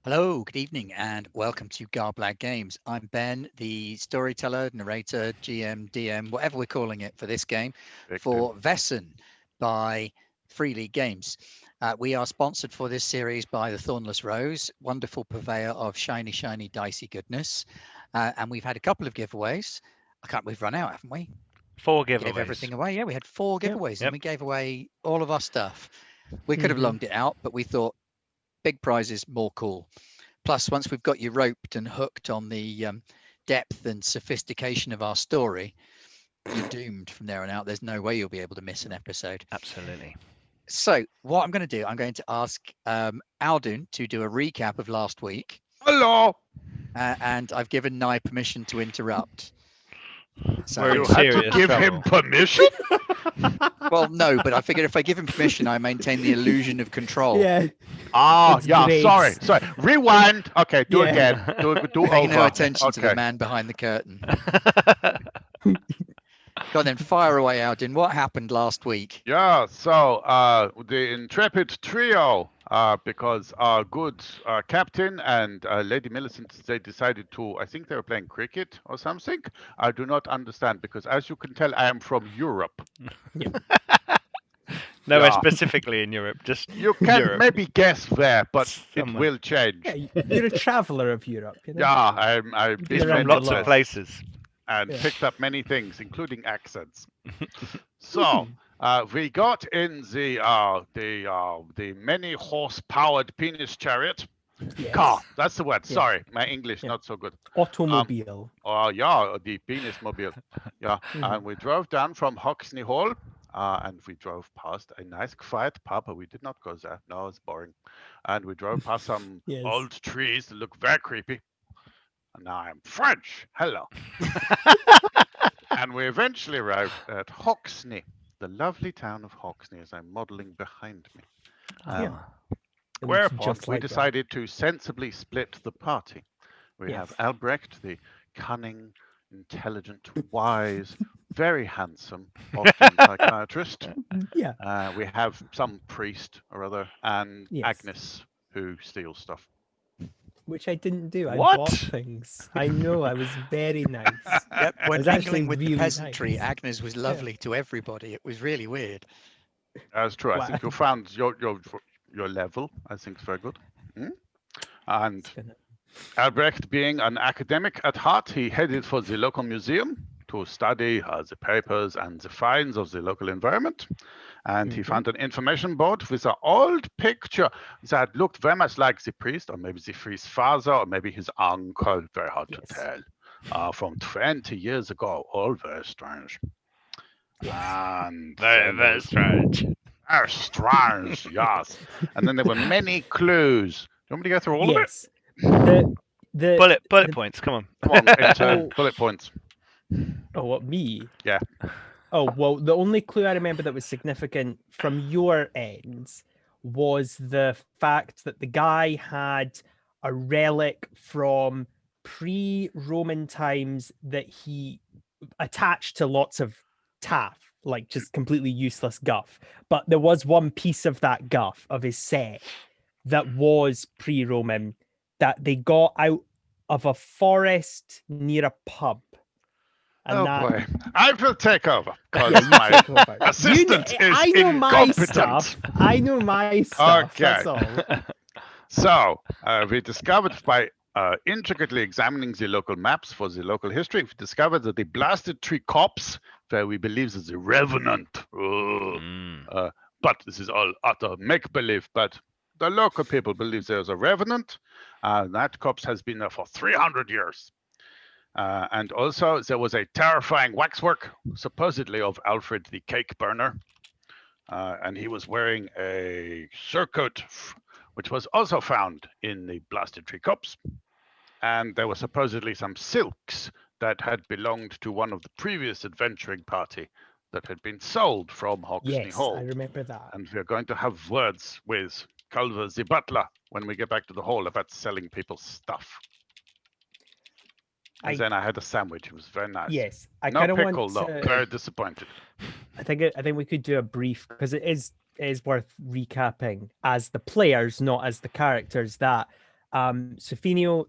Hello, good evening, and welcome to Garblag Games. I'm Ben, the storyteller, narrator, GM, DM, whatever we're calling it for this game, for Vaesen by Free League Games. We are sponsored for this series by the Thornless Rose, wonderful purveyor of shiny, dicey goodness. And we've had a couple of giveaways. We've run out, haven't we? 4 Gave giveaways. everything away. Yeah, we had 4 giveaways and Yep. we gave away all of our stuff. We could have longed it out, but we thought big prizes, more cool. Plus, once we've got you roped and hooked on the depth and sophistication of our story, you're doomed from there on out. There's no way you'll be able to miss an episode. Absolutely. So what I'm going to do, I'm going to ask Aldun to do a recap of last week. Hello. And I've given Nye permission to interrupt. So you had to give him permission? Well, no, but I figured if I give him permission, I maintain the illusion of control. Yeah. Yeah. Great. Sorry. Rewind. Okay, do again. Do Pay over. no attention to the Okay. man behind the curtain. Go on then, fire away, Aldin. What happened last week? Yeah. So the intrepid trio, because our good captain and Lady Millicent, they decided to. I think they were playing cricket or something. I do not understand because, as you can tell, I am from Europe. Nowhere Yeah. specifically in Europe, just You can Europe. maybe guess where, but Somewhere. it will change. Yeah, you're a traveller of Europe. You know? Yeah, I've You've been been from around lots a of lot. places. and Yeah. picked up many things, including accents. So we got in the many horse-powered penis chariot. Yes. Car, that's the word. Yeah. Sorry, my English Yeah. not so good. Automobile. The penis mobile. Yeah, and we drove down from Hoxne Hall, and we drove past a nice quiet pub. But we did not go there. No, it's boring. And we drove past some Yes. old trees that look very creepy. And now I'm French. Hello. And we eventually arrived at Hoxne, the lovely town of Hoxne, as I'm modeling behind me. Yeah. It looks Whereupon just we like that. decided to sensibly split the party. We have Yes. Albrecht, the cunning, intelligent, wise, very handsome Austrian psychiatrist. Yeah. We have some priest or other, and Yes. Agnes, who steals stuff. Which I didn't do. I What? bought things. I know. I was very nice. Yep, when was actually mingling with the really peasantry, nice. Agnes was lovely to everybody. It was really weird. That's true. I Wow. think you found your level. I think it's very good. And It's gonna- Albrecht, being an academic at heart, he headed for the local museum to study the papers and the finds of the local environment. And he found an information board with an old picture that looked very much like the priest, or maybe the priest's father, or maybe his uncle. Very hard to tell. From 20 years ago. All very strange. And Very strange. very strange, yes. And then there were many clues. Do you want me to go through all of it? Yes. The Bullet points. Come on. Come on, into bullet points. Oh, what, me? Yeah. Oh, well, the only clue I remember that was significant from your ends was the fact that the guy had a relic from pre-Roman times that he attached to lots of taff, like just completely useless guff. But there was one piece of that guff of his set that was pre-Roman that they got out of a forest near a pub. And Oh that, boy, I will take over Yeah, because you my take over. assistant is I know my incompetent. stuff. I know my stuff. That's Okay. all. So we discovered by intricately examining the local maps for the local history, we discovered that the blasted tree copse, where we believe is a revenant. But this is all utter make-believe. But the local people believe there's a revenant. That copse has been there for 300 years. And also, there was a terrifying waxwork, supposedly of Alfred the Cake Burner. And he was wearing a surcoat, which was also found in the blasted tree copse. And there were supposedly some silks that had belonged to one of the previous adventuring party that had been sold from Hoxne Yes, Hall. I remember that. And we're going to have words with Culver the butler when we get back to the hall about selling people stuff. And then I had a sandwich. It was very nice. Yes, I No kind of pickle, want though. to. Very disappointed. I think we could do a brief because it is worth recapping as the players, not as the characters. That Sofinio,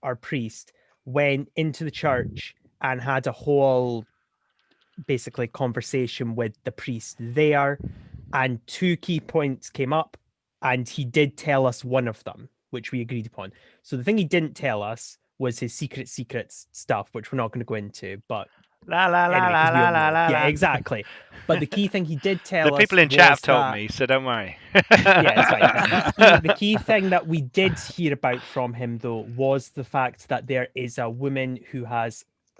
our priest, went into the church and had a whole basically conversation with the priest there, and 2 key points came up, and he did tell us one of them, which we agreed upon. So the thing he didn't tell us was his secrets stuff, which we're not going to go into, but La la la anyway, la 'cause we la all la know. la. Yeah, la. exactly. But the key thing he did tell The us people in chat have was told that- me, so don't worry. yeah, it's fine. The key thing that we did hear about from him, though, was the fact that there is a woman who had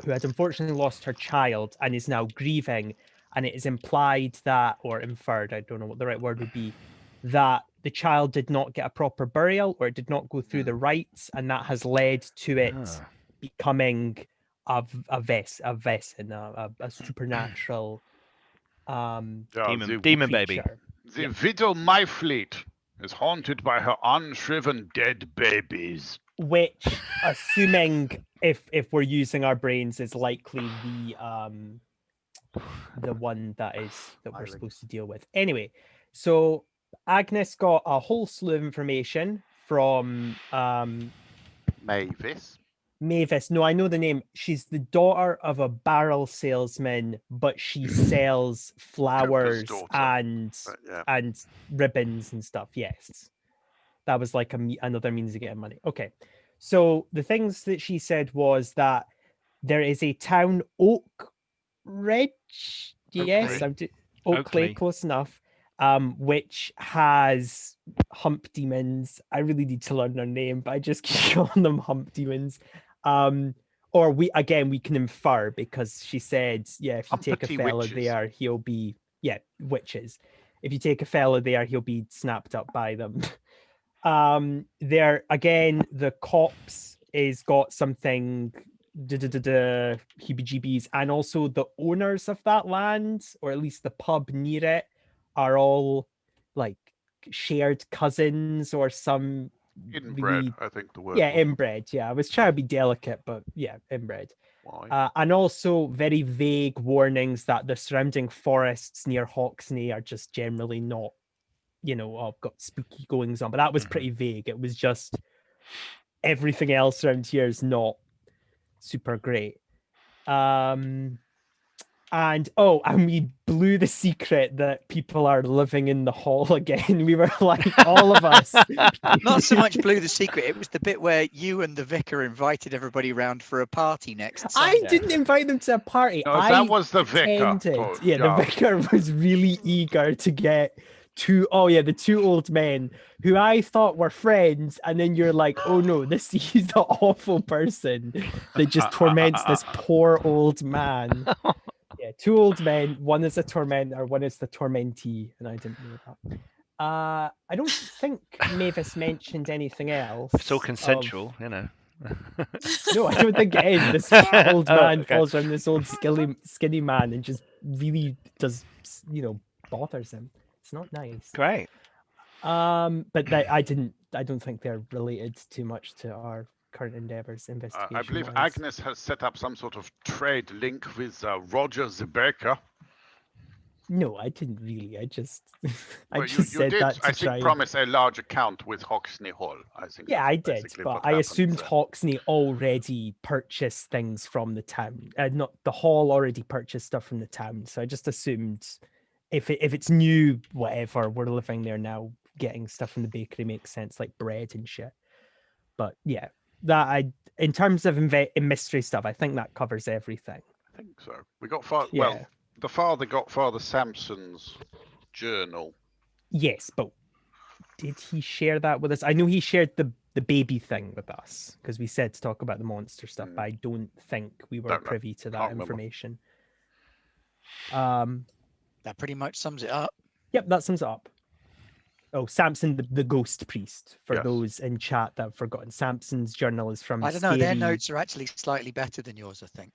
unfortunately lost her child and is now grieving, and it is implied that, or inferred, I don't know what the right word would be, that the child did not get a proper burial, or it did not go through the rites, and that has led to it becoming a Vaesen, a supernatural Demon baby. creature. The widow Myfleet is haunted by her unshriven dead babies. Which, assuming if we're using our brains, is likely the one that we're supposed to deal with. Anyway, so Agnes got a whole slew of information from Mavis. Mavis. No, I know the name. She's the daughter of a barrel salesman, but she sells flowers daughter. and Yeah. and ribbons and stuff. Yes, that was like another means of getting money. Okay, so the things that she said was that there is a town, Oak Ridge. Yes, I'm Oakley, close enough. Which has hump demons. I really need to learn their name, but I just keep calling them hump demons. Or we can infer, because she said, yeah, if you take a fella witches. there, he'll be witches. If you take a fella there, he'll be snapped up by them. There again, the cops is got something heebie-jeebies, and also the owners of that land, or at least the pub near it, are all like shared cousins or some Inbred, I think the word. Yeah, was. inbred. Yeah, I was trying to be delicate, but yeah, inbred. Why? And also very vague warnings that the surrounding forests near Hoxne are just generally not, got spooky goings on. But that was pretty vague. It was just everything else around here is not super great. And we blew the secret that people are living in the hall again. We were like, all of us. Not so much blew the secret. It was the bit where you and the vicar invited everybody round for a party next Sunday. I didn't invite them to a party. No, that was the vicar. The vicar was really eager to get the 2 old men who I thought were friends, and then you're like, oh no, he's the awful person that just torments this poor old man. Yeah, 2 old men. One is a tormentor, one is the tormentee, and I didn't know that. I don't think Mavis mentioned anything else. It's all consensual, No, I don't think it is. This old man falls around this old skinny man and just really does, bothers him. It's not nice. Great. But I don't think they're related too much to our current endeavors, investigation. I believe Agnes has set up some sort of trade link with Roger the Baker. No, I didn't really. I just Well, said did, that to I try. think, promise a large account with Hoxne Hall. I think. Yeah, I did, but I assumed Hoxne already purchased things from the town. Not the hall already purchased stuff from the town, so I just assumed if it's new, whatever, we're living there now, getting stuff from the bakery makes sense, like bread and shit. But yeah, in terms of mystery stuff, I think that covers everything. I think so. We got well. The father got Father Sampson's journal. Yes, but did he share that with us? I know he shared the baby thing with us, because we said to talk about the monster stuff, but I don't think we were privy to that information. That pretty much sums it up. Yep, that sums it up. Oh, Samson, the ghost priest, for those in chat that have forgotten. Samson's journal is from I don't know, their notes are actually slightly better than yours, I think.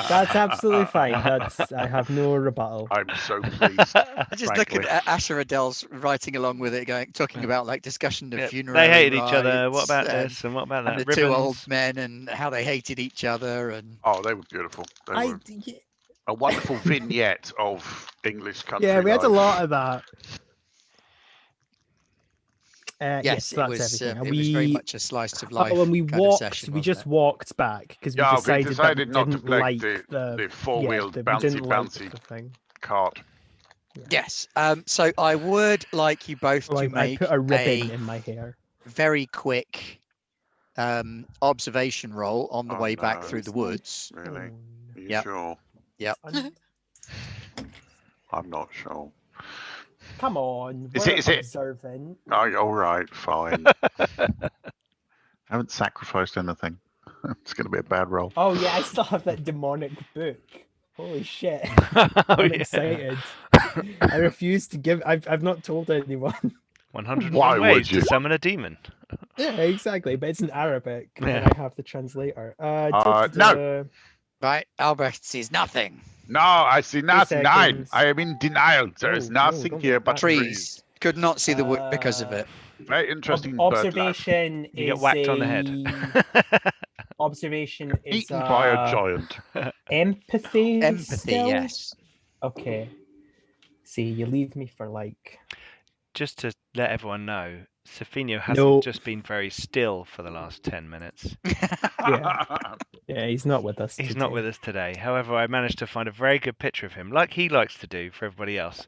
That's absolutely fine. I have no rebuttal. I'm so pleased. I just look at Asher Adele's writing along with it, talking about like discussion of funeral. They hated each other. What about this and what about that? And the 2 old men and how they hated each other. And they were beautiful. They were a wonderful vignette of English country. Yeah, we had life. a lot of that. Yes, that's it was. everything. It was very much a slice of life. When we kind walked, of session, we wasn't just it? walked back because we Yeah, decided, we decided that not we to didn't play like the four-wheeled we bouncy didn't like bouncy the thing. cart. Yes. So I would like you both to I make put a ribbon in my hair. very quick observation roll on the Oh, way back no. through the woods. Really? Are you Yep. sure? Yep. I'm not sure. Come on, Is we're it- observant. Oh, all right, fine. I haven't sacrificed anything. It's going to be a bad roll. Oh yeah, I still have that demonic book. Holy shit! Oh, I'm yeah. excited. I refuse to give. I've not told anyone. 101 Why ways would you? to summon a demon. Yeah, exactly. But it's in Arabic, Yeah. and I have the translator. No. Right. Albrecht sees nothing. No, I see nothing. 9. seconds. I am in denial. There is No, nothing don't here do but that. trees. Could not see the wood because of it. Very interesting bird life. Observation You get is whacked on the head. Observation is Eaten by a giant. empathy. Empathy, skill? yes. Okay. See, you leave me for like. Just to let everyone know, Sofino hasn't No. just been very still for the last 10 minutes. Yeah, he's not with us. He's not with us today. However, I managed to find a very good picture of him, like he likes to do for everybody else,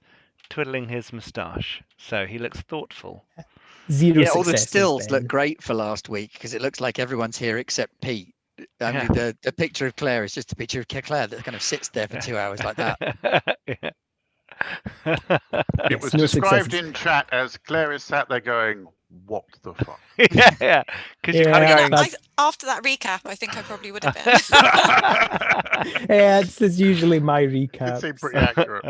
twiddling his moustache. So he looks thoughtful. Zero Yeah, all the successes, stills Ben. look great for last week because it looks like everyone's here except Pete. I mean, the picture of Claire is just a picture of Claire that kind of sits there for 2 hours like that. Yeah. It was no described successes. in chat as Claire is sat there going, "What the fuck?" Yeah. Because you're Yeah, kind of going. After that recap, I think I probably would have been. Yeah, it's usually my recap. It's pretty accurate.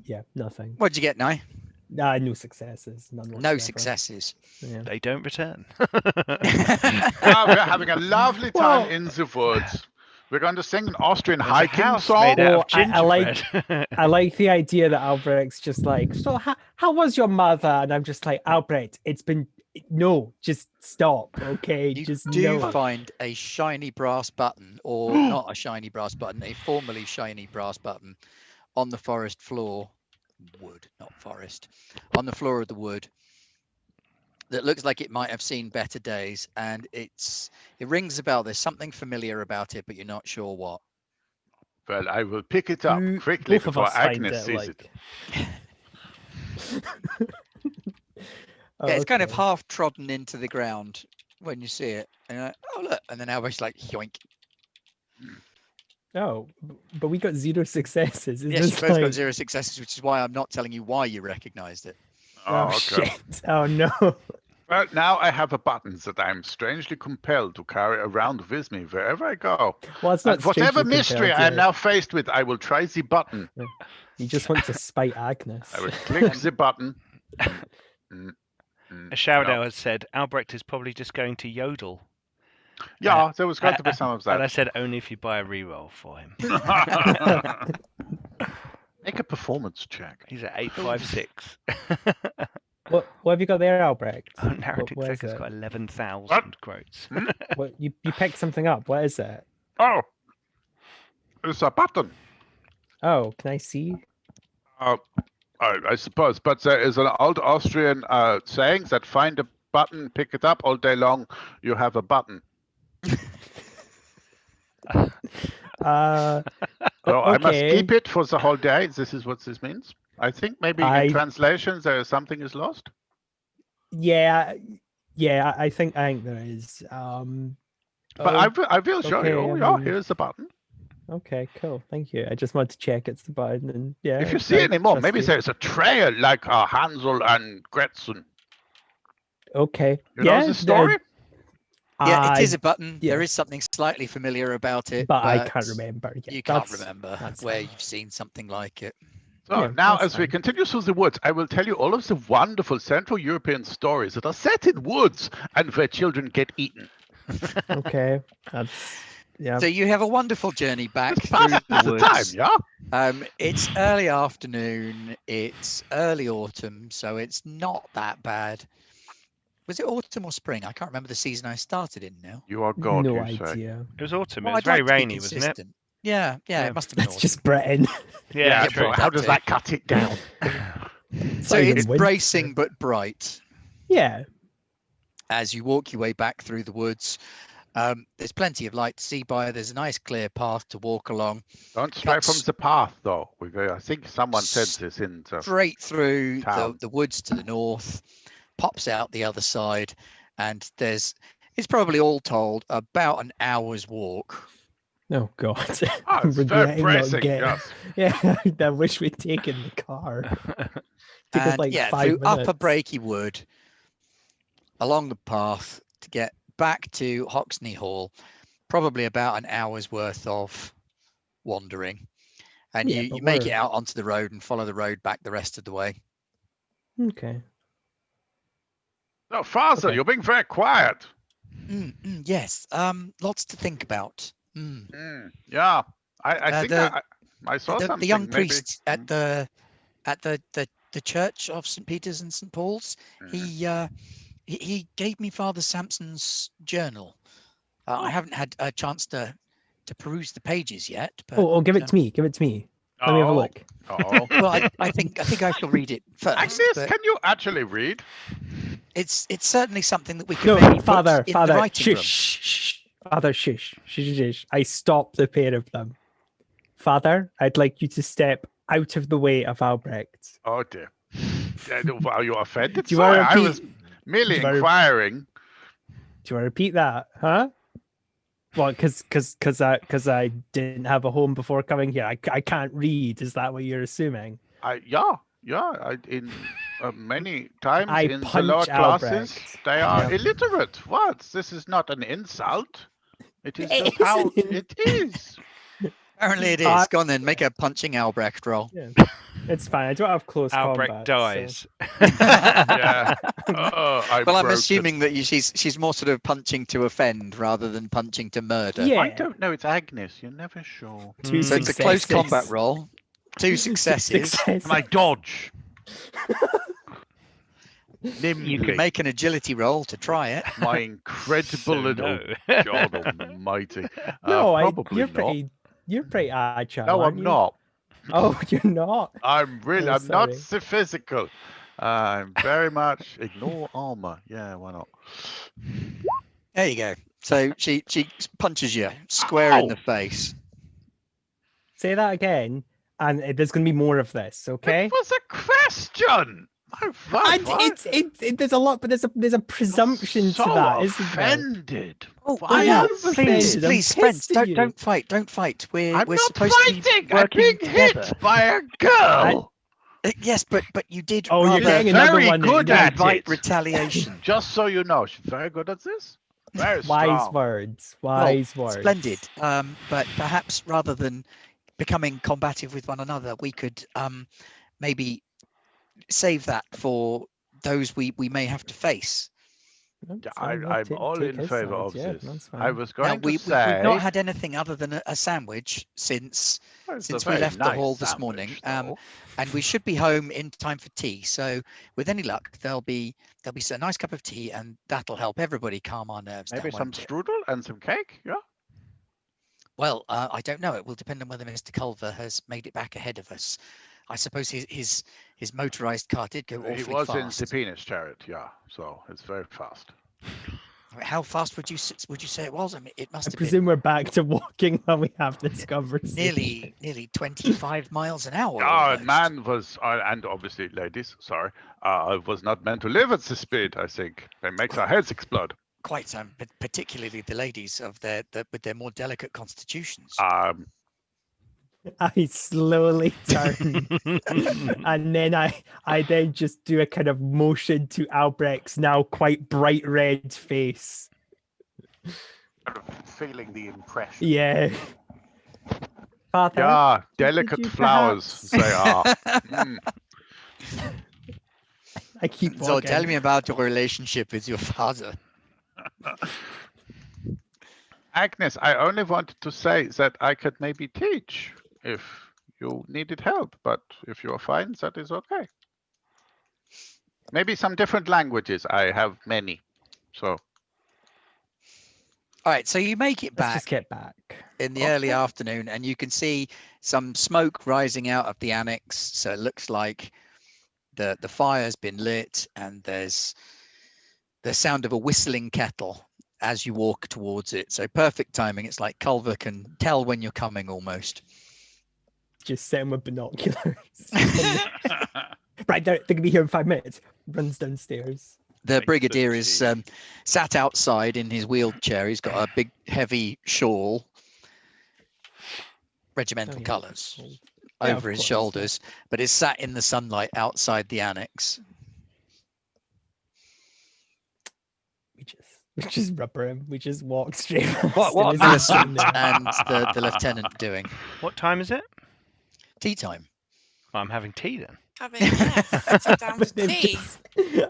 Yeah, nothing. What'd you get, Nye? No successes. None No whatsoever. successes. Yeah. They don't return. Now we're having a lovely time in the woods. We're going to sing an Austrian There's a hiking house song. made out of I like- gingerbread. I like the idea that Albrecht's just like, so how was your mother? And I'm just like, Albrecht, it's been no, just stop, okay? You just do no. find a shiny brass button, or not a shiny brass button, a formerly shiny brass button on the forest floor, wood, not forest, on the floor of the wood that looks like it might have seen better days, and it rings a bell. There's something familiar about it, but you're not sure what. Well, I will pick it up quickly Both of before us find Agnes sees it. Oh, Yeah, it's kind of okay. half trodden into the ground when you see it. And you're like, oh look, and then Albrecht's like, yoink. Oh, but we got 0 successes. Is Yes, you this both got like- 0 successes, which is why I'm not telling you why you recognised it. Oh, okay. shit! Oh no! Well, now I have a button that I'm strangely compelled to carry around with me wherever I go. Well, it's not And whatever strangely mystery compelled, I am yeah. now faced with, I will try the button. You just want to spite Agnes. I will click the button. A shout No. out has said Albrecht is probably just going to yodel. Yeah, there was going to be some of And I that. said only if you buy a reroll for him. Make a performance check. He's at 856. What have you got there, Albrecht? Oh, narrative what is check has it? got 11,000 quotes. What you picked something up? What is it? Oh, it's a button. Oh, can I see? I suppose, but there is an old Austrian saying that find a button, pick it up all day long, you have a button. So I must okay. keep it for the whole day. This is what this means. I think maybe in translation there is something is lost. Yeah, I think there is. But I will show okay, you. I Yeah, mean- here's the button. Okay, cool. Thank you. I just wanted to check it's the button, and yeah. If you see I any more, trust maybe you. there's a trail like Hansel and Gretel. Okay. You know the story? Yeah, it is a button. yeah. There is something slightly familiar about it, but I can't remember. Yeah, You can't that's- remember that's where fine. you've seen something like it. So Yeah, now, that's as we fine. continue through the woods, I will tell you all of the wonderful Central European stories that are set in woods and where children get eaten. Okay, that's yeah. So you have a wonderful journey back It's through past the the woods. time, yeah? It's early afternoon. It's early autumn, so it's not that bad. Was it autumn or spring? I can't remember the season I started in now. You are God, no you say. idea. It was autumn. Well, it was I'd very like to be rainy, wasn't it? consistent. Yeah, Yeah. it must have been That's autumn. just Britain. Yeah, Yeah, true. but how does that cut it down? So not even it's winter. bracing but bright. Yeah. As you walk your way back through the woods, there's plenty of light to see by. There's a nice clear path to walk along. Don't stray from Cuts the path, though. I think someone said this in the straight through town. the woods to the north, pops out the other side, and it's probably all told about an hour's walk. Oh God. Oh, I'm it's very regretting not pressing, getting. yes. Yeah, I wish we'd taken the car. Took us And like yeah, 5 through minutes. upper Breaky Wood, along the path to get back to Hoxne Hall, probably about an hour's worth of wandering. And Yeah, you but make it we're- out onto the road and follow the road back the rest of the way. Okay. No, Father, Okay. you're being very quiet. Yes, lots to think about. Yeah, I think I saw the something. young maybe. priest at the church of St. Peter's and St. Paul's, he gave me Father Sampson's journal. I haven't had a chance to peruse the pages yet. But, Oh, give it to me. Give it to me. Let me have a look. Oh, well, I think I shall read it first. Agnes, but can you actually read? it's certainly something that we could No, maybe Father, put in the writing shush, room. shh, Father, shush, shush, shush. I stopped the pair of them. Father, I'd like you to step out of the way of Albrecht. Oh dear. Are you offended? Do you want Sorry, to I repeat? was merely Do you wanna- inquiring. Do you want to repeat that? Huh? Well, because I didn't have a home before coming here. I can't read. Is that what you're assuming? In many times I in the punch lower classes, Albrecht. they are Yeah. illiterate. What? This is not an insult. It is It just how isn't. it is. Apparently it is. Uh, Go on then, make a punching Albrecht roll. Yeah. It's fine. I don't have close Albrecht combat. dies. Yeah. Oh, I'm Well, I'm broken. assuming that she's more sort of punching to offend rather than punching to murder. Yeah. I don't know. It's Agnes. You're never sure. Two So it's a close successes. combat roll. 2 successes. Success. Can I dodge? You Nimbly. can make an agility roll to try it. My incredible So little no. God Almighty. No, Probably you're not. pretty. You're pretty agile. No, aren't I'm you? not. Oh, you're not. I'm really. Oh, I'm not sorry. so physical. I'm very much ignore armor. Yeah, why not? There you go. So she punches you square in Ow! the face. Say that again, and there's going to be more of this. Okay. It was a question. Oh, And there's a lot, but there's a presumption so to that, isn't there? offended. Oh, Why yeah, am please, offended. I'm please, friends, pissed at you. don't fight. Don't fight. We're I'm not supposed fighting. to be I'm working being together. hit by a girl. Yes, but you did Oh, you're rather getting another very one. good that- at invite it. retaliation. Just so you know, she's very good at this. Very Wise strong. words. Well, Wise words. Splendid. But perhaps rather than becoming combative with one another, we could maybe save that for those we may have to face. That's Yeah, fine, we'll I'm take- all take in his favor side, of yeah, this. that's I fine. was Now, going to we've say not had anything other than a sandwich since Well, it's a we very left the nice hall this morning, sandwich, and we should be home in time for tea. So, with any luck, there'll be a nice cup of tea, and that'll help everybody calm our nerves though. Maybe down, some won't it? strudel and some cake. Yeah. Well, I don't know. It will depend on whether Mr. Culver has made it back ahead of us. I suppose his motorized car did go He awfully was in fast. the penis chariot. Yeah. So it's very fast. How fast would you say it was? I mean, it must I have presume we're back to walking when we have this been conversation. nearly 25 miles an hour. Ah, almost. man was, and obviously ladies, sorry, was not meant to live at this speed. I think it makes our heads explode. Quite but particularly the ladies of with their more delicate constitutions. I slowly turn, and then I then just do a kind of motion to Albrecht's now quite bright red face. Feeling the impression. Yeah. Father, Yeah, could delicate you flowers perhaps- they are. Mm. I keep walking. So tell me about your relationship with your father. Agnes, I only wanted to say that I could maybe teach if you needed help, but if you're fine, that is okay. Maybe some different languages. I have many. So All right, so you make it Let's back just get back. in the early afternoon, and you can see some smoke rising out of the annex. So it looks like The fire's been lit, and there's the sound of a whistling kettle as you walk towards it. So perfect timing. It's like Culver can tell when you're coming almost. Just set him with binoculars. Right, they're going to be here in 5 minutes. Runs downstairs. The Makes Brigadier the is tea. sat outside in his wheelchair. He's got a big, heavy shawl, regimental Oh, yeah. colours, Yeah, over of his course, shoulders, but is sat in the sunlight outside the annex. We just rubber him. We just walk straight. What are Millicent and the lieutenant doing? What time is it? Tea time. Well, I'm having tea then. Having sit down to tea.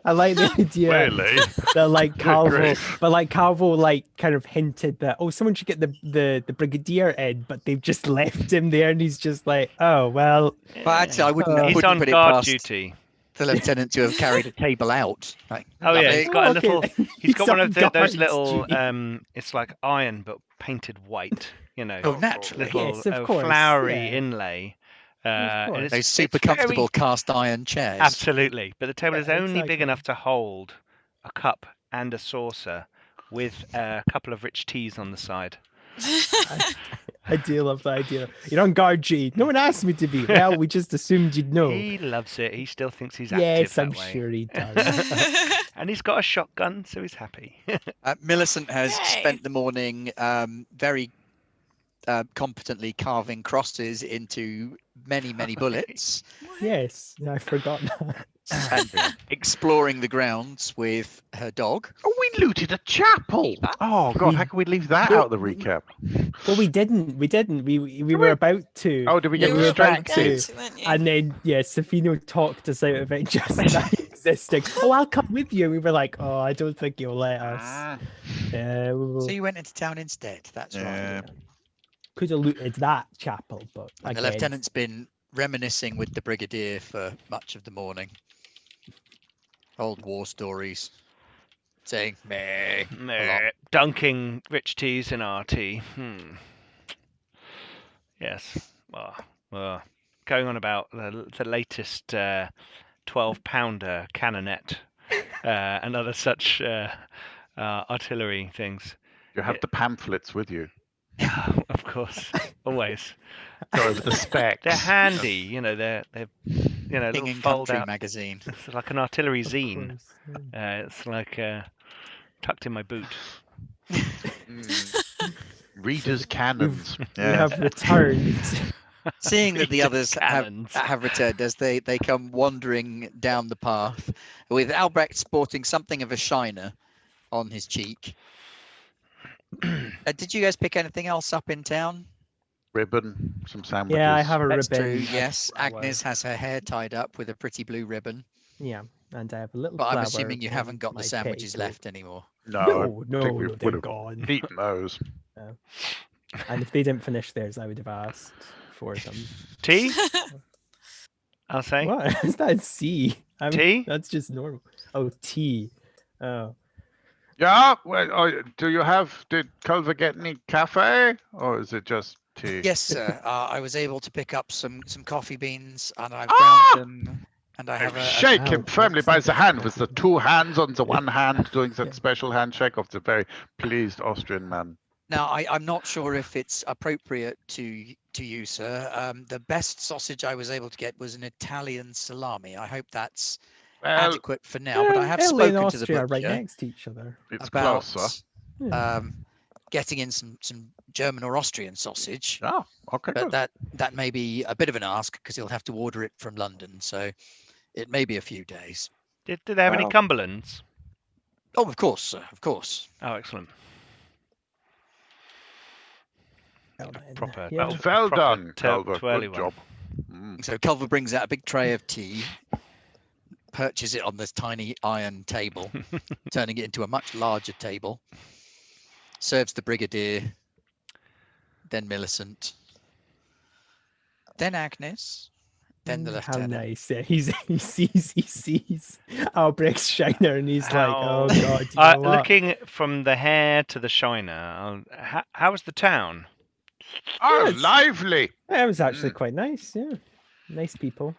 I like the idea Really? that like Good Calvo, grief. but like Calvo like kind of hinted that someone should get the Brigadier in, but they've just left him there, and he's just like, oh well. But actually, I wouldn't He's on put it guard past duty. the lieutenant to have carried a table out. Like, Oh yeah, lovely. he's got a little. He's got one on of those guard little. duty. It's like iron but painted white. You know, Oh, naturally. little Yes, of course, flowery yeah. inlay. Of And course. Those it's super very- comfortable cast iron chairs. Absolutely, but the table Yeah, is only big exactly. enough to hold a cup and a saucer with a couple of rich teas on the side. I do love the idea. You're on guard duty. No one asked me to be. Well, we just assumed you'd know. He loves it. He still thinks he's active Yes, that I'm way. sure he does. And he's got a shotgun, so he's happy. Millicent has Yay. spent the morning very competently carving crosses into many, many bullets Yes, I forgot that. and exploring the grounds with her dog. Oh, we looted a chapel. Eva. Oh God, how can we leave that out of the recap? Well, we didn't. We were about to. Oh, did we get You we were were about about to. to, weren't you? And then, yeah, Safino talked us out of it just not existing. Oh, I'll come with you. We were like, oh, I don't think you'll let us. Ah, Yeah, we will. So you went into town instead. That's Yeah. right. Could have looted that chapel, but And the again, lieutenant's been reminiscing with the Brigadier for much of the morning. Old war stories. Saying meh. a lot. Dunking rich teas in our tea. Yes. Well, going on about the latest 12-pounder cannonet and other such artillery things. you have the pamphlets with you. Of course, always. Go over the specs. They're handy, you know. They're King little and fold Country out. magazine. It's like an artillery of zine. course, yeah. It's like tucked in my boot. Readers' cannons. We have returned. Seeing that the Reader others cannons. have returned as they come wandering down the path, with Albrecht sporting something of a shiner on his cheek. Did you guys pick anything else up in town? Ribbon, some sandwiches. Yeah, I have a That's ribbon. true. and Yes, flower. Agnes has her hair tied up with a pretty blue ribbon. Yeah, and I have a little. But I'm flower assuming you in haven't got my the sandwiches petticoat. left anymore. No, No, I think we no, would they're have gone. eaten those. And if they didn't finish theirs, I would have asked for them. Tea, I'll say. What is that? C. I mean, Tea? That's just normal. Oh, tea. Oh, Yeah. Well, did Culver get any cafe, or is it just tea? Yes, sir. I was able to pick up some coffee beans, and I've Ah! ground them. And I have a Shake him Oh, firmly by the excellent. hand with the two hands on the one hand, doing that Yeah. special handshake of the very pleased Austrian man. Now, I'm not sure if it's appropriate to you, sir. The best sausage I was able to get was an Italian salami. I hope that's Well, adequate for now. But I have Italy and spoken to the Austria are butcher right next to each other. it's about closer. getting in some German or Austrian sausage. Oh, okay. But Good. that may be a bit of an ask because he'll have to order it from London. So it may be a few days. Did they have any Well- Cumberlands? Oh, of course, sir. Of course. Oh, excellent. Well then, Proper. yeah. Well, well proper done, Culver. twirly Good one. job. Mm. So Culver brings out a big tray of tea, perches it on this tiny iron table, turning it into a much larger table. Serves the Brigadier, then Millicent, then Agnes, then the How lieutenant. nice! Yeah, he sees Albrecht's shiner, and he's like, "Oh How- God!" You know what? Looking from the hair to the shiner, how's the town? Oh, it's- lively. That was actually quite nice. Yeah, nice people.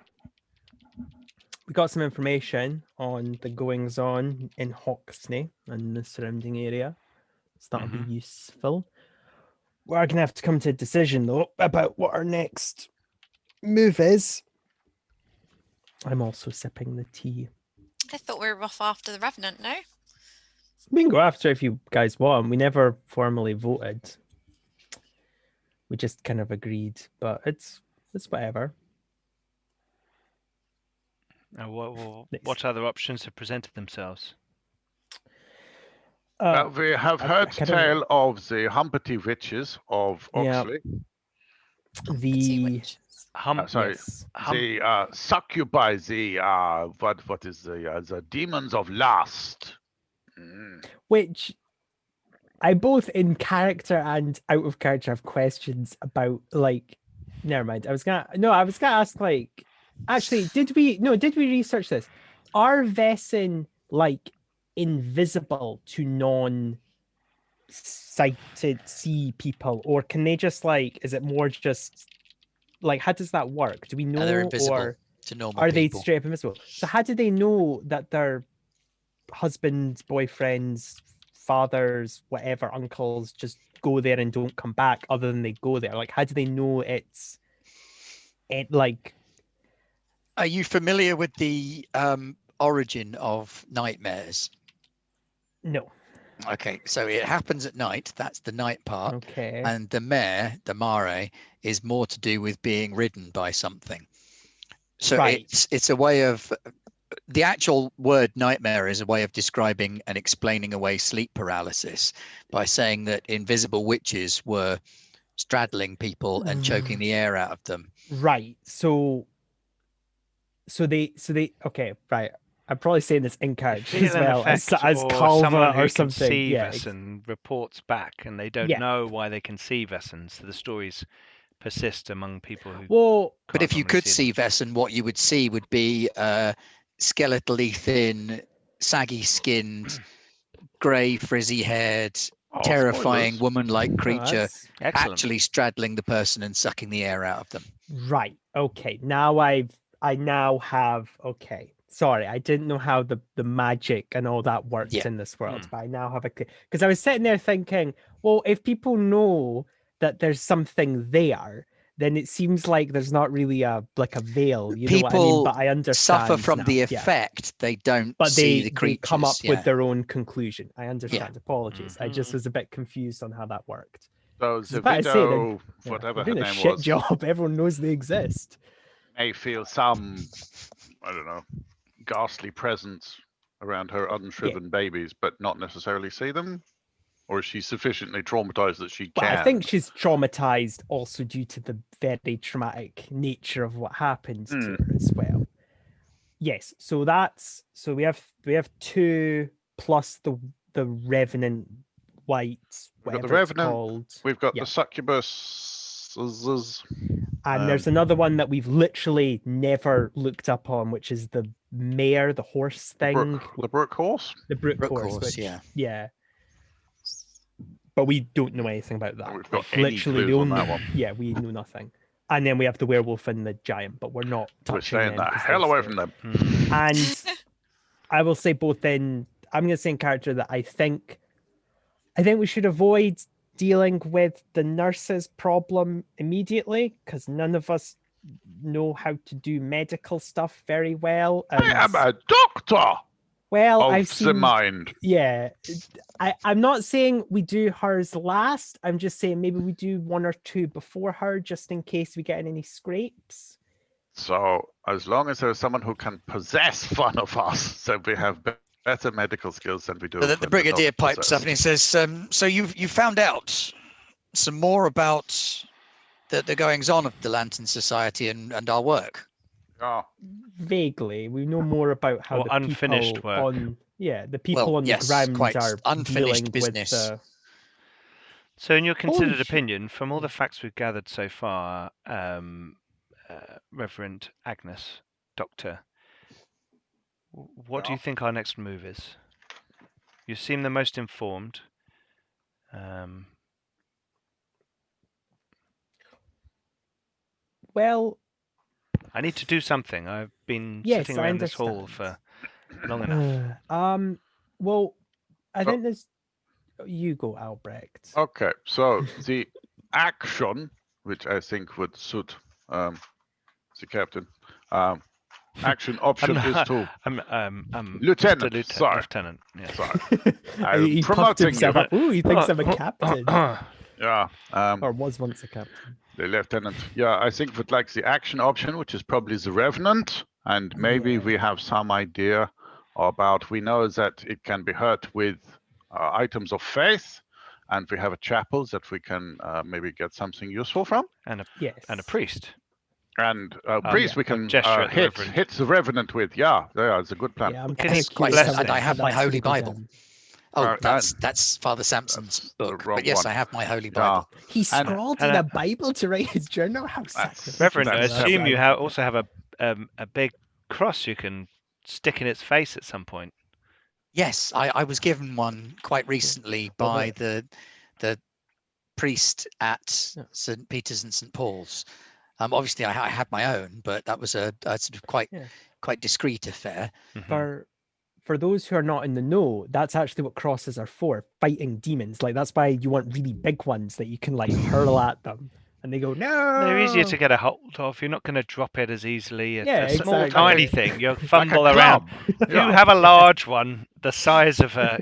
we got some information on the goings on in Hoxne and the surrounding area, so that'll be useful. We're gonna have to come to a decision though about what our next move is. I'm also sipping the tea. I thought we were off after the Revenant, no? We can go after if you guys want. We never formally voted. We just kind of agreed, but it's whatever. What other options have presented themselves? We have heard tale of the Humpty witches of Yeah. Oxley. The the succubi, the what is the demons of lust, which I both in character and out of character have questions about. Like, never mind. I was gonna ask, like, actually, did we research this? Are Vaesen like invisible to non-sighted sea people, or can they just like? Is it more just like, how does that work? Do we know, they're invisible or to normal are people. they straight up invisible? So how do they know that their husbands, boyfriends, fathers, whatever, uncles just go there and don't come back, other than they go there? Like, how do they know it like? Are you familiar with the origin of nightmares? No. Okay, so it happens at night. That's the night part. Okay. And the mare, is more to do with being ridden by something. So Right. it's a way of, the actual word nightmare is a way of describing and explaining away sleep paralysis by saying that invisible witches were straddling people and choking the air out of them. Right. So they okay, right. I'm probably saying this in character as well as Culver or something. See Yeah. Vaesen reports back, and they don't know why they can see Vaesen, so the stories persist among people who. Well, but if you could see Vaesen, what you would see would be skeletally thin, saggy-skinned, grey, frizzy-haired, terrifying woman-like creature actually straddling the person and sucking the air out of them. Right. Okay. Now I now have. Okay. Sorry, I didn't know how the magic and all that worked in this world, but I now have a clear. Because I was sitting there thinking, well, if people know that there's something there, then it seems like there's not really a veil. You know what I mean? But I understand. Suffer from now. the effect. They don't but see the creatures. They come up with their own conclusion. I understand. Yeah. Apologies. I just was a bit confused on how that worked. So the widow, whatever her name was, shit job. Everyone knows they exist. May feel some, I don't know, ghastly presence around her unshriven babies, but not necessarily see them? Or is she sufficiently traumatized that she can? I think she's traumatized also due to the very traumatic nature of what happened to her as well. Yes, so we have 2 plus the Revenant Whites, whatever it's called. We've got the succubuses. And there's another one that we've literally never looked up on, which is the mare, the horse thing. The brook horse? The brook horse, which, yeah. But we don't know anything about that. We've got literally the only on that one. Yeah, we know nothing. And then we have the werewolf and the giant, but we're not touching them. We're staying the hell away from them. And I will say both I'm going to say in character that I think we should avoid dealing with the nurse's problem immediately, because none of us know how to do medical stuff very well. I am a doctor. Well, I've seen the mind. Yeah, I'm not saying we do hers last. I'm just saying maybe we do 1 or 2 before her, just in case we get in any scrapes. So as long as there's someone who can possess one of us, so we have better medical skills than we do. The Brigadier pipes up and he says, "So you found out some more about the goings on of the Lantern Society and our work?" Yeah. Vaguely, we know more about how the unfinished people work. The people on the ground quite are unfinished dealing business. with So, in your considered opinion, from all the facts we've gathered so far, Reverend Agnes, Doctor, what do you think our next move is? You seem the most informed. Well, I need to do something. I've been Yes, sitting I around this hall understand. for long enough. Well, I So- think there's. You go, Albrecht. Okay, so the action, which I think would suit the captain, action option is to I'm Lieutenant, just a sorry. lieutenant. Yes. Sorry. He puffed promoting himself you. up. Ooh, he thinks I'm a captain. Yeah, Or was once a captain. the lieutenant. Yeah, I think would like the action option, which is probably the revenant, and maybe Yeah. we have some idea about. We know that it can be hurt with items of faith, and we have a chapel that we can maybe get something useful from. Yes. And a priest. And priest, yeah, we a can gesture at the Reverend. hit the revenant with. Yeah, it's a good plan. Yeah, I'm Can kind he of quite curious bless and I it? have my holy Bible. Oh, Right, that's Father Samson's that's the book. wrong But yes, one. I have my holy Yeah. Bible. He And- scrawled and in a- a Bible to write his journal. How sacrificial. Reverend, I That's assume you terrible. also have a big cross you can stick in its face at some point. Yes, I was given one quite recently Well, by the priest at Yeah. St. Peter's and St. Paul's. Obviously, I had my own, but that was a sort of quite discreet affair. For those who are not in the know, that's actually what crosses are for, fighting demons. Like, that's why you want really big ones that you can like hurl at them and they go, no. They're easier to get a hold of. You're not going to drop it as easily. Yeah, a small, exactly. tiny thing. You Like a fumble around. club. You have a large one, the size of a,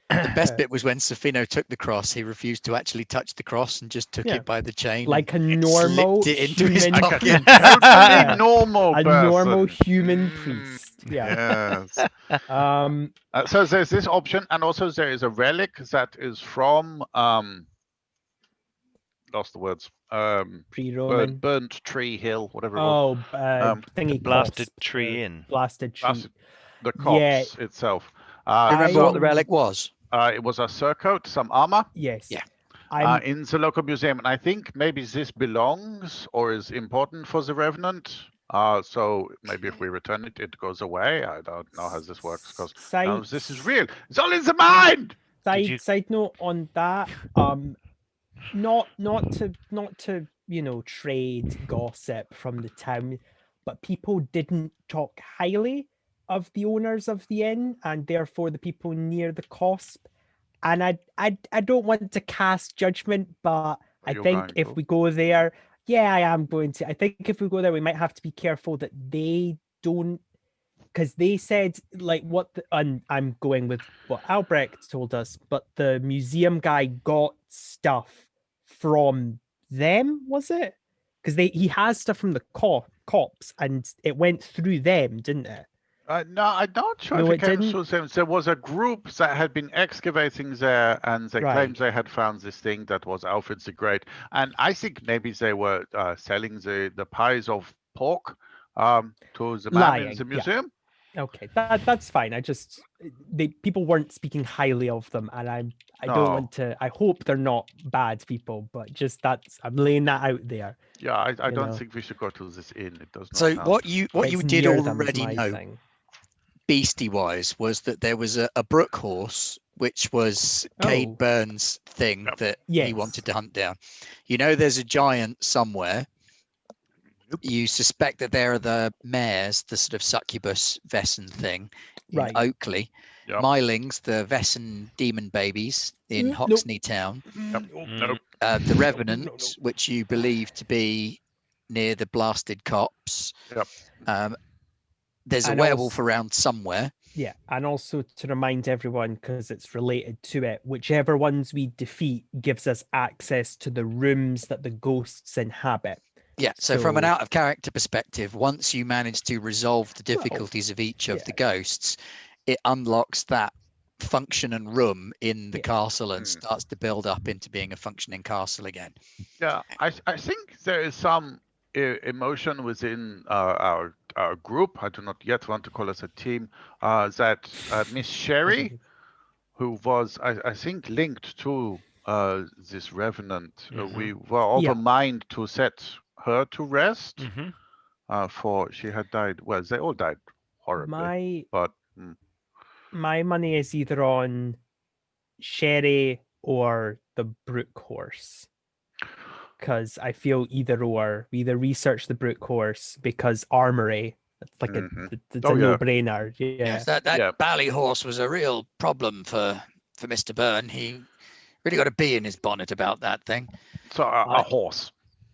The best bit was when Safino took the cross. He refused to actually touch the cross and just took it by the chain. Like a and normal slipped it into his human pocket. priest. Totally normal A person. normal human priest. Yeah. Yes. So there's this option, and also there is a relic that is from lost the words. Pre-Roman. Burnt Tree Hill, whatever it was. Thingy blasted copse, tree inn. Blasted tree. The copse itself. Do you remember what the relic was? It was a surcoat, some armor. Yes. Yeah. In the local museum, and I think maybe this belongs or is important for the Revenant. So maybe if we return it, it goes away. I don't know how this works because this is real. It's all in the mind. Side note on that. Not to trade gossip from the town, but people didn't talk highly of the owners of the inn and therefore the people near the cosp. And I don't want to cast judgment, but I think if we go there, I am going to. I think if we go there, we might have to be careful that they don't, because they said like and I'm going with what Albrecht told us, but the museum guy got stuff from them, was it? Because he has stuff from the cops and it went through them, didn't it? No, I'm not sure if it came through them. There was a group that had been excavating there, and they claimed they had found this thing that was Alfred the Great. And I think maybe they were selling the pies of pork to the man in the museum. Yeah. Okay, that's fine. People weren't speaking highly of them, and I don't want to. I hope they're not bad people, but just I'm laying that out there. Yeah, I don't think we should go to this inn. It does not. So what you did already know, beastie wise, was that there was a brook horse, which was Cade Burns' thing that he wanted to hunt down. There's a giant somewhere. You suspect that there are the mares, the sort of succubus Vaesen thing in Oakley. Yep. Mylings, the Vaesen demon babies in Hoxne Town. The Revenant, which you believe to be near the blasted copse. Yep. There's a werewolf around somewhere. Yeah, and also to remind everyone, because it's related to it, whichever ones we defeat gives us access to the rooms that the ghosts inhabit. Yeah, so from an out-of-character perspective, once you manage to resolve the difficulties of each of the ghosts, it unlocks that function and room in the castle and starts to build up into being a functioning castle again. Yeah, I think there is some emotion within our group. I do not yet want to call us a team. That Miss Sherry, who was, I think, linked to this Revenant, we were of a mind to set her to rest. For she had died. Well, they all died horribly. My money is either on Sherry or the Brook horse. Because I feel either or. We either research the brute course because armory, it's like it's Oh, a yeah. no-brainer. Yeah. Yes, that Yeah. bally horse was a real problem for Mr. Byrne. He really got a bee in his bonnet about that thing. So a horse.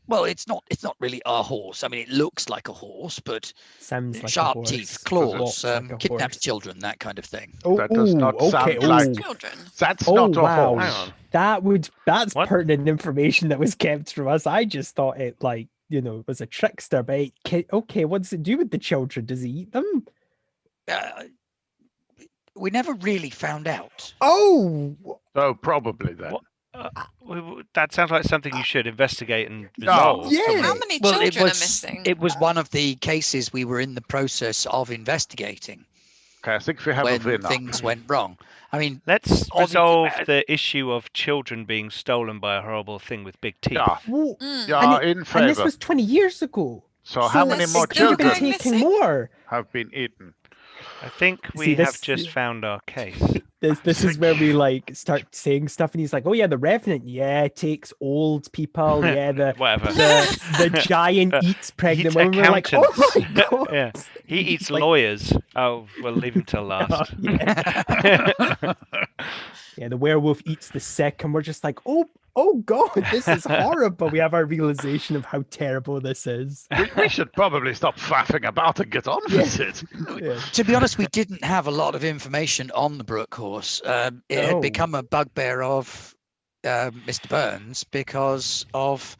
Well, it's not really a horse. I mean, it looks like a horse, but Sounds like a sharp horse. teeth, claws, Walks like a kidnaps horse. children, that kind of thing. That does not okay. sound That's like- children. That's Oh, not a wow. horse. Hang on. That's What? pertinent information that was kept from us. I just thought it was a trickster, but okay, what does it do with the children? Does he eat them? We never really found out. Oh, So probably then. What? That sounds like something you should investigate and No. resolve. Yeah. How many Well, children are missing? it was one of the cases we were in the process of investigating Okay, I think we have a when winner. things went wrong. I mean, Let's Obviously, resolve the issue of children being stolen by a horrible thing with big teeth. Yeah, well, yeah, in and this favor. was 20 years ago. So how many this more is It could have been going children taking missing? more. have been eaten? I think we See, have this- just found our case. This is where we start saying stuff, and he's like, "Oh yeah, the Revenant, yeah, takes old people, yeah, the Whatever. the giant eats pregnant eats women." We're like, "Oh my accountants." god!" Yeah. He eats like- lawyers. Oh, we'll leave him till last. Yeah, the werewolf eats the sick, and we're just like, "Oh god, this is horrible." We have our realization of how terrible this is. We should probably stop faffing about and get on with it. Yeah. to be honest, we didn't have a lot of information on the Brook horse. It had Oh. become a bugbear of Mr. Burns because of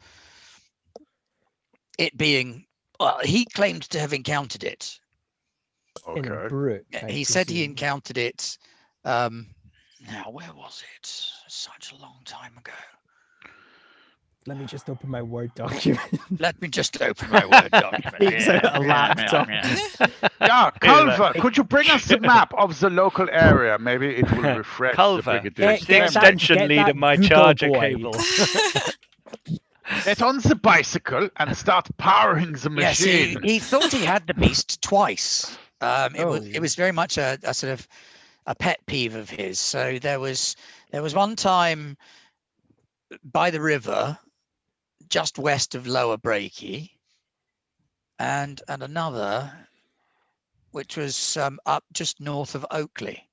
it being. Well, he claimed to have encountered it. In a Okay. brook. He I said he presume. encountered it. Now, where was it? Such a long time ago. Let me just open my Word document. Let me just open my Word document. Takes out a laptop. Yeah, Culver, could you bring us a map of the local area? Maybe it will refresh Culver, the Brigadier. it's the Get that- extension get lead that of my Google charger boy. cable. Get on the bicycle and start powering the Yes, machine. he thought he had the beast twice. It was very much a sort of a pet peeve of his. So there was one time by the river, just west of Lower Breaky, and another which was up just north of Oakley.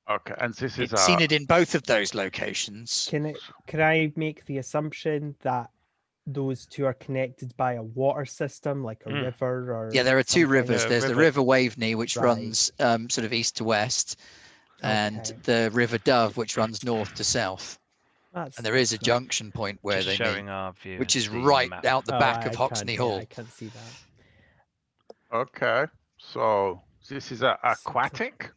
Okay, and this is He'd seen it in both of those locations. Can I make the assumption that those two are connected by a water system, like a river or? Yeah, there are two something? rivers. There's the River Waveney, which Right. runs sort of east to west, and Okay. the River Dove, which runs north to south. That's, And there is a that's not- junction point where Just they showing meet, our view. which is the right map. out the Oh, back I of can't- Hoxne yeah, Hall. I can't see that. Okay, so this is a aquatic.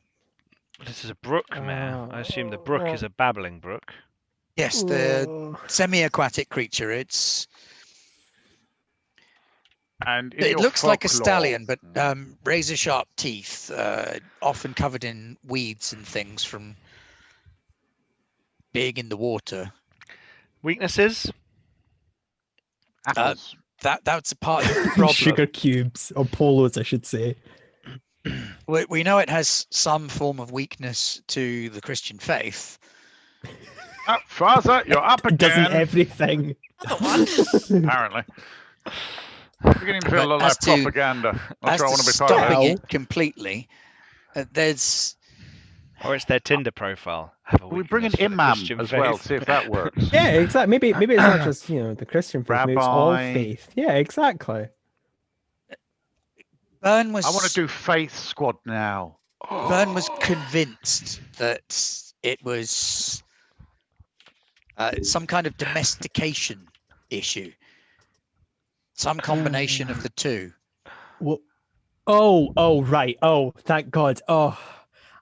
This is a brook now. I assume the brook is a babbling brook. Yes, the Oh. semi-aquatic creature. And in It your looks like a folklore- stallion, but razor-sharp teeth, often covered in weeds and things from being in the water. Weaknesses? apples. That's a part of the problem. Sugar cubes or polos, I should say. We know it has some form of weakness to the Christian faith. Father, you're up It doesn't again. everything. Another one. Apparently. Beginning to feel a But lot as like to- propaganda. Not As sure I to want to be part of stopping that. Wow. it completely, there's Or it's their Tinder profile. Have a We bring an weakness for the imam Christian as well, faith. see if that works. Yeah, exactly. Maybe it's not just the Christian faith. Maybe it's all Rabbi. faith. Yeah, exactly. Byrne was I want to do Faith Squad now. Byrne was convinced that it was some kind of domestication issue, some combination of the two. Well, oh, right. Oh, thank God. Oh,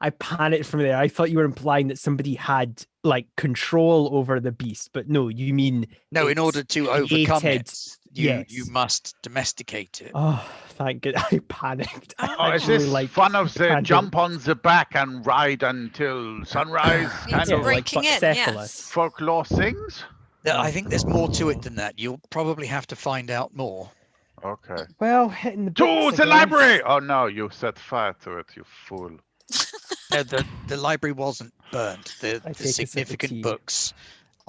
I panicked from there. I thought you were implying that somebody had like control over the beast, but no, you mean No, in it's order to overcome created- it, you yes. must domesticate it. Oh, thank God. I panicked. I Oh, is actually, this like, fun of the panicked. jump on the back and ride until sunrise It's kind Yeah, of break- breaking in, Bucephalus. yes. folklore things? I think there's more to it than that. You'll probably have to find out more. Okay. Well, hitting the To books, the I library! guess. Oh no, you set fire to it, you fool. No, the library wasn't burnt. The I take a sip of significant tea. books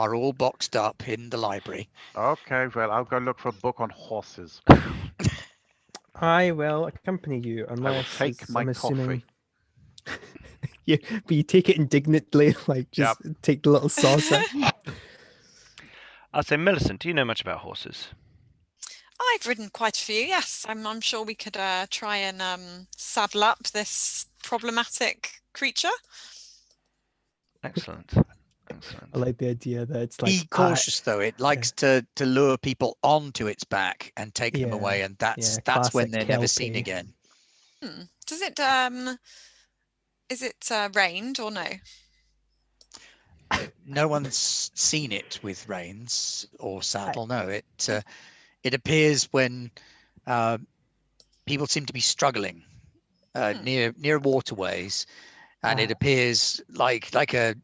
are all boxed up in the library. Okay, well, I'll go look for a book on horses. I will accompany you unless take my I'm assuming. coffee. Yeah, but you take it indignantly, like just take the little saucer. I'll say, Millicent, do you know much about horses? I've ridden quite a few, yes. I'm sure we could try and saddle up this problematic creature. Excellent. Excellent. I like the idea that it's like Be cautious though. It likes to lure people onto its back and take them away, and that's when classic they're never seen Kelpie. again. Does it is it rained or no? No one's seen it with reins or saddle. No, it appears when people seem to be struggling near waterways, and it appears like a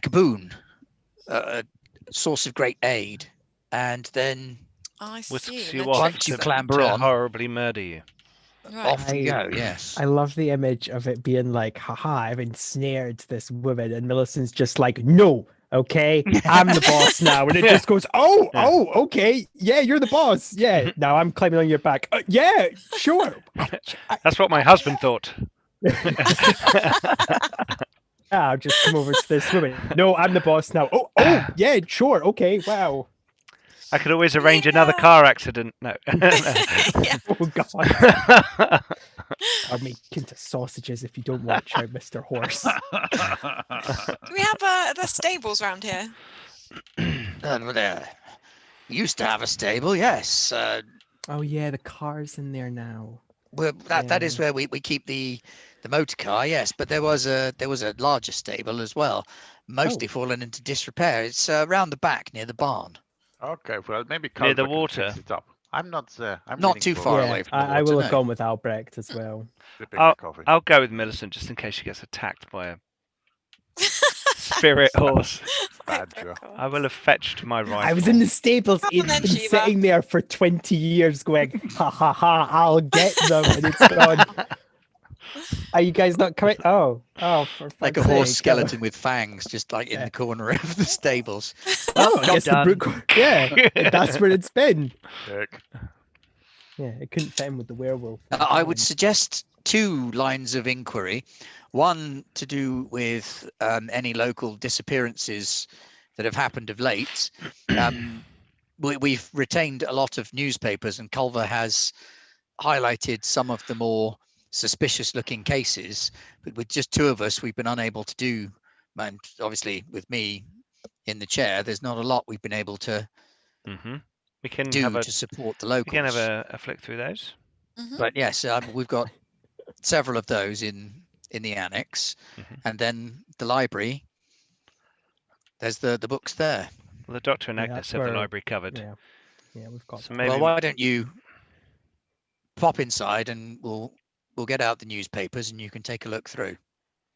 boon, a source of great aid, and then I see. Whisks you the off once you to, clamber to on, horribly murder you. Right. off you go. Yes. I love the image of it being like, haha, I've ensnared this woman, and Millicent's just like, no, okay, I'm the boss now. And it just goes, oh, okay, yeah, you're the boss. Yeah, now I'm climbing on your back. Yeah, sure. That's what my husband thought. I'll just come over to this woman. No, I'm the boss now. Oh, yeah, sure, okay, wow. I could always arrange another car accident. No. Yeah. Oh God. I'll make into sausages if you don't watch out, Mr. Horse. Do we have the stables around here? Used to have a stable, yes. Oh yeah, the car's in there now. Well, that is where we keep the motor car, yes. But there was a larger stable as well, mostly fallen into disrepair. It's around the back near the barn. Okay, well, maybe Near the Culver can water. fix it up. I'm not there. I'm Not reading too books. far away from the I will water, have no. gone with Albrecht as well. Sipping my coffee. I'll go with Millicent just in case she gets attacked by a spirit horse. Badger. I will have fetched my rifle. I was in the stables. Come on It's then, been Shiva. sitting there for 20 years going, ha ha ha, I'll get them. And it's gone. Are you guys not coming? Oh, for Like a fuck's horse sake. skeleton with fangs, just like in the corner of the stables. Oh, I Job guess the done. brook. Yeah, that's where it's been. Dick. Yeah, it couldn't fit in with the werewolf. I would suggest 2 lines of inquiry. One to do with any local disappearances that have happened of late. We've retained a lot of newspapers, and Culver has highlighted some of the more suspicious looking cases, but with just 2 of us, we've been unable to do, and obviously with me in the chair, there's not a lot we've been able to We can do have a to support the we locals. can have a flick through those. But yes, we've got several of those in the annex, and then the library. There's the books there. Well, the Doctor and Yeah, Agnes that's have the where- library covered. Yeah, we've got. So that. maybe Well, why don't you pop inside and we'll get out the newspapers and you can take a look through.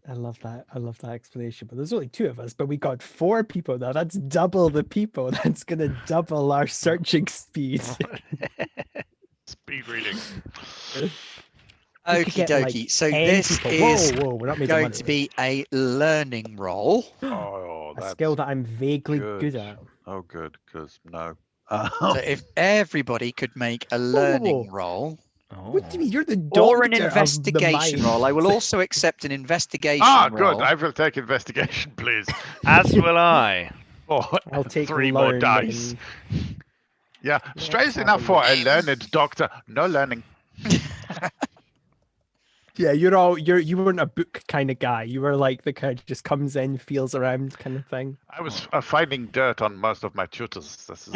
I love that. I love that explanation. But there's only 2 of us, but we got 4 people now. That's double the people. That's gonna double our searching speed. Speed reading. We could Okie get, like, dokie. So 10 this people. is Whoa, we're not making going money. to be a learning roll. Oh, a that's skill that I'm vaguely good at. Oh, good, because no. So if everybody could make a learning roll What do you mean? You're the doctor or an of the investigation mind. roll, I will also accept an investigation good. roll. I will take investigation, please. As will I. Oh, I'll take 3 more learn dice. and- Yeah, Let's strange have enough a for a look. learned doctor. No learning. Yeah, you weren't a book kind of guy. You were like the kind of just comes in, feels around kind of thing. I was finding dirt on most of my tutors. This is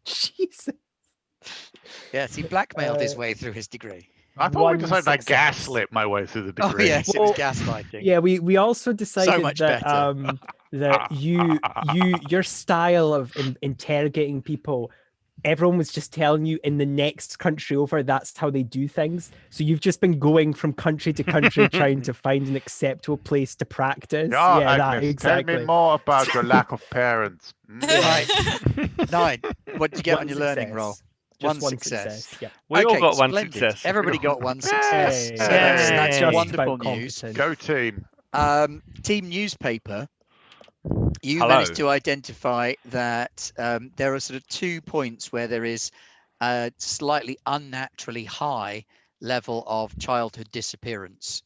Jesus. Yes, he blackmailed his way through his degree. I thought we One decided I success. gaslit my way through the Oh degree. yes, it was gaslighting. Yeah, we also decided much that better. that your style of interrogating people, everyone was just telling you in the next country over that's how they do things. So you've just been going from country to country trying to find an acceptable place to practice. Yeah, that Agnes, exactly. tell me more about your lack of parents. Right. 9. What did you get One on your learning success. roll? Just one success. Yeah. We all Okay, got one splendid. success. Everybody got one success. Hey, So that's Yay. just wonderful about news. competent. Go team. Team newspaper. You Hello. managed to identify that there are sort of 2 points where there is a slightly unnaturally high level of childhood disappearance.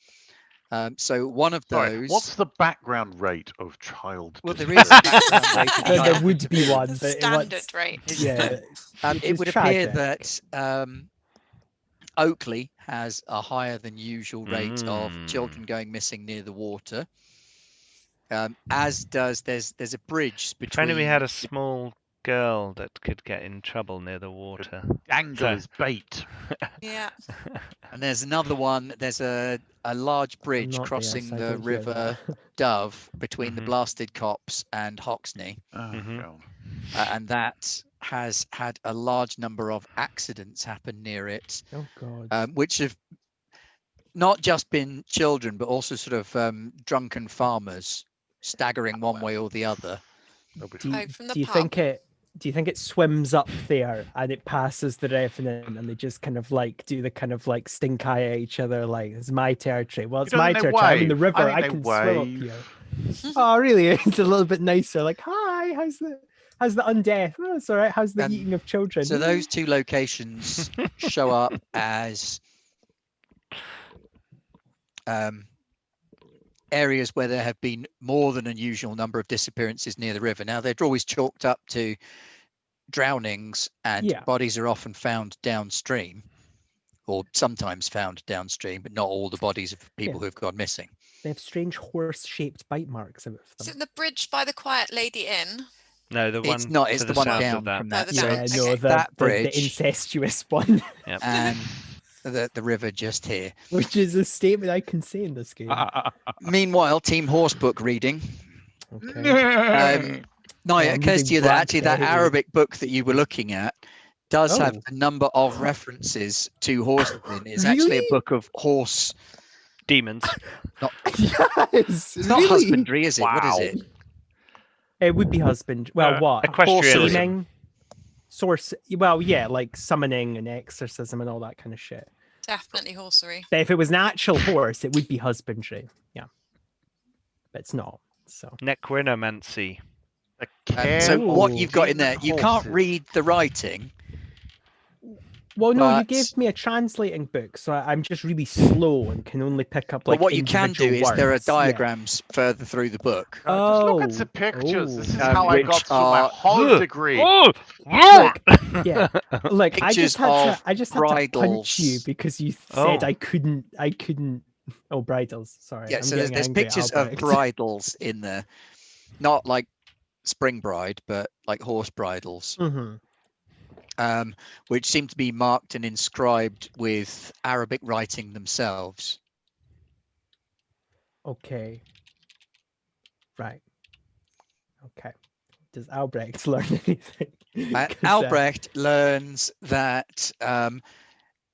So one of Sorry, those. what's the background rate of child Well, there is a background rate of There childhood would be one, The but standard rate. yeah, which it is would appear tragic. that Oakley has a higher than usual rate of children going missing near the water. As does there's a bridge If only between. we had a small girl that could get in trouble near the water. Angle So- is bait. Yeah. And there's another one. There's a large bridge not crossing there, so I the don't hear river that. Dove between the Mhm. blasted copse and Hoxne, Oh, Mhm. God. and that has had a large number of accidents happen near it, Oh God. which have not just been children, but also sort of drunken farmers staggering one way or the other. That'll be Do fun. you, from the do you pub. think it swims up there and it passes the revenant and they just kind of like do the kind of like stink eye at each other like it's my territory? Well, it's don't my think they territory. I'm in the wave. river. I I think can they swim up wave. here. Oh, really? It's a little bit nicer. Like, hi, how's the undeath? Oh, it's all right. How's the And eating of children? So those 2 locations show up as areas where there have been more than a usual number of disappearances near the river. Now, they're always chalked up to drownings, and Yeah. bodies are often found downstream, or sometimes found downstream, but not all the bodies of people who have gone missing. They have strange horse-shaped bite marks of Is them. it the bridge by the Quiet Lady Inn? No, the one It's not. It's to the the one south down of that. from No, that. the So down. Yeah, it's no, Okay. that the bridge incestuous one, and the river just here. which is a statement I can say in this game. Meanwhile, Team Horsebook reading. Okay. No, I'm it occurs reading to you that actually that Blackberry. Arabic book that you were looking at does have Oh. a number of references to horsemen. It's actually a Really? book of horse. Demons. Yes, It's not really? husbandry, is it? What is Wow. it? It would be husband. Well, what? Equestrianism. Taming, source. Well, yeah, like summoning and exorcism and all that kind of shit. Definitely horsery. But if it was an actual horse, it would be husbandry. Yeah, but it's not. So Necromancy. So what Ooh. you've got in there, you can't Horses. read the writing. well, no, you But- gave me a translating book, so I'm just really slow and can only pick up But like. what you can do individual is there are words. Yeah. diagrams further through the book. Just look at Oh. the pictures. This is Oh. how I Which got through my are- whole degree. Oh, Look, yeah, like I Pictures just had to. of I just had to punch bridles. you because you said Oh. I couldn't. Oh, bridles. Sorry. Yeah, I'm so there's getting angry at pictures of Albrecht. bridles in there, not like spring bride, but like horse bridles, Mhm. which seem to be marked and inscribed with Arabic writing themselves. Okay. Right. Okay. Does Albrecht learn anything? 'Cause, Albrecht learns that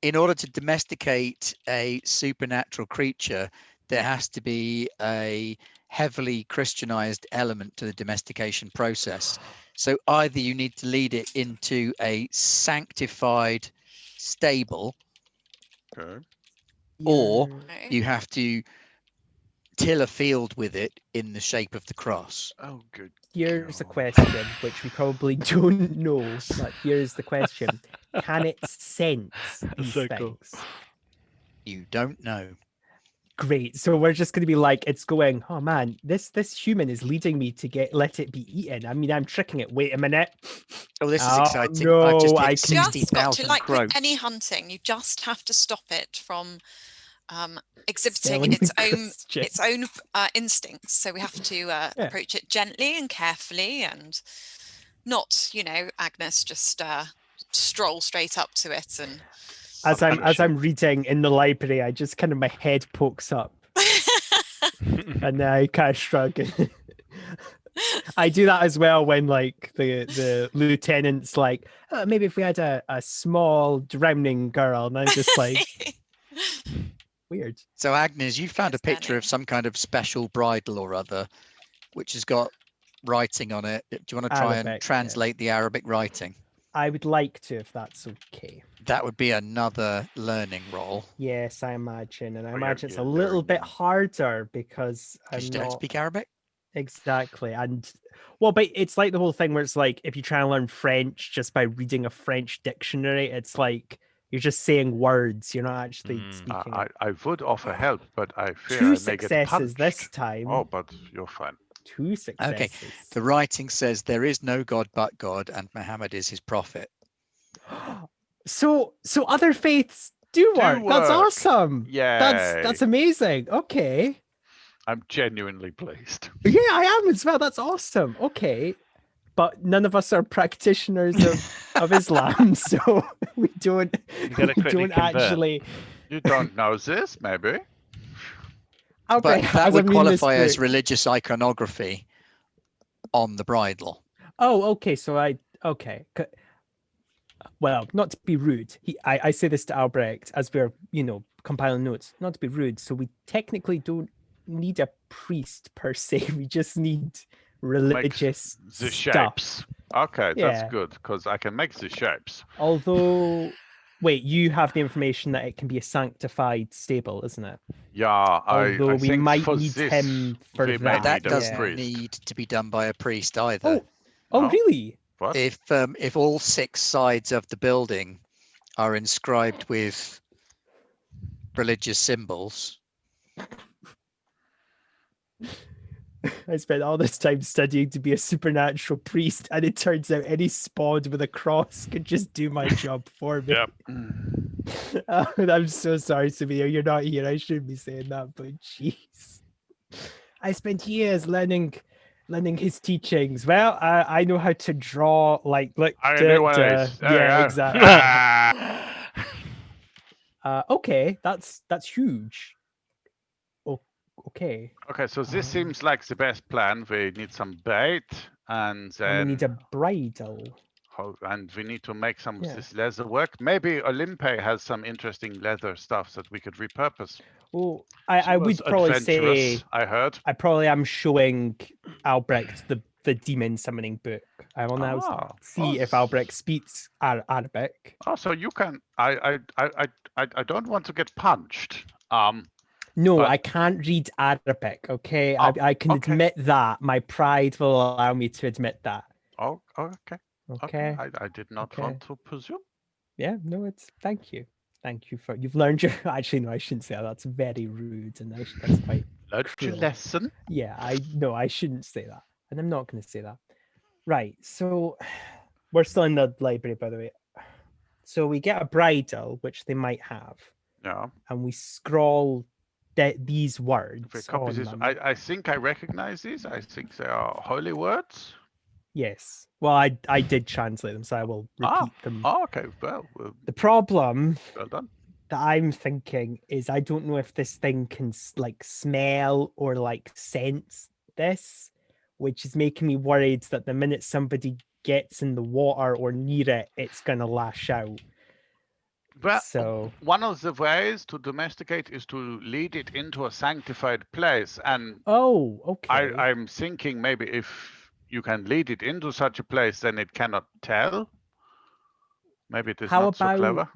in order to domesticate a supernatural creature, there has to be a heavily Christianized element to the domestication process. So either you need to lead it into a sanctified stable, Okay. or you're- Okay. you have to till a field with it in the shape of the cross. Oh, good. Here's a God. question which we probably don't know, but here's the question: can it sense these so cool. things? You don't know. Great. So we're just going to be like, it's going. Oh man, this human is leading me to let it be eaten. I mean, I'm tricking it. Wait a minute. Oh, this is Oh, exciting. no, I've just I hit can- Just got to, 60,000 like with gross. any hunting, you just have to stop it from exhibiting Spelling its question. own instincts. So we have to approach it gently and carefully, and not, Agnes just stroll straight up to it and. As I'm reading in the library, I just kind of my head pokes up and then I kind of shrug. I do that as well when like the lieutenant's like, oh, maybe if we had a small drowning girl, and I'm just like, weird. So Agnes, you found a That's picture funny. of some kind of special bridle or other, which has got writing on it. Do you want to try Arabic, yeah. and translate the Arabic writing? I would like to, if that's okay. That would be another learning role. Yes, I imagine, and I Oh, imagine it's a you're little bit learning. harder because I'm Because you don't not. speak Arabic. Exactly. And well, but it's like the whole thing where it's like if you try and learn French just by reading a French dictionary, it's like you're just saying words, you're not actually speaking. I would offer help, but I fear Two I may get successes this punched. time. Oh, but you're fine. 2 successes. Okay. The writing says there is no God but God, and Muhammad is his prophet. So other faiths do work. That's work. awesome. That's Yay. amazing. Okay. I'm genuinely pleased. Yeah, I am as well. That's awesome. Okay. But none of us are practitioners of Islam, so we don't actually. You don't know this, maybe? Okay, But that would qualify as religious iconography on the bridle. Oh, okay. So okay. Well, not to be rude, I say this to Albrecht as we're, compiling notes, not to be rude. So we technically don't need a priest per se. We just need religious the stuff. Shapes. Okay, that's good, because I can make the shapes. Although, wait, you have the information that it can be a sanctified stable, isn't it? Yeah, Although I we think might for need this, him for we may that. That need a doesn't priest. need to be done by a priest either. Oh, really? What? If all 6 sides of the building are inscribed with religious symbols. I spent all this time studying to be a supernatural priest, and it turns out any spod with a cross could just do my job for me. Yep. I'm so sorry, Samir. You're not here. I shouldn't be saying that, but jeez. I spent years learning his teachings. Well, I know how to draw, like, look. Yeah, exactly. Okay, that's huge. Okay. Okay, so this seems like the best plan. We need some bait, and then we need a bridle. And we need to make some of this leather work. Maybe Olympe has some interesting leather stuff that we could repurpose. Oh, I would probably say I heard. I probably am showing Albrecht the demon summoning book. I will now see if Albrecht speaks Arabic. Oh, so you can. I don't want to get punched. No, but I can't read Arabic. Okay, I can admit that. My pride will allow me to admit that. Oh, okay. Okay. I did not want to presume. Yeah, no, thank you. Thank you for you've learned your actually no, I shouldn't say that. That's very rude and that's quite learned your lesson. Yeah, I shouldn't say that. And I'm not gonna say that. Right, so we're still in the library, by the way. So we get a bridle, which they might have. Yeah. And we scroll these words. I think I recognize these. I think they are holy words. Yes. Well, I did translate them, so I will repeat them. Oh, okay. Well, the problem well done. That I'm thinking is I don't know if this thing can like smell or like sense this, which is making me worried that the minute somebody gets in the water or near it, it's going to lash out. Well, so one of the ways to domesticate is to lead it into a sanctified place. And okay. I'm thinking maybe if you can lead it into such a place, then it cannot tell. Maybe it is not so clever.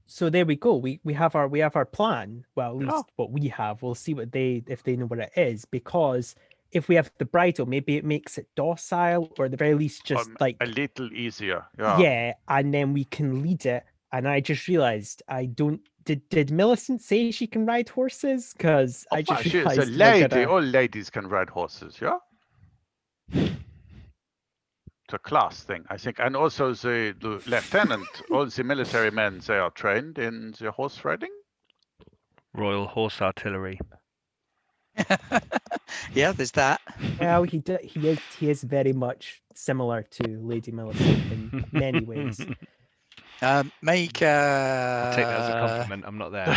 So there we go. We have our plan. Well, at least what we have. We'll see if they know what it is. Because if we have the bridle, maybe it makes it docile, or at the very least just like a little easier. Yeah, and then we can lead it. And I just realized I don't. Did Millicent say she can ride horses? Because I just realized she's a lady. All ladies can ride horses. Yeah. It's a class thing, I think, and also the lieutenant, all the military men, they are trained in the horse riding. Royal Horse Artillery. Yeah, there's that. Well, he is very much similar to Lady Millicent in many ways. I'll take that as a compliment. I'm not there.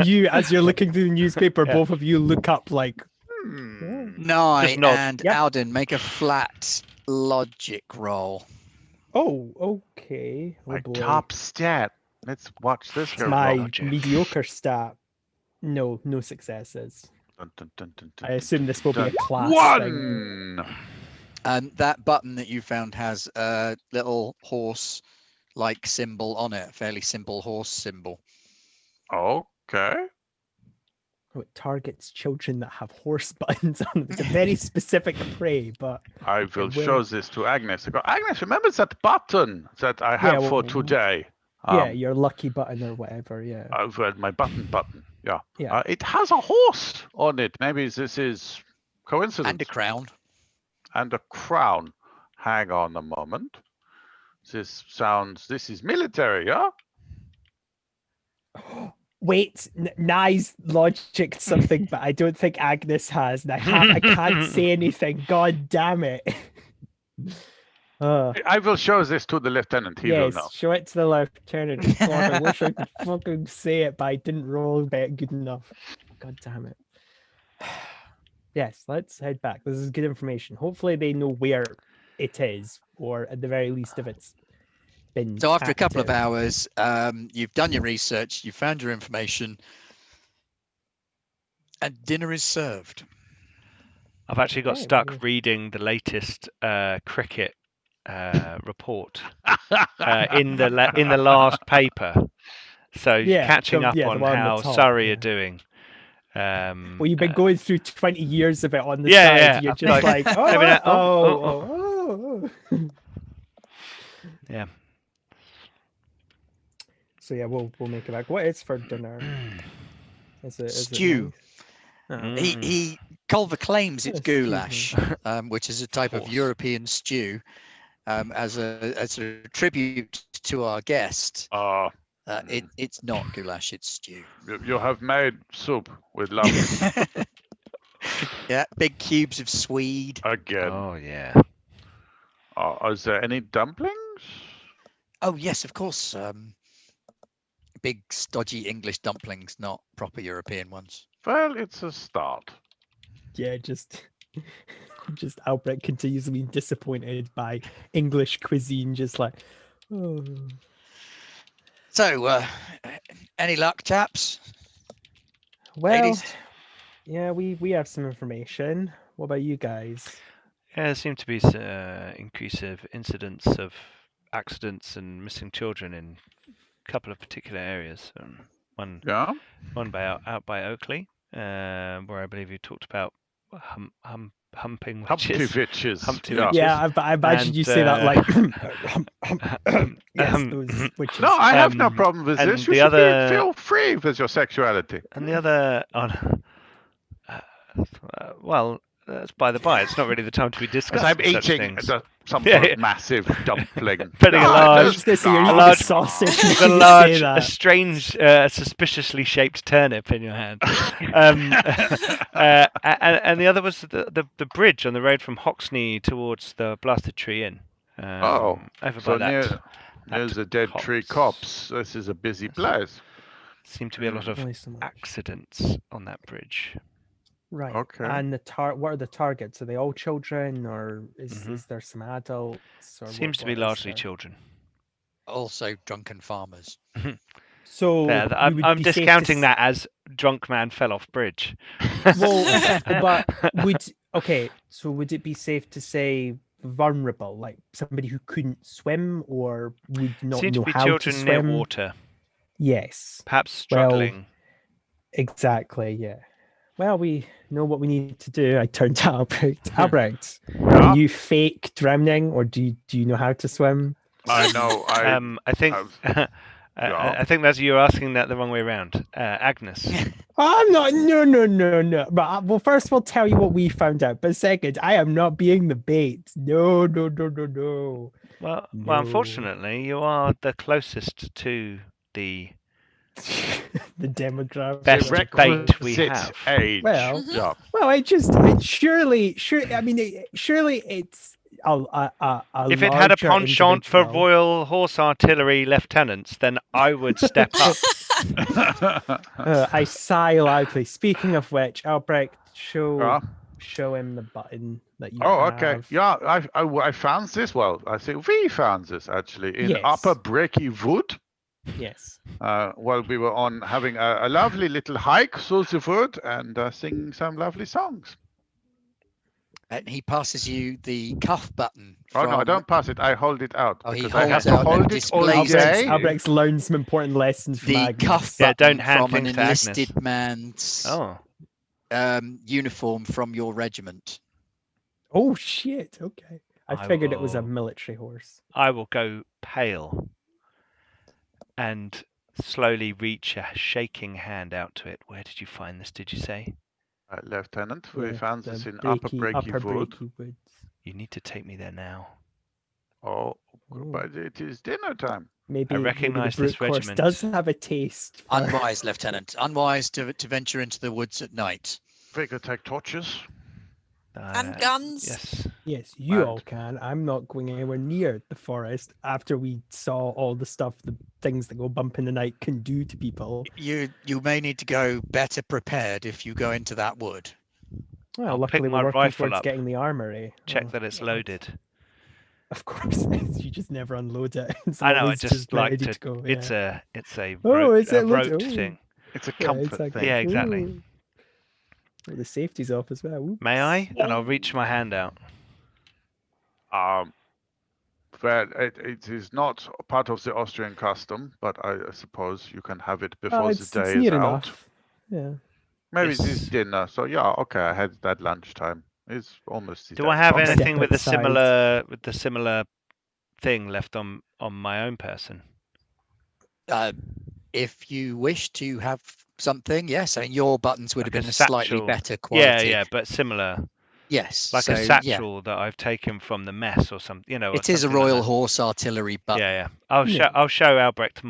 you as you're looking through the newspaper, both of you look up like. Nye and Alden, make a flat logic roll. Oh, okay. My top stat. Let's watch this. It's my mediocre stat. No successes. I assume this will be a class thing. And that button that you found has a little horse-like symbol on it, a fairly simple horse symbol. Okay. Oh, it targets children that have horse buttons on them. It's a very specific prey, but I will show this to Agnes. I go, Agnes, remember that button that I have for today? Yeah, your lucky button or whatever. Yeah. I've read my button. Yeah. Yeah. It has a horse on it. Maybe this is coincidence. And a crown. And a crown. Hang on a moment. This is military, yeah? Wait, Nye's logic something, but I don't think Agnes has. And I can't say anything. God damn it. I will show this to the lieutenant. He will know. Show it to the lieutenant. God, I wish I could fucking say it, but I didn't roll bet good enough. God damn it. Yes, let's head back. This is good information. Hopefully they know where it is, or at the very least if it's been So after a couple of active. hours, you've done your research, you've found your information, and dinner is served. I've actually got Okay, stuck well, reading the latest cricket report in the last paper. So Yeah, catching up the on one on the how top, Surrey yeah. are doing. Well, you've been going through 20 years of it on the Yeah, side. yeah, You're I'm just like, like, every now- oh. Yeah. So yeah, we'll make it back. What is for dinner? Is it Stew. nice? He Culver claims it's Excuse me. goulash, which is a type of course. European stew. As a tribute to our guest, it's not goulash, it's stew. You have made soup with love. Yeah, big cubes of swede. Again. Oh yeah. Is there any dumplings? Oh yes, of course. Big stodgy English dumplings, not proper European ones. Well, it's a start. Yeah, just Albrecht continues to be disappointed by English cuisine. Just like, oh. So, any luck, chaps? Well, Ladies? yeah, we have some information. What about you guys? Yeah, there seem to be increasive incidents of accidents and missing children in a couple of particular areas. One out by Oakley, where I believe you talked about humping witches. Humpty witches. Yeah, I imagine you say that like, yes, those witches. No, I have no problem with and this. You the should other- feel free with your sexuality. And the other well, that's by the by. It's not really the time to be discussing I'm such eating things. some sort of massive dumpling. Putting a large, sausage. a large, a strange, suspiciously shaped turnip in your hand. And the other was the bridge on the road from Hoxne towards the Blasted Tree Inn. Over so by that. near the Dead Tree Copse. This is a busy place. Seem to be a lot of accidents on that bridge. Right. Okay. And what are the targets? Are they all children, or is there some adults? Or Seems to be largely children. Also, drunken farmers. So yeah, I'm discounting that as drunk man fell off bridge. Well, but would it be safe to say vulnerable, like somebody who couldn't swim or would not Seem know to be how children to swim? near water. Yes. Perhaps struggling. Exactly. Yeah. Well, we know what we need to do. I turned to Albrecht. Albrecht, Yeah. can you fake drowning, or do you know how to swim? I know. I think I think that's you're asking that the wrong way around. Agnes. I'm not. No. But well, first we'll tell you what we found out. But second, I am not being the bait. No. Well, unfortunately, you are the closest to the the demographic. best bait we have. Age. Well, yeah. Well, surely it's if it had a penchant for Royal Horse Artillery lieutenants, then I would step up. I sigh loudly. Speaking of which, Albrecht, show him the button that you have. Okay. Yeah, I found this. Well, I think we found this actually in Upper Breaky Wood. Yes. While we were having a lovely little hike through the wood and singing some lovely songs. And he passes you the cuff button. Oh no, I don't pass it. I hold it out. Oh, he because I have holds to out and hold it all displays day. Albrecht's learned some important lessons from the Agnes. cuff Yeah, button don't hand from an things to Agnes. enlisted man's Oh, uniform from your regiment. Oh shit! Okay, I I figured it was a will- military horse. I will go pale and slowly reach a shaking hand out to it. Where did you find this, did you say? Lieutenant, we Yeah, found the this in Upper Breaky Wood. Breaky Woods. You need to take me there now. Oh, Oh. but it is dinner time. Maybe recognise maybe the this brute horse regiment. does have a taste. For... Unwise, Lieutenant. Unwise to venture into the woods at night. We could take torches. And guns. Yes. Yes, you And- all can. I'm not going anywhere near the forest after we saw all the stuff, the things that go bump in the night can do to people. You may need to go better prepared if you go into that wood. Well, I'll luckily pick my we're working rifle towards up. getting the armory. Check Oh, that it's God. loaded. Of course, you just never unload it. It's I know. I always just like ready to. go. It's yeah. a Oh, rote, is it a loaded? rote Ooh. thing. It's a Yeah, comfort exactly. thing. Yeah, exactly. Ooh. Well, the safety's off as well. Oops. May I? And I'll reach my hand out. Well, it is not part of the Austrian custom, but I suppose you can have it Oh, before it's the day near is out. enough. Yeah. Maybe Yes. it is dinner. So yeah, okay, I had that lunchtime. It's almost the Do day. I have Okay. anything with the outside. similar thing left on my own person? If you wish to have something, yes. I mean, your buttons would Like have a been a slightly satchel. better quality. Yeah, but similar. Yes. Like so, a yeah. satchel that I've taken from the mess or something. You know. or It is a something like Royal that. Horse Artillery button. Yeah. Yeah. I'll show Albrecht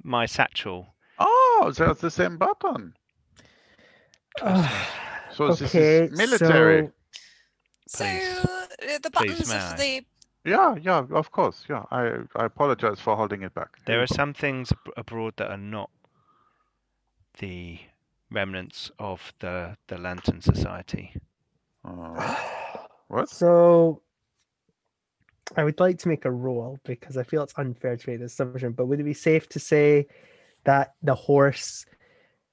my satchel. Oh, there's the same button. Trust me. So Okay, this is military. So Please. the Please, buttons may are for I? the. Yeah, of course. Yeah, I apologize for holding it back. Here There you are go. some things abroad that are not the remnants of the Lantern Society. What? So I would like to make a roll because I feel it's unfair to make this assumption, but would it be safe to say that the horse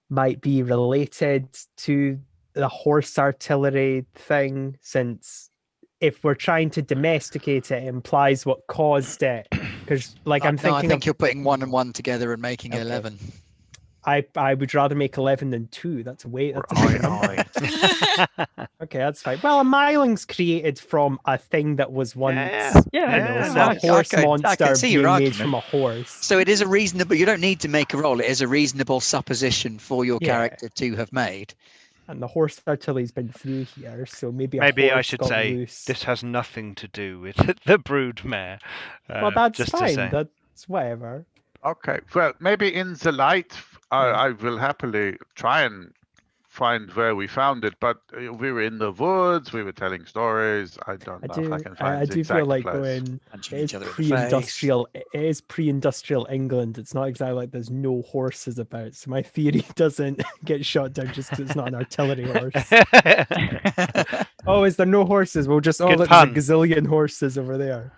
might be related to the horse artillery thing, since if we're trying to domesticate it, it implies what caused it? Because like I'm No, I thinking think of, you're putting 1 and 1 together and making Okay. 11. I would rather make 11 than 2. That's a bigger number. Okay, that's fine. Well, a miling's created from a thing that was once, Yeah, so no, a horse I can monster see your being made argument. from a horse. So it is a reasonable. You don't need to make a roll. It is a reasonable supposition for your Yeah. character to have made. And the horse artillery's been through here, so maybe a Maybe horse I should got say loose. this has nothing to do with the brood mare. Well, that's just fine. To say. That's whatever. Okay. Well, maybe in the light, I will happily try and find where we found it. But we were in the woods. We were telling stories. I don't know if I can find I the do exact feel like place. going. Punching It is each other in the face. pre-industrial. It is pre-industrial England. It's not exactly like there's no horses about. So my theory doesn't get shot down just because it's not an artillery horse. Oh, is there no horses? We'll just Good look, pun. there's a gazillion horses over there.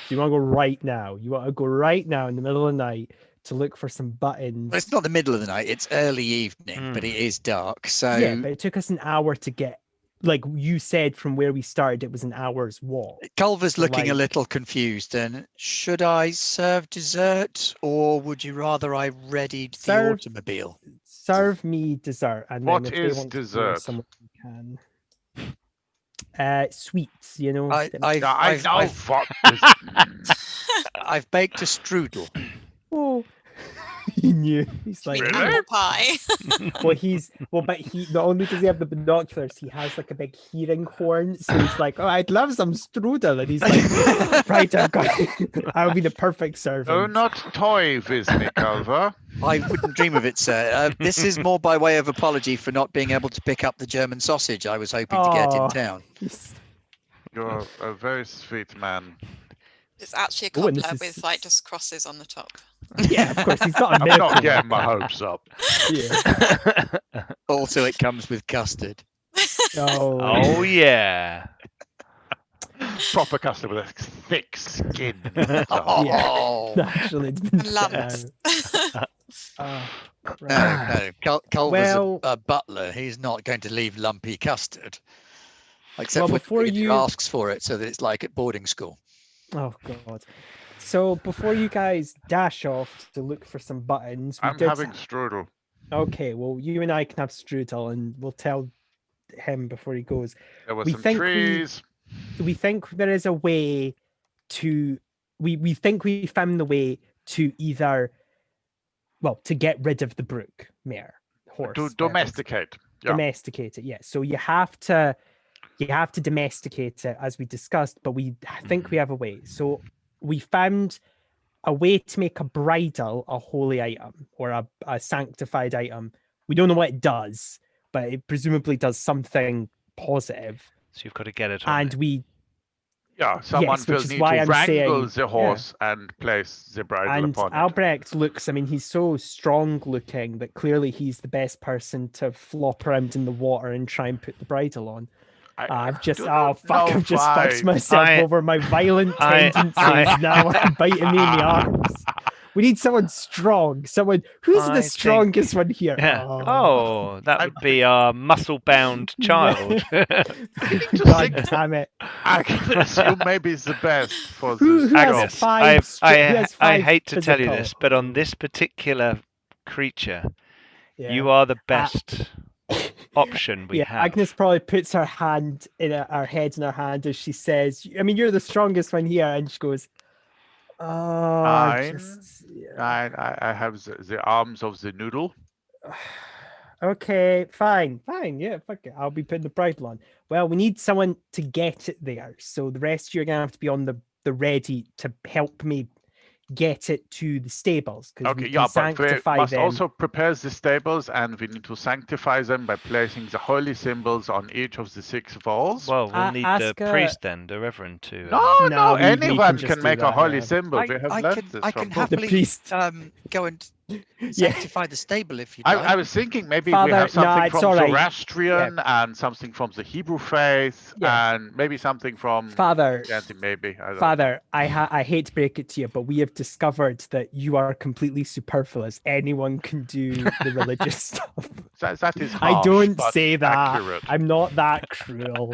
You want to go right now? You want to go right now in the middle of the night to look for some buttons? Well, it's not the middle of the night. It's early evening, but it is dark. So Yeah, but it took us an hour to get. Like you said, from where we started, it was an hour's walk. Culver's So, looking a like- little confused. And should I serve dessert, or would you rather I readied the Serve- automobile? Serve me dessert, and What then if is they want to dessert? go somewhere, we can. Sweets, you know. I know what. I've baked a strudel. Oh, he knew. He's like, Really? Apple pie. but he not only does he have the binoculars, he has like a big hearing horn. So he's like, oh, I'd love some strudel, and he's like, right, I'll be the perfect servant. Do not toy with me, Culver. I wouldn't dream of it, sir. This is more by way of apology for not being able to pick up the German sausage I was hoping to get in Aw. town. You're a very sweet man. It's actually a Oh, and cobbler this is- with like just crosses on the top. Yeah, of course, he's not a I'm miracle. not getting my hopes up. Yeah. Also, it comes with custard. Oh yeah. Proper custard with a thick skin. Oh, Naturally, it's been And set lumps. out. No. Culver's Well- a butler. He's not going to leave lumpy custard. Except Well, for before when you- asks for it, so that it's like at boarding school. Oh God. So before you guys dash off to look for some buttons, I'm having strudel. Okay, well, you and I can have strudel, and we'll tell him before he goes. There were We some think trees. We think there is a way to. We think we found the way to either, well, to get rid of the brook mare horse. To domesticate. Yeah. Domesticate it, yeah. So you have to domesticate it, as we discussed, but we think we have a way. So we found a way to make a bridle a holy item or a sanctified item. We don't know what it does, but it presumably does something positive. So you've got to get it on. And we someone yes, will which is need why to I'm wrangle saying, the horse and place the bridle and upon it. Albrecht looks, I mean, he's so strong looking that clearly he's the best person to flop around in the water and try and put the bridle on. I've just fucked myself over my violent tendencies. Now I'm biting me in the arms. We need someone strong. Who's the strongest one here? Yeah. Oh, that would be our muscle-bound child. God damn it! Agnes, you maybe is the best for who this job. has five? I hate to tell you this, but on this particular creature, you are the best option we have. Agnes probably puts her hand in her head in her hand as she says, I mean, you're the strongest one here, and she goes, I have the arms of the noodle. Okay, fine, yeah, fuck it, I'll be putting the bridle on. Well, we need someone to get it there, so the rest of you are gonna have to be on the ready to help me get it to the stables, because we can sanctify but we must them. also prepare the stables, and we need to sanctify them by placing the holy symbols on each of the 6 walls. Well, we'll need the priest then, the reverend, to. No, anyone can make a holy symbol. I can happily go and sanctify the stable if you like. I was thinking maybe we have something from Zoroastrian and something from the Hebrew faith and maybe something from Father. Maybe. I hate to break it to you, but we have discovered that you are completely superfluous. Anyone can do the religious stuff. That is harsh, I don't say that. Accurate. I'm not that cruel.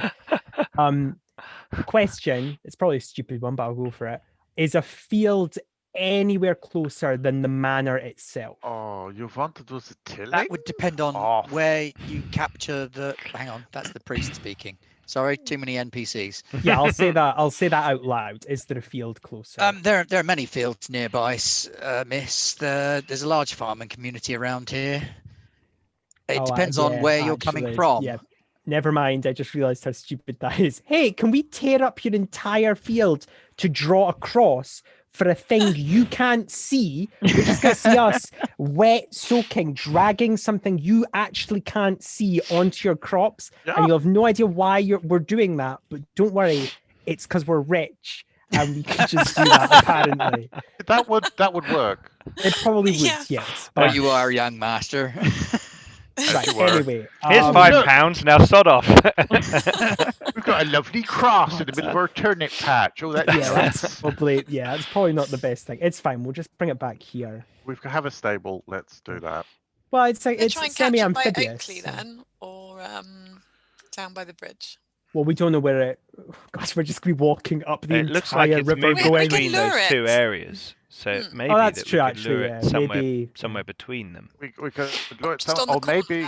Question, it's probably a stupid one, but I'll go for it. Is a field anywhere closer than the manor itself? Oh, you want to do the tilling? That would depend on where you capture the. Hang on, that's the priest speaking. Sorry, too many NPCs. Yeah, I'll say that. I'll say that out loud. Is there a field closer? There are many fields nearby, Miss. There's a large farming community around here. It depends on where you're coming from. Yeah. Never mind. I just realized how stupid that is. Hey, can we tear up your entire field to draw a cross for a thing you can't see? We're just going to see us wet, soaking, dragging something you actually can't see onto your crops. Yeah. And you'll have no idea why we're doing that. But don't worry, it's because we're rich. And we can just do that, apparently. That would work. It probably would, yes. But you are, young master. Right, anyway. Here's £5, now sod off. We've got a lovely cross in the middle of our turnip patch. Oh, that's probably not the best thing. It's fine, we'll just bring it back here. We have a stable, let's do that. Well, it's semi-amphibious. By Oakley then, or down by the bridge? Well, we don't know where it... Gosh, we're just going to be walking up the entire river going between those 2 areas. So maybe that's true, we could lure it somewhere between them. We could lure it or maybe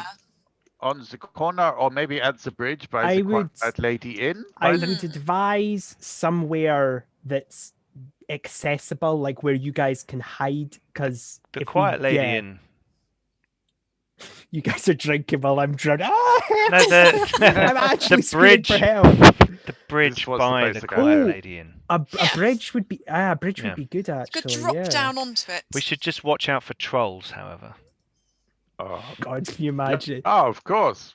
on the corner, or maybe at the bridge at Lady Inn. I would advise somewhere that's accessible, like where you guys can hide, because the quiet Lady Inn. You guys are drinking while I'm drunk. No, I'm actually the bridge. For help. The bridge by the quiet Lady Inn. A bridge would be would be good, actually. Good drop down onto it. We should just watch out for trolls, however. Oh God, can you imagine? Oh, of course.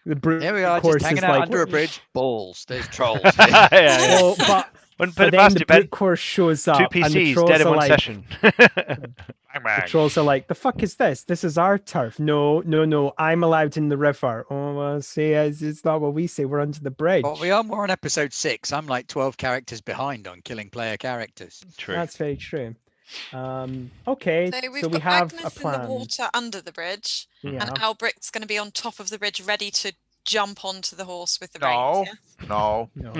Here we are, just hanging out under a bridge. Balls. There's trolls. Well, but then the brute course shows up. 2 PCs dead in one session. The trolls are like, the fuck is this? This is our turf. No, I'm allowed in the river. Oh, well, see, it's not what we say. We're under the bridge. Well, we're on episode 6. I'm like 12 characters behind on killing player characters. True. That's very true. Okay, So we've so we got have a Agnes in the plan. water under the bridge, Yeah. and Albrecht's going to be on top of the bridge, ready to jump onto the horse with the No, reins. Yeah? no, No.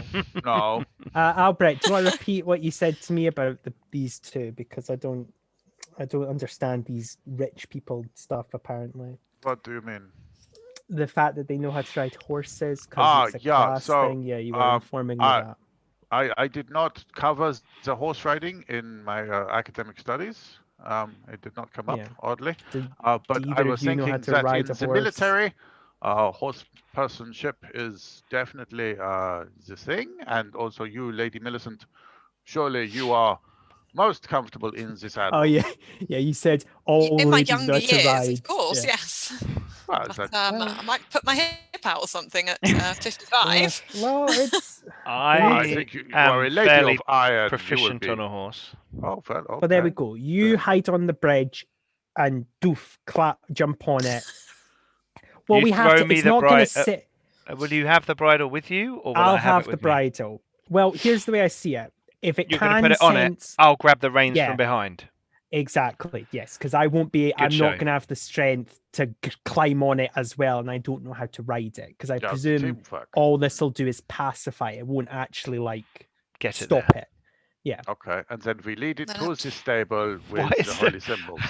no. Albrecht, do you want to repeat what you said to me about these two? Because I don't understand these rich people stuff. Apparently, What do you mean? the fact that they know how to ride horses because it's a class thing. Yeah, you were informing me that. I did not cover the horse riding in my academic studies. It did not come up, oddly. But I was thinking that in the military, horsepersonship is definitely the thing. And also you, Lady Millicent, surely you are most comfortable in the saddle. Oh yeah, yeah. You said all in my ladies younger know to years, ride. of course, Yeah. yes. Well, But, I might put my hip out or something at 55. Well, it's. I think you are a lady of iron. Proficient on a horse. Oh, well, okay. But there we go. You hide on the bridge, and doof, clap, jump on it. Well, you we have to. It's not going to sit. Will you have the bridle with you, or will I'll I have the bridle. Well, here's the way I see it. If it You're can going to put it on it, I'll grab the reins from behind. Exactly. Yes, because I won't be. I'm not going to have the strength to climb on it as well, and I don't know how to ride it because I presume all this will do is pacify. It won't actually stop it. Yeah. Okay, and then we lead it to the stable with the holy symbols.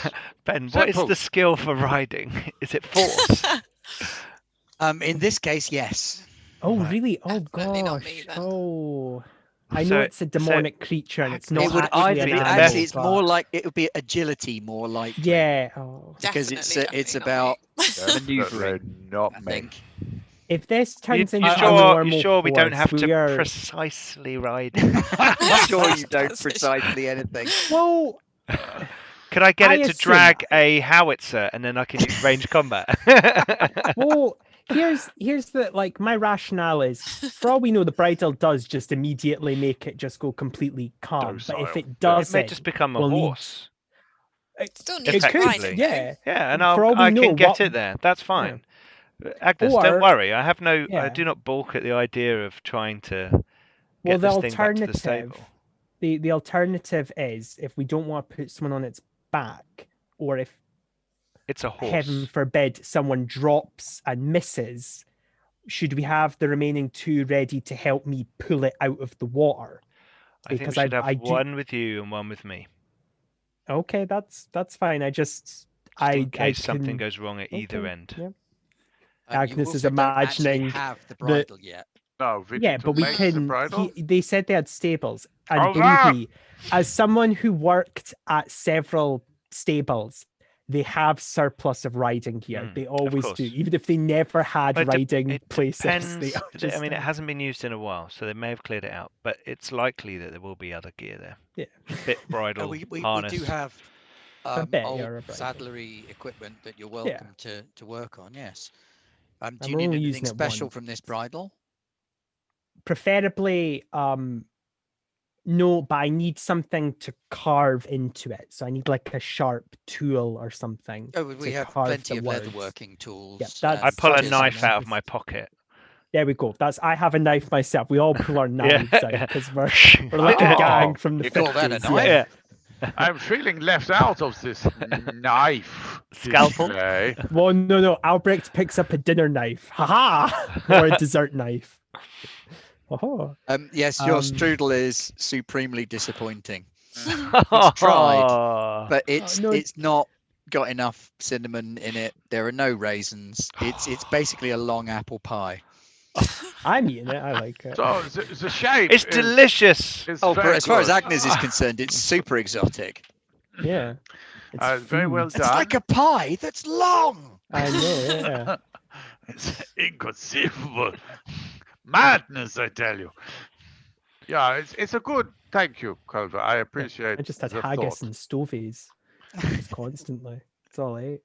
Ben, what is the skill for riding? Is it force? In this case, yes. Oh, really? Oh, Definitely not gosh. me, then. Oh. I know it's a demonic creature and it's not it would actually either an be animal, actually it's more like it would be agility more likely. Yeah. Because it's about maneuvering. Not me. If this turns into a normal you sure we don't have horse, to precisely ride? I'm sure you don't precisely anything. Well, could I get it to drag a howitzer and then I can use range combat? Well, here's the my rationale is, for all we know, the bridle does just immediately make it just go completely calm. But if it doesn't, it may just become a horse. It could, yeah, and I can get it there. That's fine. Yeah. Agnes, don't worry. I have no. I do not balk at the idea of trying to get this thing back to the stable. The alternative is, if we don't want to put someone on its back, or if it's a horse, heaven forbid, someone drops and misses, should we have the remaining two ready to help me pull it out of the water? Because I think we should have one with you and one with me. Okay, that's fine. Just in case something goes wrong at either end. Yeah. Agnes is imagining have the bridle yet. No, but we can. They said they had stables, and believe me, as someone who worked at several stables, they have surplus of riding here. They always do, even if they never had riding places. I mean, it hasn't been used in a while, so they may have cleared it out. But it's likely that there will be other gear there. Yeah, bit bridle, harness. We do have old saddlery equipment that you're welcome to work on. Yes. Do you need anything special from this bridle? Preferably, no, but I need something to carve into it. So I need like a sharp tool or something. Oh, we have plenty of leatherworking tools. Yeah, I pull a knife out of my pocket. There we go. I have a knife myself. We all pull our knives out because we're like a gang from the 50s. Call that a knife? Yeah. I'm feeling left out of this knife. Scalpel? Well, no. Albrecht picks up a dinner knife. Ha-ha! Or a dessert knife. Oh. Yes, your strudel is supremely disappointing. It's tried, but it's not got enough cinnamon in it. There are no raisins. It's basically a long apple pie. I'm eating it. I like it. So the shape. It's delicious. As far as Agnes is concerned, it's super exotic. Yeah. Very well done. It's like a pie that's long. I know. Yeah. It's inconceivable. Madness, I tell you. Yeah, it's a good. Thank you, Culver. I appreciate. I just had haggis and stovies constantly. It's all I ate.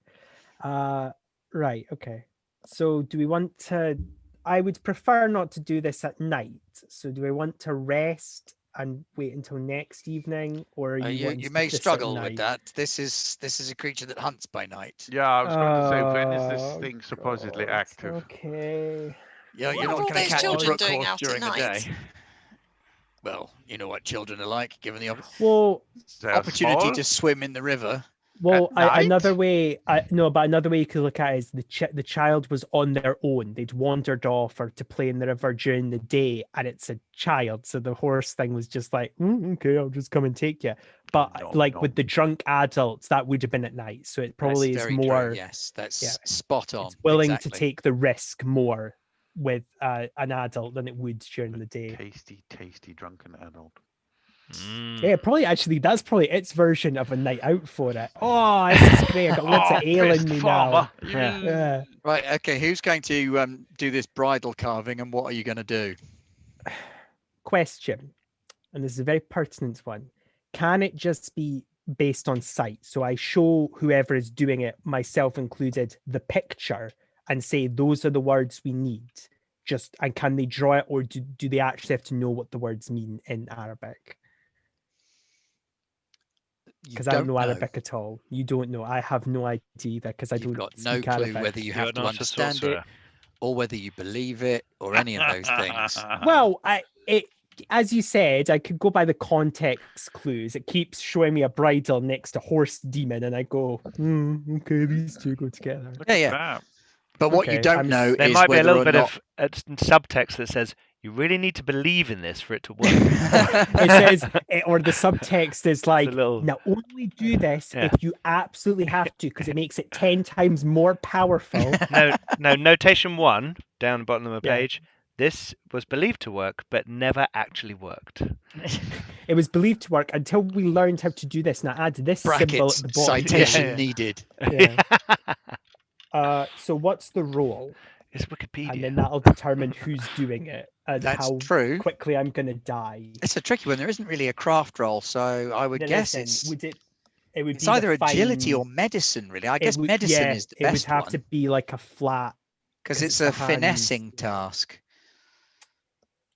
Right. Okay. So, do we want to? I would prefer not to do this at night. So, do I want to rest and wait until next evening, or you may struggle with that? This is a creature that hunts by night. Yeah, I was going to say, when is this thing supposedly active? Okay. Yeah, you're not not going to catch a brook horse during the day. well, you know what children are like, given the Well, opportunity small. to swim in the river. Well, At another night? way, but another way you could look at it is the child was on their own. They'd wandered off or to play in the river during the day, and it's a child, so the horse thing was just like, okay, I'll just come and take you. But with the drunk adults, that would have been at night, so it probably is more. True. Yes, that's spot on. It's willing exactly. to take the risk more with an adult than it would during the day. Tasty drunken adult. Yeah, that's probably its version of a night out for it. Oh, this is great. I got lots of ale in me now. Yeah. Right, okay, who's going to do this bridal carving, and what are you going to do? Question, and this is a very pertinent one. Can it just be based on sight? So I show whoever is doing it, myself included, the picture and say those are the words we need. And can they draw it, or do they actually have to know what the words mean in Arabic? Because I don't know Arabic at all. You don't know. I have no idea either, because I don't got no speak clue Arabic. whether you have to understand it or whether you believe it or any of those things. Well, as you said, I could go by the context clues. It keeps showing me a bridle next to horse demon, and I go, okay, these two go together. Yeah. But what you don't know there is might be a little whether bit or not... of subtext that says you really need to believe in this for it to work. It says, or the subtext is like, little... now only do this if you absolutely have to, because it makes it 10 times more powerful. No, notation 1 down the bottom of the page. This was believed to work, but never actually worked. It was believed to work until we learned how to do this. Now add this symbol at the bottom. Citation needed. Yeah. So what's the role? It's Wikipedia. And then that'll determine who's doing it and how quickly I'm going to die. It's a tricky one. There isn't really a craft roll, so I would guess it's either agility or medicine, really. I guess medicine is the best one. It would have to be like a flat... Because it's a finessing task.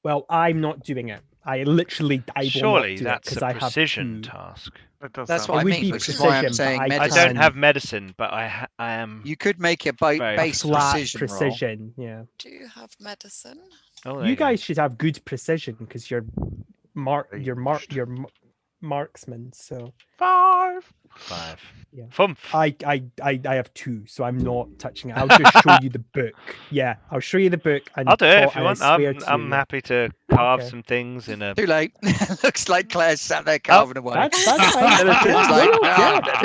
Well, I'm not doing it. Surely that's a precision task. That's what I mean, which is why I'm saying medicine. I don't have medicine, but I am... You could make a base precision roll. Yeah. Do you have medicine? Oh, you guys should have good precision, because you're marksman, so... 5. Yeah. Fumf. I have 2, so I'm not touching it. I'll just show you the book. Yeah, I'll show you the book. And I'll do it if you want. I'm happy to carve some things in a... Too late. Looks like Claire's sat there carving away. That's fine. This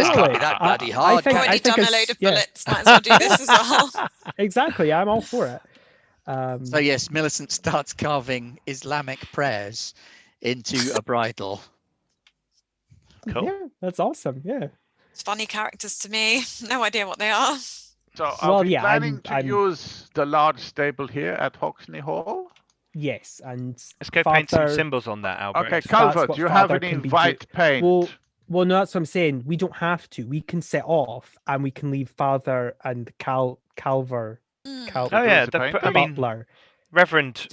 can't be that bloody hard. I've already done a load of bullets. Might as well do this as well. Exactly. I'm all for it. So yes, Millicent starts carving Islamic prayers into a bridle. Cool. Yeah, that's awesome. Yeah. It's funny characters to me. No idea what they are. So are we planning to use the large stable here at Hoxne Hall? Yes, and let's go paint some symbols on that, Albert. Okay, Culver, do you have any white paint? Well, no, that's what I'm saying. We don't have to. We can set off, and we can leave Father and Culver. The butler. Reverend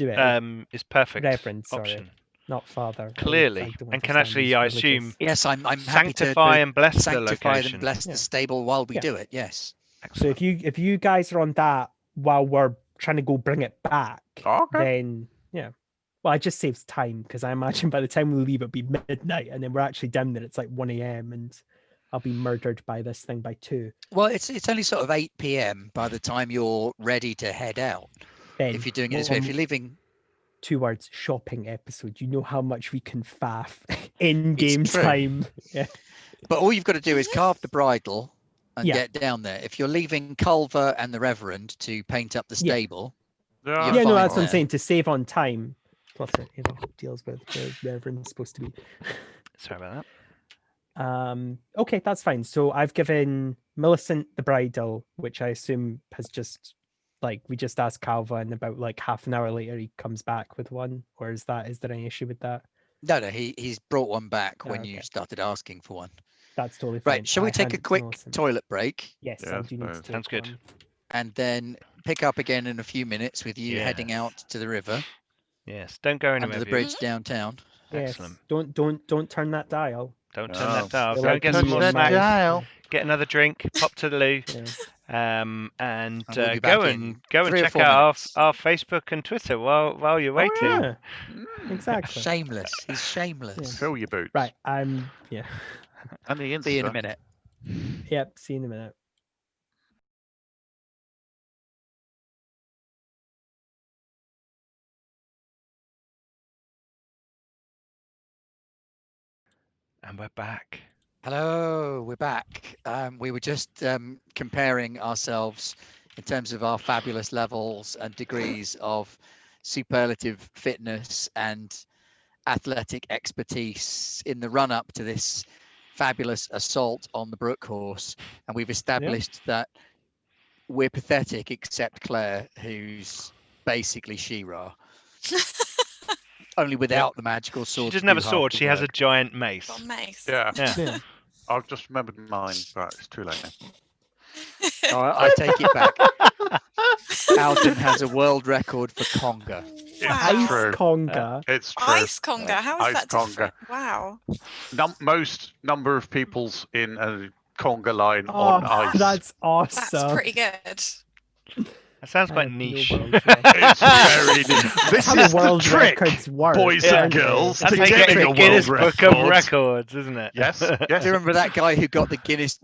is perfect. Reverend, sorry. Option. Not Father. Clearly, and can actually, I assume, yes, I'm happy sanctify and bless the location. And bless the stable while we do it. Yes. Excellent. So if you guys are on that while we're trying to go bring it back, then well, it just saves time, because I imagine by the time we leave it'll be midnight, and then we're actually down there. It's like 1 a.m. and I'll be murdered by this thing by 2. Well, it's only sort of 8 p.m. by the time you're ready to head out. Ben, if you're doing it this way, if you're leaving. 2 words, shopping episode. You know how much we can faff in game time. Yeah. But all you've got to do is carve the bridle and get down there. If you're leaving Culver and the Reverend to paint up the stable, no, that's what I'm saying, to save on time. Plus, it deals with the Reverend's supposed to be. Sorry about that. Okay, that's fine. So I've given Millicent the bridle, which I assume has just... we just asked Culver, and about half an hour later he comes back with one, or is there any issue with that? No, he's brought one back when you started asking for one. That's totally fine. Right, shall we take a quick toilet break? Yes, I do need to take sounds good. one. And then pick up again in a few minutes with you heading out to the river. Yes, don't go anywhere. Under the bridge downtown. Yes. Excellent. Don't turn that dial. Don't turn that dial. Go and get some more snacks. Get another drink. Pop to the loo. and we'll go and check out our Facebook and Twitter while you're waiting. Yeah, exactly. Shameless. He's shameless. Yeah. Fill your boots. Right. Yeah. And the Insta. See you in a minute. Yep. See you in a minute. And we're back. Hello, we're back. We were just comparing ourselves in terms of our fabulous levels and degrees of superlative fitness and athletic expertise in the run up to this fabulous assault on the Brook horse. And we've established that we're pathetic except Claire, who's basically She-Ra. Only without the magical sword. She doesn't have a sword, she has a giant mace. Got mace. Yeah. I've just remembered mine, but it's too late now. Oh, I take it back. Alden has a world record for conga. Wow. True. Conga. It's true. Ice conga. How is Ice that conga. different? Wow. Most number of peoples in a conga line on ice. That's awesome. That's pretty good. That sounds quite niche. It's very niche. This how is the world the trick, records work, boys and girls, That's to how you get getting the a Guinness world Book record. of Records, isn't it? Yes, Do you remember that guy who got the Guinness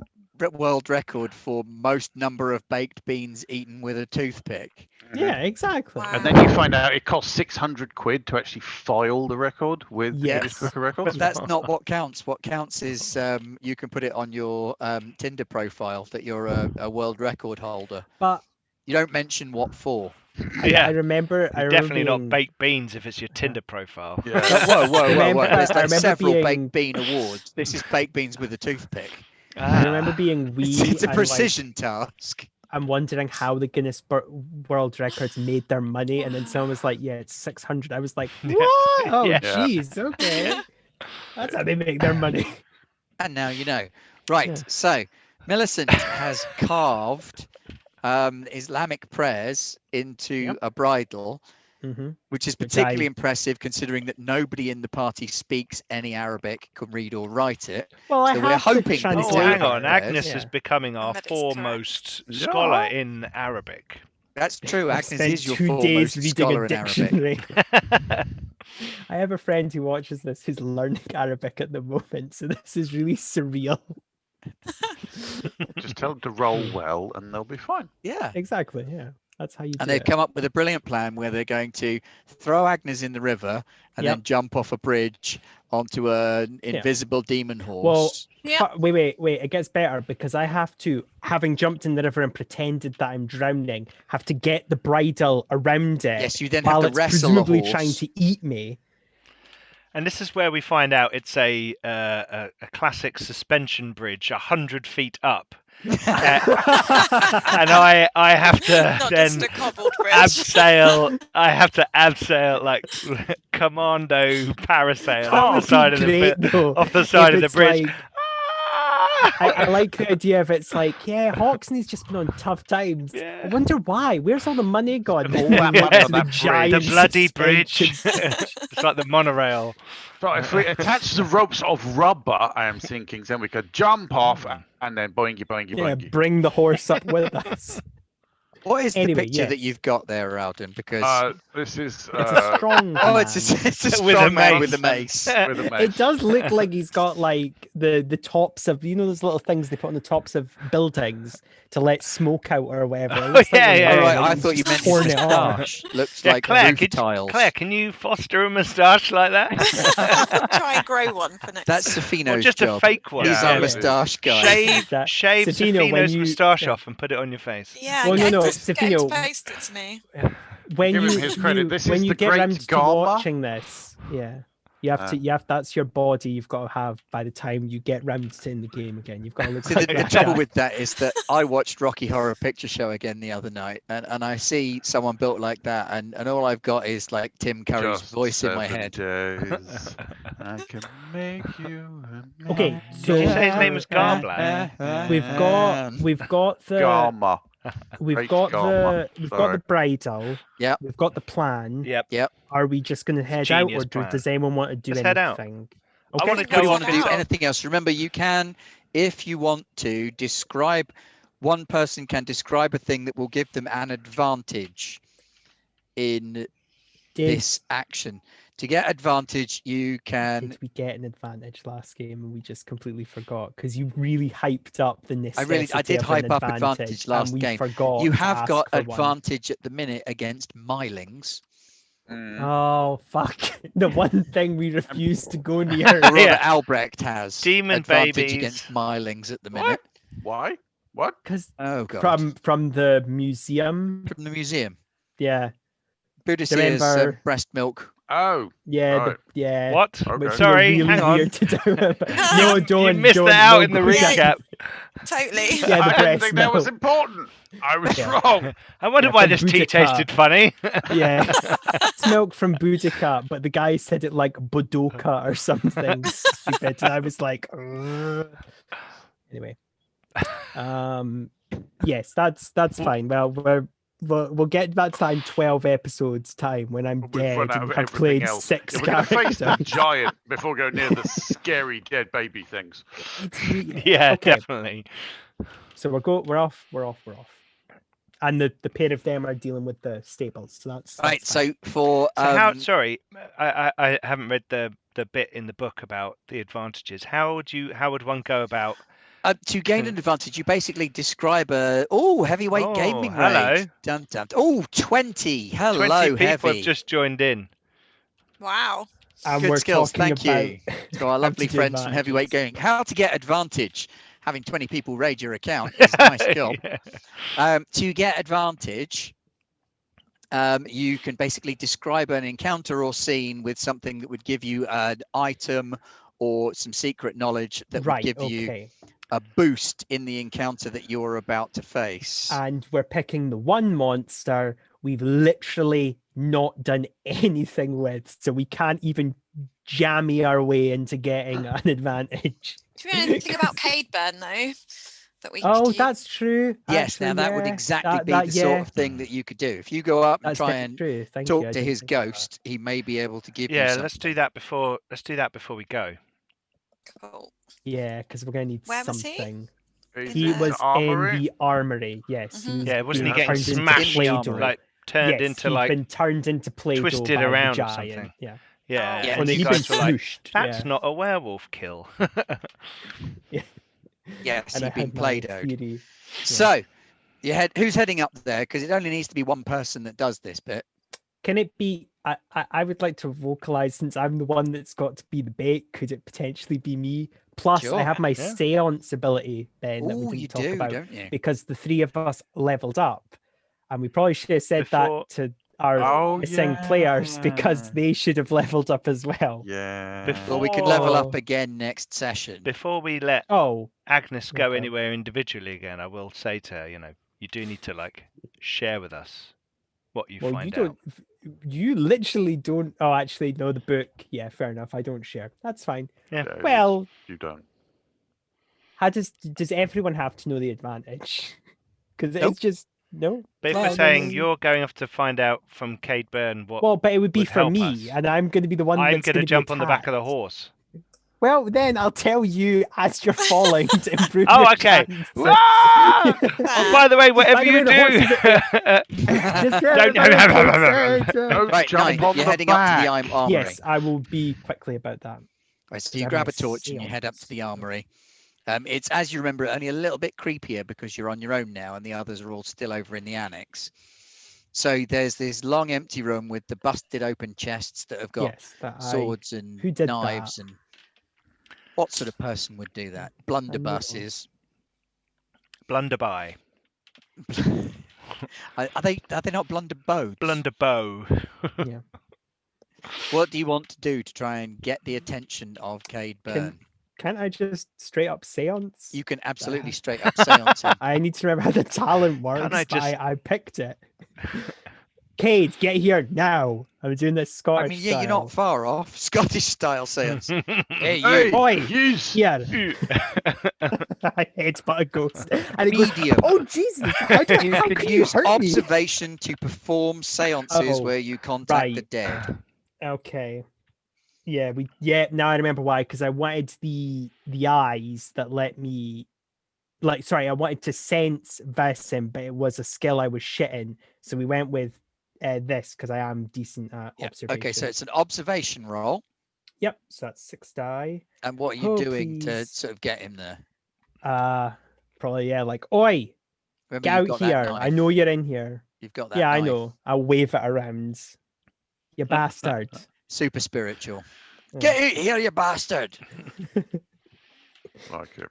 World Record for most number of baked beans eaten with a toothpick? Yeah, exactly. Wow. And then you find out it costs 600 quid to actually file the record with the Guinness Book of Records. But that's not what counts. What counts is you can put it on your Tinder profile that you're a world record holder. But you don't mention what for. I remember. Definitely not baked beans if it's your Tinder profile. Yeah. Whoa. There's like several being... baked bean awards. This is baked beans with a toothpick. I remember being wee. It's a precision task. I'm wondering how the Guinness World Records made their money, and then someone was like, "Yeah, it's 600." I was like, "What? Oh, jeez, okay, that's how they make their money." And now you know, right? Yeah. So Millicent has carved Islamic prayers into a bridle, which is particularly impressive considering that nobody in the party speaks any Arabic, can read or write it. Well, so we're hoping. Hang on, Agnes is becoming our foremost scholar in Arabic. That's true. Agnes is your foremost scholar in Arabic. I have a friend who watches this who's learning Arabic at the moment, so this is really surreal. Just tell them to roll well and they'll be fine. Yeah, exactly. Yeah, that's how you do it. And they've come up with a brilliant plan where they're going to throw Agnes in the river and then jump off a bridge onto an invisible demon horse. Well, wait. It gets better because I have to, having jumped in the river and pretended that I'm drowning, have to get the bridle around it. Yes, you then while have to it's wrestle presumably a horse. trying to eat me. And this is where we find out it's a classic suspension bridge, 100 feet up. And I have to Not then just a cobbled bridge. abseil. I have to abseil like commando parasail off the side of the bridge. Like, I like the idea of it's like, Hoxne's just been on tough times. Yeah. I wonder why. Where's all the money gone? The bloody bridge. It's like the monorail. So if we attach the ropes of rubber, I am thinking, then we could jump off and then boingy, boingy, boingy. Yeah, bring the horse up with us. What is the picture that you've got there, Alden? Because this is it's a strong man. Oh, it's a strong man with a mace. It does look like he's got like the tops of, you know, those little things they put on the tops of buildings to let smoke out or whatever. Right. I thought you meant his moustache. Looks like Claire, roof tiles. Claire, can you foster a moustache like that? Try and grow one for next. That's Safino's just job. a fake one. He's our moustache guy. Shave Safino's moustache off and put it on your face. Yeah, Safino, post it to me. When Give you him his credit. This when is you the get great around to Garma. watching this, you have that's your body you've got to have by the time you get round to in the game again. You've got to look. See, the trouble with that is that I watched Rocky Horror Picture Show again the other night, and I see someone built like that, and all I've got is like Tim Curry's voice in my head. Days, I can make you Okay, so did you say his name was Garblag? We've got the Garma. We've got the bridle. Yeah. We've got the plan. Yep. Are we just going to head out, or does anyone want to do anything? Head out. Okay. I want to Do you go want to do out. anything else? Remember, you can, if you want to, describe one person can describe a thing that will give them an advantage in this action. To get advantage, you can. Did we get an advantage last game and we just completely forgot? Because you really hyped up the necessity I did of hype an up advantage last and we game. Forgot you to have ask got for advantage at the minute against milings. Oh fuck! The one thing we refuse to go near. Robert Albrecht has demon advantage babies against milings at the minute. Why? What? Because God. From the museum. From the museum. Yeah. Boudicca's breast milk. Oh. Yeah. Right. Yeah. what? Okay. Sorry, really hang on. weird to do. No, don't. You missed don't, that out no, in the go recap. Totally. Yeah, the I didn't breast think that was milk. important. I was wrong. I wonder Yeah, why from this tea Boudica. tasted funny. Yeah. It's milk from Boudica, but the guy said it like Bodoka or something stupid. And I was like, ugh. Anyway. Yes, that's fine. Well, we'll get back to that in 12 episodes time when I'm dead and have played else. 6 We're going to face the characters. giant before going near the scary dead baby things. Yeah, Okay. definitely. So we're off. And the pair of them are dealing with the stables. So that's right. fine. So for how? Sorry, I haven't read the bit in the book about the advantages. How would one go about? To gain an advantage, you basically describe a heavyweight gaming hello. raid. Dun, dun. 20. Hello, 20 people Heavy. have just joined in. Wow. And Good we're skills. talking Thank about you to our lovely to do friends from Heavyweight advantages. Gaming. How to get advantage. Having 20 people raid your account is a nice job. Yeah. To get advantage, you can basically describe an encounter or scene with something that would give you an item or some secret knowledge that would give you a boost in the encounter that you're about to face. And we're picking the one monster we've literally not done anything with, so we can't even jammy our way into getting an advantage. Do you know anything about Cadeburn though? That we that's true. Yes, actually, now that would exactly be the sort of thing that you could do. If you go up and try and talk to his ghost, he may be able to give you something. Let's do that before we go. Cool. Yeah, because we're gonna need Where was something. He was in the armory. Yes. Mm-hmm. Wasn't he getting smashed, like turned into like been turned into Play-Doh twisted by around the or giant. something? Yeah. Yeah. Oh. And He'd you been guys were like, smooshed. that's not a werewolf kill. Yes, And he'd been Play-Doh'd. Yeah. So, who's heading up there? Because it only needs to be one person that does this bit. Can it be? I would like to vocalize, since I'm the one that's got to be the bait. Could it potentially be me? Plus, I have my seance ability then that we didn't talk about, don't you? because the three of us leveled up, and we probably should have said that to our missing players, because they should have leveled up as well. Yeah. Well, we can level up again next session. Before we let Agnes go anywhere individually again, I will say to her, you do need to like share with us what you find out. You literally don't. Oh, actually, no, the book. Yeah, fair enough. I don't share. That's fine. Yeah. Well, you don't. How does everyone have to know the advantage? Because it's just no. But if we're saying you're going off to find out from Cadeburn what, well, but it would be for me, us. and I'm going to be the one. I'm going to jump on the back of the horse. Well, then I'll tell you as you're falling to improve. Oh, okay. Oh, by the way, whatever you do, Right, you're heading up to the armory. Yes, I will be quickly about that. Right, so you grab a torch and you head up to the armory. It's, as you remember, only a little bit creepier because you're on your own now and the others are all still over in the annex. So there's this long empty room with the busted open chests that have got swords and knives. And what sort of person would do that? Blunderbusses. Blunderby. Are they not blunderbows? Blunderbow. Yeah. What do you want to do to try and get the attention of Cadeburn? Can't I just straight up seance? You can absolutely straight up seance him. I need to remember how the talent works. I picked it. Cade, get here now. I'm doing this Scottish I mean, yeah, style. you're not far off. Scottish style seance. Hey, you. Boy, yes. Yeah. I hate but a ghost. And it Medium. goes, oh, Jesus. How you could use observation to perform seances where you contact the dead. Okay. Yeah, now I remember why, because I wanted the eyes that let me I wanted to sense Vaesen, but it was a skill I was shit in. So we went with this because I am decent at observation. Okay, so it's an observation roll. Yep, so that's 6 die. And what are you doing to sort of get him there? Probably, like, oi, Remember, get out here. I know you're in here. You've got that Yeah, knife. I know. I'll wave it around. You bastard. Super spiritual. Get out here, you bastard. Like it.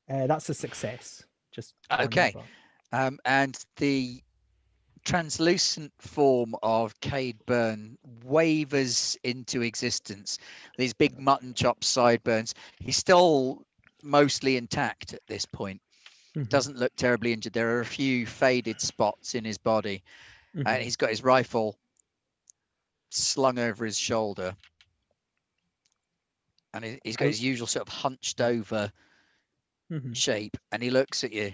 That's a success. Just okay. And the translucent form of Cade Byrne wavers into existence. These big mutton chop sideburns. He's still mostly intact at this point. Doesn't look terribly injured. There are a few faded spots in his body. And he's got his rifle slung over his shoulder. And he's got his usual sort of hunched over shape. And he looks at you.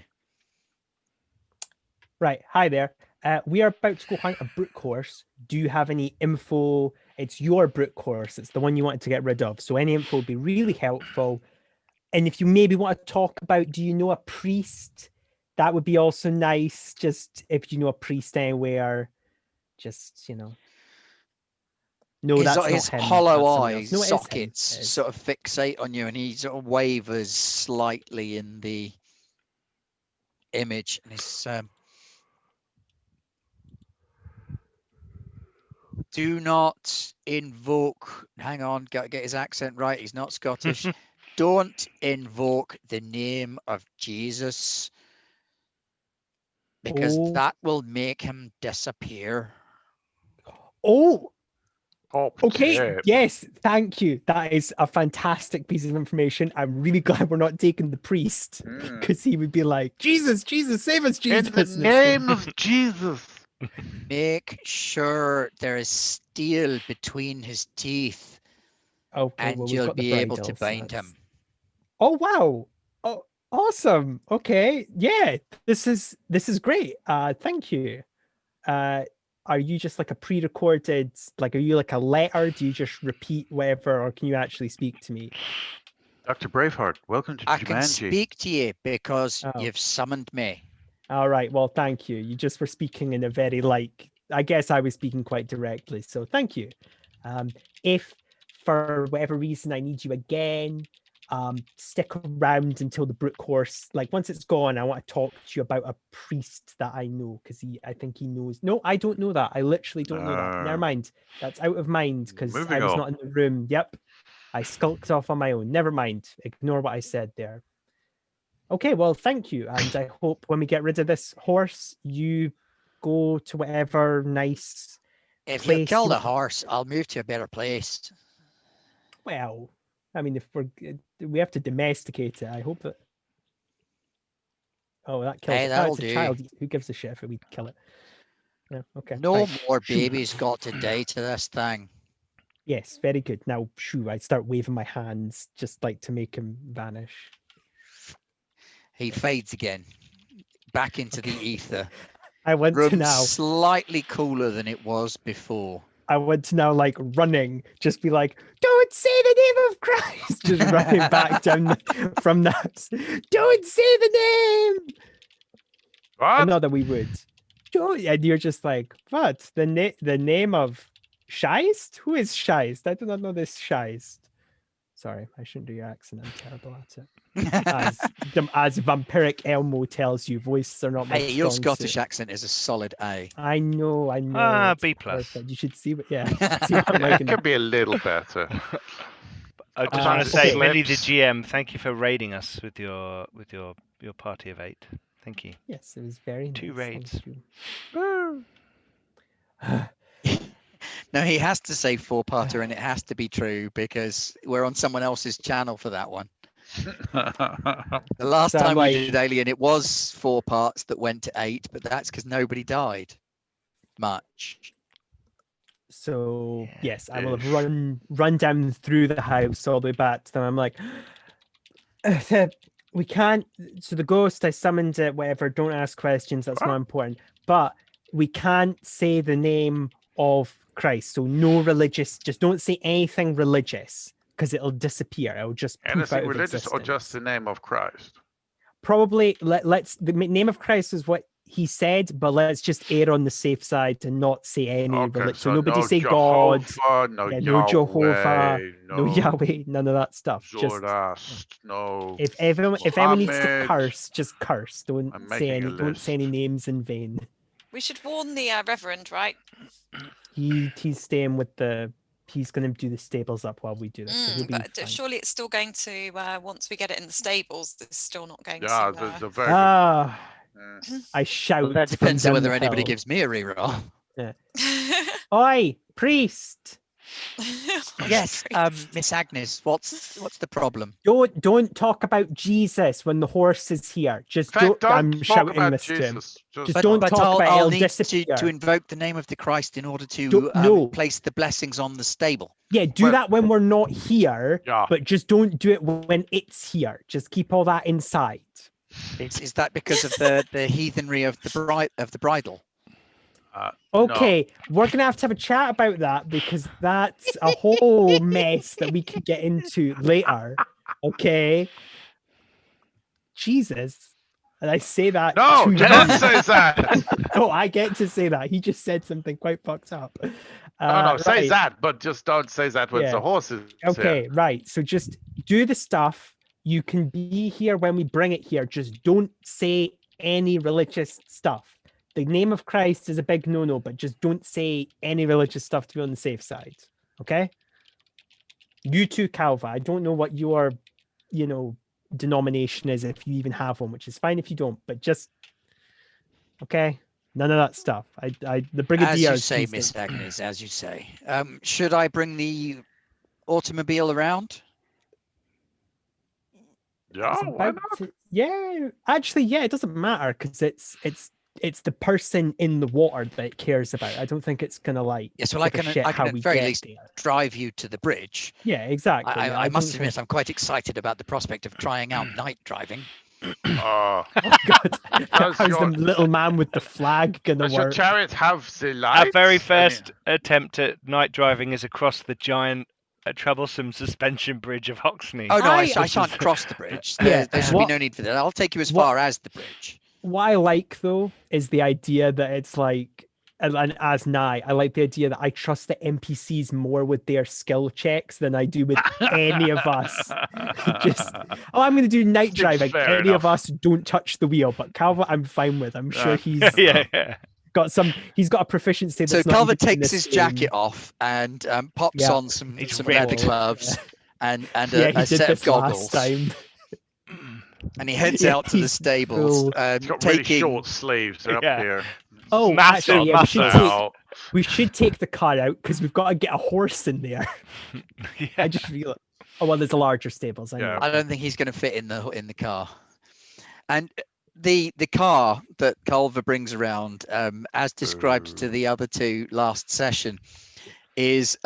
Right. Hi there. We are about to go hunt a brute course. Do you have any info? It's your brute course. It's the one you wanted to get rid of. So any info would be really helpful. And if you maybe want to talk about, do you know a priest? That would be also nice. Just if you know a priest anywhere, just, No, that's his not him. hollow That's eyes, sockets sort of fixate on you, and he sort of wavers slightly in the image. And he's do not invoke. Hang on, got to get his accent right. He's not Scottish. Don't invoke the name of Jesus, because that will make him disappear. Okay. Yes, thank you. That is a fantastic piece of information. I'm really glad we're not taking the priest, because he would be like, Jesus, save us, Jesus. In the name of Jesus. Make sure there is steel between his teeth, and you'll be able to bind him. Oh, wow. Oh, awesome. Okay. Yeah, this is great. Thank you. Are you just like a pre-recorded, are you like a letter? Do you just repeat whatever, or can you actually speak to me? Dr. Braveheart, welcome to Jumanji. I can speak to you because you've summoned me. All right. Well, thank you. You just were speaking in a very I guess I was speaking quite directly. So thank you. If for whatever reason I need you again, stick around until the brute course. Once it's gone, I want to talk to you about a priest that I know, because I think he knows. No, I don't know that. I literally don't know that. Never mind. That's out of mind because I was not in the room. Yep. I skulked off on my own. Never mind. Ignore what I said there. Okay, well, thank you. And I hope when we get rid of this horse, you go to whatever nice If you kill the horse, I'll move to a better place. Well, I mean, if we have to domesticate it, I hope that. Oh, that kills it. That'll it's a do. Child. Who gives a shit if we kill it? Yeah, okay. No more babies got to die to this thing. Yes, very good. Now, I start waving my hands just to make him vanish. He fades again, back into the ether. I want to now slightly cooler than it was before. I want to now running, just be like, don't say the name of Christ, just running back down from that. Don't say the name. What? Not that we would. And you're just like, what? The name of Scheist? Who is Scheist? I do not know this Scheist. Sorry, I shouldn't do your accent. I'm terrible at it. As Vampiric Elmo tells you, voices are not my strong your Scottish suit. accent is a solid A. I know. B+. You should see what. Yeah, see what I'm it could be a little better. I just want to say, Millie the GM, thank you for raiding us with your party of 8. Thank you. Yes, it was very nice. 2 raids. No, he has to say 4-parter, and it has to be true because we're on someone else's channel for that one. The last time we did Alien, it was 4 parts that went to 8, but that's because nobody died much. So yes, I will have run down through the house all the way back to them. I'm like, we can't. So the ghost, I summoned it. Whatever. Don't ask questions. That's not important. But we can't say the name of Christ. So no religious. Just don't say anything religious, because it'll disappear. It'll just poof anything out of religious existence. or just the name of Christ? probably let's the name of Christ is what he said, but let's just err on the safe side and not say any religion. So nobody say God, no yeah, Yahweh, no Jehovah, no Yahweh, none of that stuff. Zoroaster, no. If anyone needs to Muhammad. curse, just curse. Don't say any names in vain. We should warn the Reverend, right? He's staying with the. He's going to do the stables up while we do this. So he'll be But fine. surely it's still going to, once we get it in the stables, it's still not going to. Yeah, there's a very I shout. Well, that depends on whether anybody gives me a reroll. Yeah. Oi, priest. Yes, Miss Agnes, what's the problem? Don't talk about Jesus when the horse is here. Just don't. I'm shouting this to him. Just don't talk about I'll need to invoke the name of the Christ in order to place the blessings on the stable. Yeah, do that when we're not here, but just don't do it when it's here. Just keep all that inside. Is that because of the heathenry of the bridal? Okay, we're gonna have a chat about that because that's a whole mess that we could get into later. Okay, Jesus, and I say that. No, do not say that. No, I get to say that. He just said something quite fucked up. No, say that, but just don't say that when the horse is okay, here. Right. So just do the stuff. You can be here when we bring it here. Just don't say any religious stuff. The name of Christ is a big no-no, but just don't say any religious stuff to be on the safe side. Okay? You too, Culver. I don't know what your, denomination is, if you even have one, which is fine if you don't, but just, okay? None of that stuff. The Brigadier... As you say, Miss Agnes, as you say. Should I bring the automobile around? Yeah, why not? Yeah, actually, yeah, it doesn't matter because it's the person in the water that it cares about. I don't think it's gonna Yes, well, I can at the very least drive you to the bridge. Yeah, exactly. I must admit, I'm quite excited about the prospect of trying out night driving. Oh God! How's the little man with the flag gonna work? Does your chariot have the lights? Our very first attempt at night driving is across the giant, troublesome suspension bridge of Hoxne. Oh no, I shan't cross the bridge. There should be no need for that. I'll take you as far as the bridge. What I like though is the idea that it's like, and as Nye, I like the idea that I trust the NPCs more with their skill checks than I do with any of us. I'm going to do night driving. Any of us don't touch the wheel, but Culver, I'm fine with. I'm sure he's he's got a proficiency. So Culver takes his jacket off and pops on some leather gloves and a set of goggles. And he heads out to the stables. He's got really short sleeves. They're up here. Oh, actually, we should take the car out because we've got to get a horse in there. I just feel it. Oh well, there's a larger stables. I don't think he's going to fit in the car. And the car that Culver brings around, as described to the other two last session, is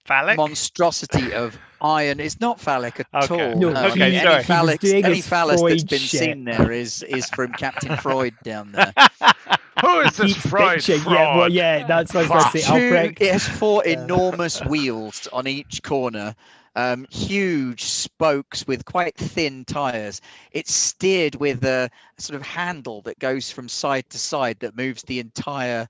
phallic monstrosity of iron. It's not phallic at all. No, any phallus that's been seen there is from Captain Freud down there. Who is this Freud? That's what I was going to say. It has four enormous wheels on each corner. Huge spokes with quite thin tires. It's steered with a sort of handle that goes from side to side that moves the entire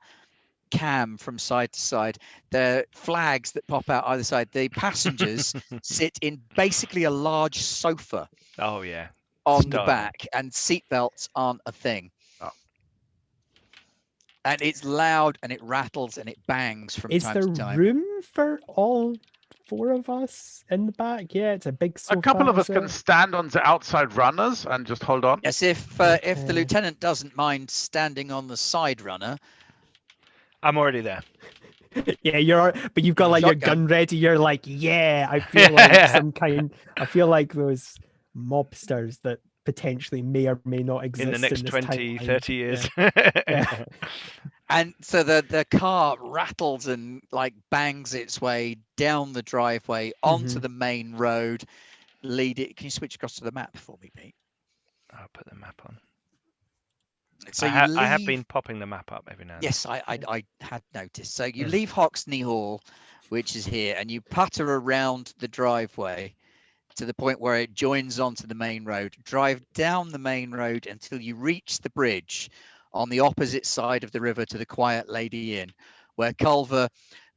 cam from side to side. The flags that pop out either side. The passengers sit in basically a large sofa. Oh yeah, on the back, and seatbelts aren't a thing. And it's loud and it rattles and it bangs from time to time. Is there room for all four of us in the back? Yeah, it's a big sofa. A couple of us can stand on the outside runners and just hold on. Yes, if the lieutenant doesn't mind standing on the side runner. I'm already there. Yeah, but you've got like your gun ready. You're like, yeah, I feel like I feel like those mobsters that potentially may or may not exist in the next 20, 30 years. Yeah. And so the car rattles and like bangs its way down the driveway onto the main road. Can you switch across to the map for me, Pete? I'll put the map on. So I have been popping the map up every now and then. Yes, I had noticed. So you leave Hoxne Hall, which is here, and you putter around the driveway to the point where it joins onto the main road. Drive down the main road until you reach the bridge on the opposite side of the river to the Quiet Lady Inn, where Culver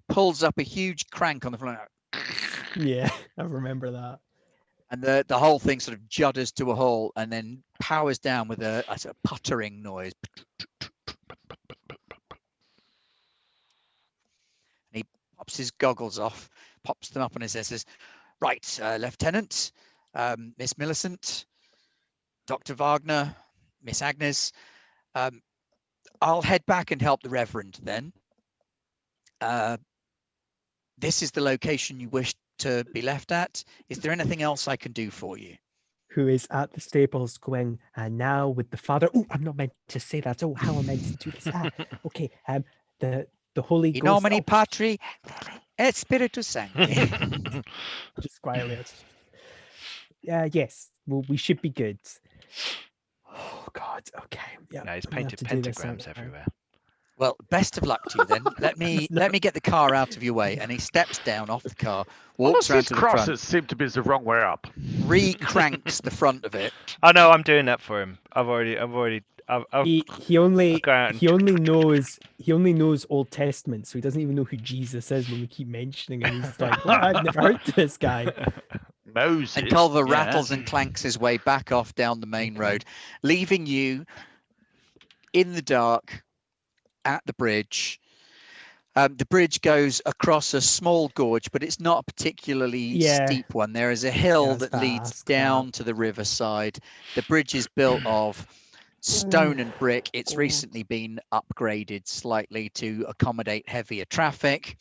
pulls up a huge crank on the front. Yeah, I remember that. And the whole thing sort of judders to a halt and then powers down with a sort of puttering noise. He pops his goggles off, pops them up on his head, says, "Right, Lieutenant, Miss Millicent, Dr. Wagner, Miss Agnes, I'll head back and help the Reverend then. This is the location you wish to be left at. Is there anything else I can do for you?" Who is at the stables going, and now with the Father. Oh, I'm not meant to say that. Oh, how am I meant to do this? Okay. The Holy In Ghost. nomine Patri et Spiritus Sancti. Just quietly. Yes. Well, we should be good. Oh God. Okay. Yeah. No, he's painted pentagrams everywhere. Well, best of luck to you then. Let me get the car out of your way. And he steps down off the car, walks around to the front. Crosses seem to be the wrong way up. Re-cranks the front of it. Oh no, I'm doing that for him. He only knows Old Testament, so he doesn't even know who Jesus is when we keep mentioning him. He's like, "What? I've never heard of this guy." Moses. And Culver rattles and clanks his way back off down the main road, leaving you in the dark at the bridge. The bridge goes across a small gorge, but it's not a particularly steep one. There is a hill that leads down to the riverside. The bridge is built of stone and brick. It's recently been upgraded slightly to accommodate heavier traffic,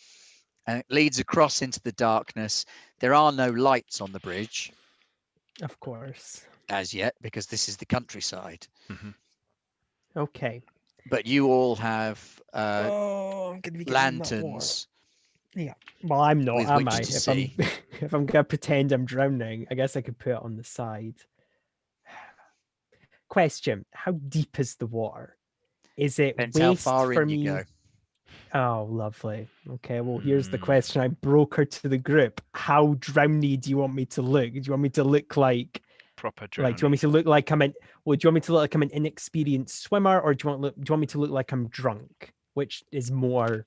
and it leads across into the darkness. There are no lights on the bridge, of course, as yet, because this is the countryside. Okay. But you all have lanterns. Yeah. Well, I'm not, am I? If I'm going to pretend I'm drowning, I guess I could put it on the side. Question: how deep is the water? Is it Depends how far for in me? You go. Oh, lovely. Okay, well, here's the question. I broke her to the group. How drowny do you want me to look? Do you want me to look like proper drowny? Like, do you want me to look like I'm do you want me to look like I'm an inexperienced swimmer, or do you want me to look like I'm drunk? Which is more?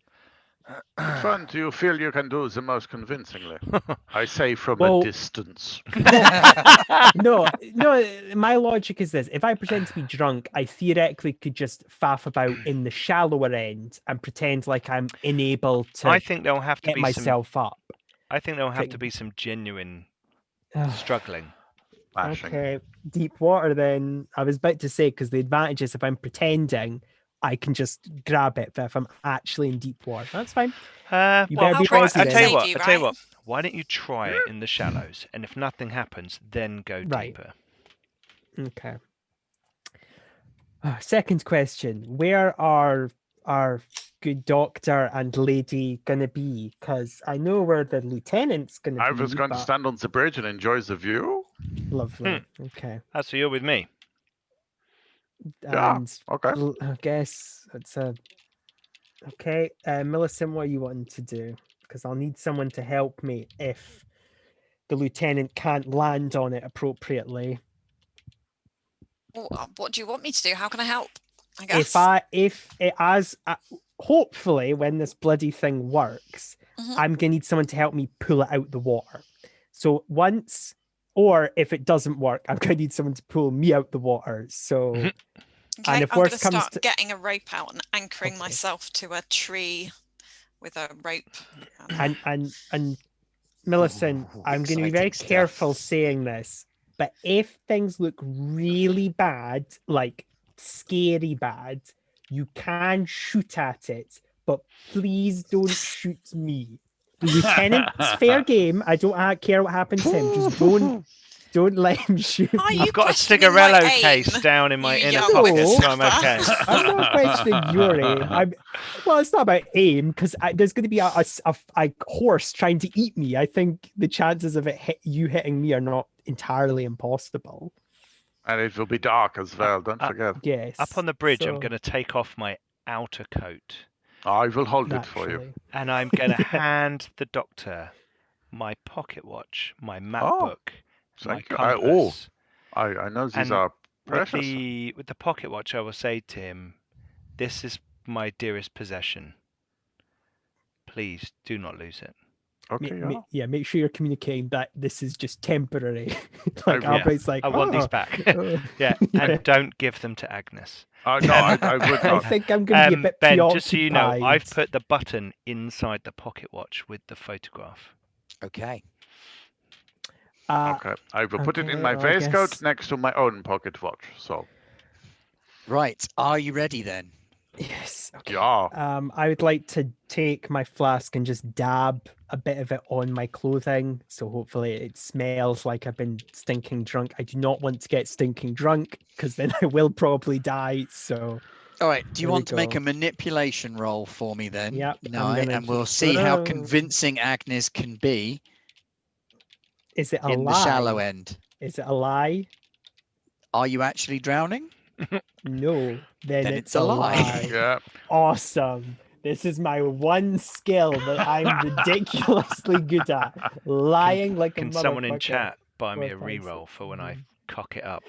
Which one do you feel you can do the most convincingly? I say from a distance. No. My logic is this: if I pretend to be drunk, I theoretically could just faff about in the shallower end and pretend like I'm unable to. I think there'll have to be myself up. I think there'll have to be some genuine struggling. Okay, deep water then. I was about to say, because the advantage is if I'm pretending, I can just grab it. But if I'm actually in deep water, that's fine. You better be ready. I tell you what. Why don't you try it in the shallows, and if nothing happens, then go deeper. Okay. Second question: where are our good doctor and lady gonna be? Because I know where the lieutenant's gonna be. I was going to stand on the bridge and enjoy the view. Lovely. Okay. So you're with me. And okay. I guess it's a. Okay, Millicent, what are you wanting to do? Because I'll need someone to help me if the lieutenant can't land on it appropriately. Well, what do you want me to do? How can I help? I guess. Hopefully when this bloody thing works, I'm gonna need someone to help me pull it out the water. So or if it doesn't work, I'm gonna need someone to pull me out the water. So, okay, and if I'm worst gonna comes start getting a rope out and anchoring myself to a tree with a rope. And Millicent, I'm going to be very careful saying this, but if things look really bad, like scary bad, you can shoot at it, but please don't shoot me. The lieutenant's fair game. I don't care what happens to him. Just don't let him shoot me. I've got a cigarello case down in my inner pocket, so I'm okay. I'm not questioning your aim. Well, it's not about aim, because there's going to be a horse trying to eat me. I think the chances of you hitting me are not entirely impossible. And it will be dark as well, don't forget. Yes. Up on the bridge, I'm going to take off my outer coat. I will hold it for you. And I'm going to hand the doctor my pocket watch, my map book, my Thank you. compass. I know these are precious. With the pocket watch, I will say to him, "This is my dearest possession. Please do not lose it." Okay, make sure you're communicating that this is just temporary. I want these back. Yeah, and don't give them to Agnes. No, I would not. I think I'm going to be a bit Ben, preoccupied. just so you know, I've put the button inside the pocket watch with the photograph. Okay. Okay, I will put it in my waistcoat next to my own pocket watch. So. Right. Are you ready then? Yes. Okay. Yeah. I would like to take my flask and just dab a bit of it on my clothing, so hopefully it smells like I've been stinking drunk. I do not want to get stinking drunk because then I will probably die. So. All right. Do you want to make a manipulation roll for me then? Yep. And we'll see how convincing Agnes can be. Is it a in lie? The shallow end? Is it a lie? Are you actually drowning? No. Then it's a lie. Yeah. Awesome. This is my one skill that I'm ridiculously good at. Lying like a motherfucker. Can someone in chat buy me a reroll for when I cock it up?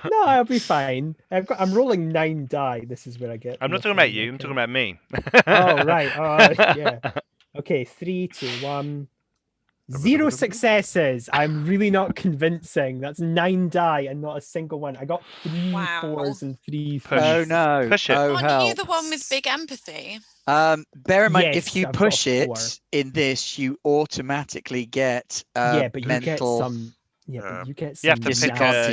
No, I'll be fine. I'm rolling 9 die. This is where I get. I'm not talking about you. I'm talking about me. Oh right. Yeah. Okay. 3, 2, 1. 0 successes. I'm really not convincing. That's 9 die and not a single one. I got 3 4s and 3 3s. Oh no! Push it. Aren't you the one with big empathy? Bear in mind, Yes, if you I've push got 4. it in this, you automatically get but mental. you get some. Yeah, but you get some.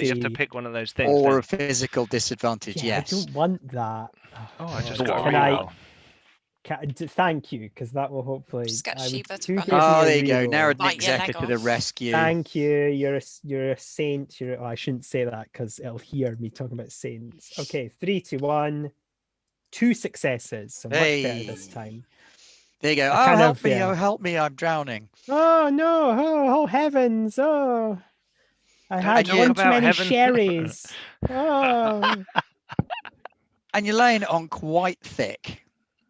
You have to pick one of those things. Or a physical disadvantage. Yeah, yes. I don't want that. Oh, I just got a Can reroll. Thank you, because that will hopefully. Just get Shiva to run. Oh, there you go. Narrowed Bite your Executor leg to the off. rescue. Thank you. You're a saint. I shouldn't say that because it'll hear me talking about saints. Okay, 3, 2, 1. 2 successes. So much better this time. There you go. Help me! I'm drowning. Oh no! Oh heavens! Oh, I had one too many sherries. Oh. And you're laying it on quite thick.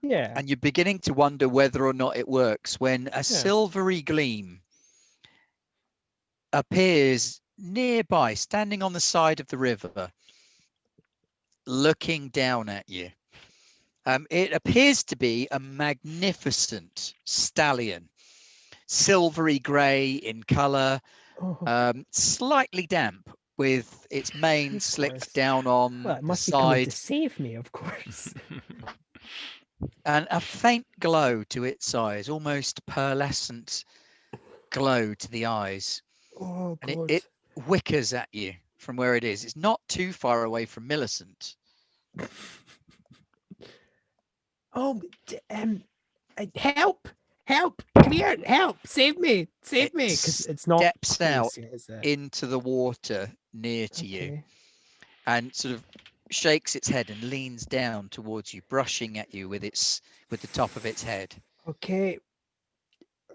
Yeah. And you're beginning to wonder whether or not it works when a silvery gleam appears nearby, standing on the side of the river, looking down at you. It appears to be a magnificent stallion, silvery grey in colour, slightly damp, with its mane slicked down on it must the be coming side. to save me, of course. And a faint glow to its eyes, almost pearlescent glow to the eyes. Oh, and God. it wickers at you from where it is. It's not too far away from Millicent. Oh, help! Come here! Help! Save me! Because it's not. Steps out yet, is it? into the water near to you, and sort of shakes its head and leans down towards you, brushing at you with the top of its head. Okay.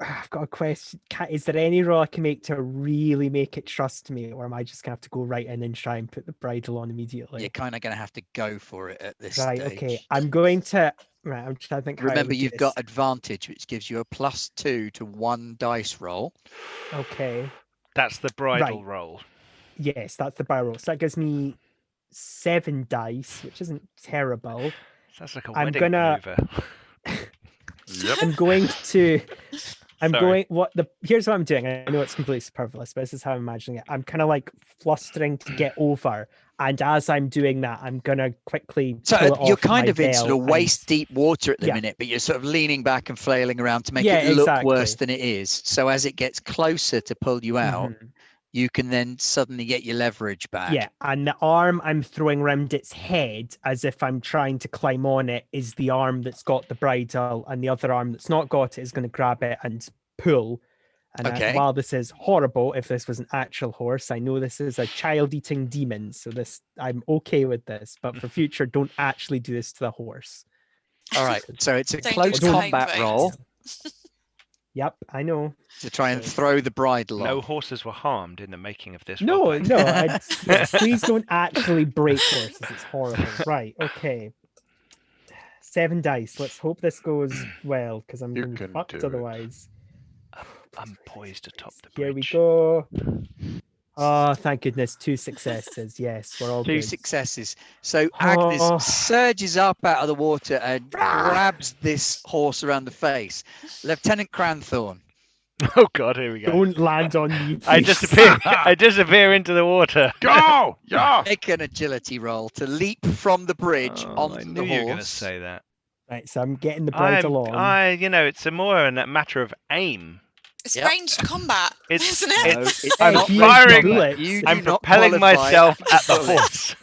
I've got a question. Is there any roll I can make to really make it trust me, or am I just gonna have to go right in and try and put the bridle on immediately? You're kind of gonna have to go for it at this stage. Okay. I'm going to. Right. I'm trying to think. Remember, you've got advantage, which gives you a +2 to 1 dice roll. Okay. That's the bridle roll. Yes, that's the bridle roll. So that gives me 7 dice, which isn't terrible. Sounds like a wedding maneuver. Here's what I'm doing. I know it's completely superfluous, but this is how I'm imagining it. I'm kind of like flustering to get over, and as I'm doing that, I'm gonna quickly. So you're kind of in sort of waist deep water at the minute, but you're sort of leaning back and flailing around to make it look worse than it is. So as it gets closer to pull you out, you can then suddenly get your leverage back. Yeah, and the arm I'm throwing around its head as if I'm trying to climb on it is the arm that's got the bridle, and the other arm that's not got it is going to grab it and pull. And while this is horrible, if this was an actual horse, I know this is a child-eating demon, so I'm okay with this. But for future, don't actually do this to the horse. All right, so it's a close combat roll. Yep, I know. To try and throw the bridle on. No horses were harmed in the making of this. No. Please don't actually break horses. It's horrible. Right, okay. 7 dice. Let's hope this goes well, because I'm going to be fucked otherwise. I'm poised atop the Here bridge. we go. Oh, thank goodness. 2 successes. Yes, we're all Two good. successes. So Agnes Oh. surges up out of the water and grabs this horse around the face. Lieutenant Cranthorne. Oh God, here we go. Don't land on me, please. I disappear. I disappear into the water. Go! Yeah. Make an agility roll to leap from the bridge Oh, onto I the knew you were going to horse. say that. Right, so I'm getting the bridle on. It's a more a matter of aim. It's Yep. ranged combat, It's- isn't it? No, it's I'm not he ranged is firing- combat. bullets. You do I'm not propelling qualify myself as at the bullets.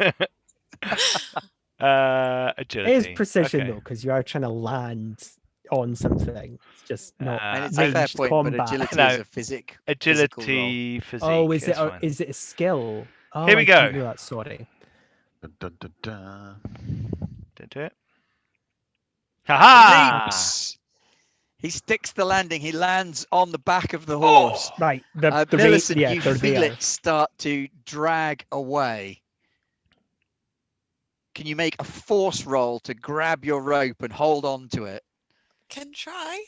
horse. Agility. It is precision Okay. though, because you are trying to land on something. It's just not. And it's a fair ranged point, combat. but agility No, is a physical roll. Agility, physique. Oh, is it? fine. Is it a skill? Oh, Here we I go. didn't know that. Sorry. Dun, dun, dun, dun. Didn't do it. He Ha leaps. He sticks the landing. He lands on the back of the horse. Right. The Millicent, yeah, you they're feel there. it start to drag away. Can you make a force roll to grab your rope and hold on to it? Can try.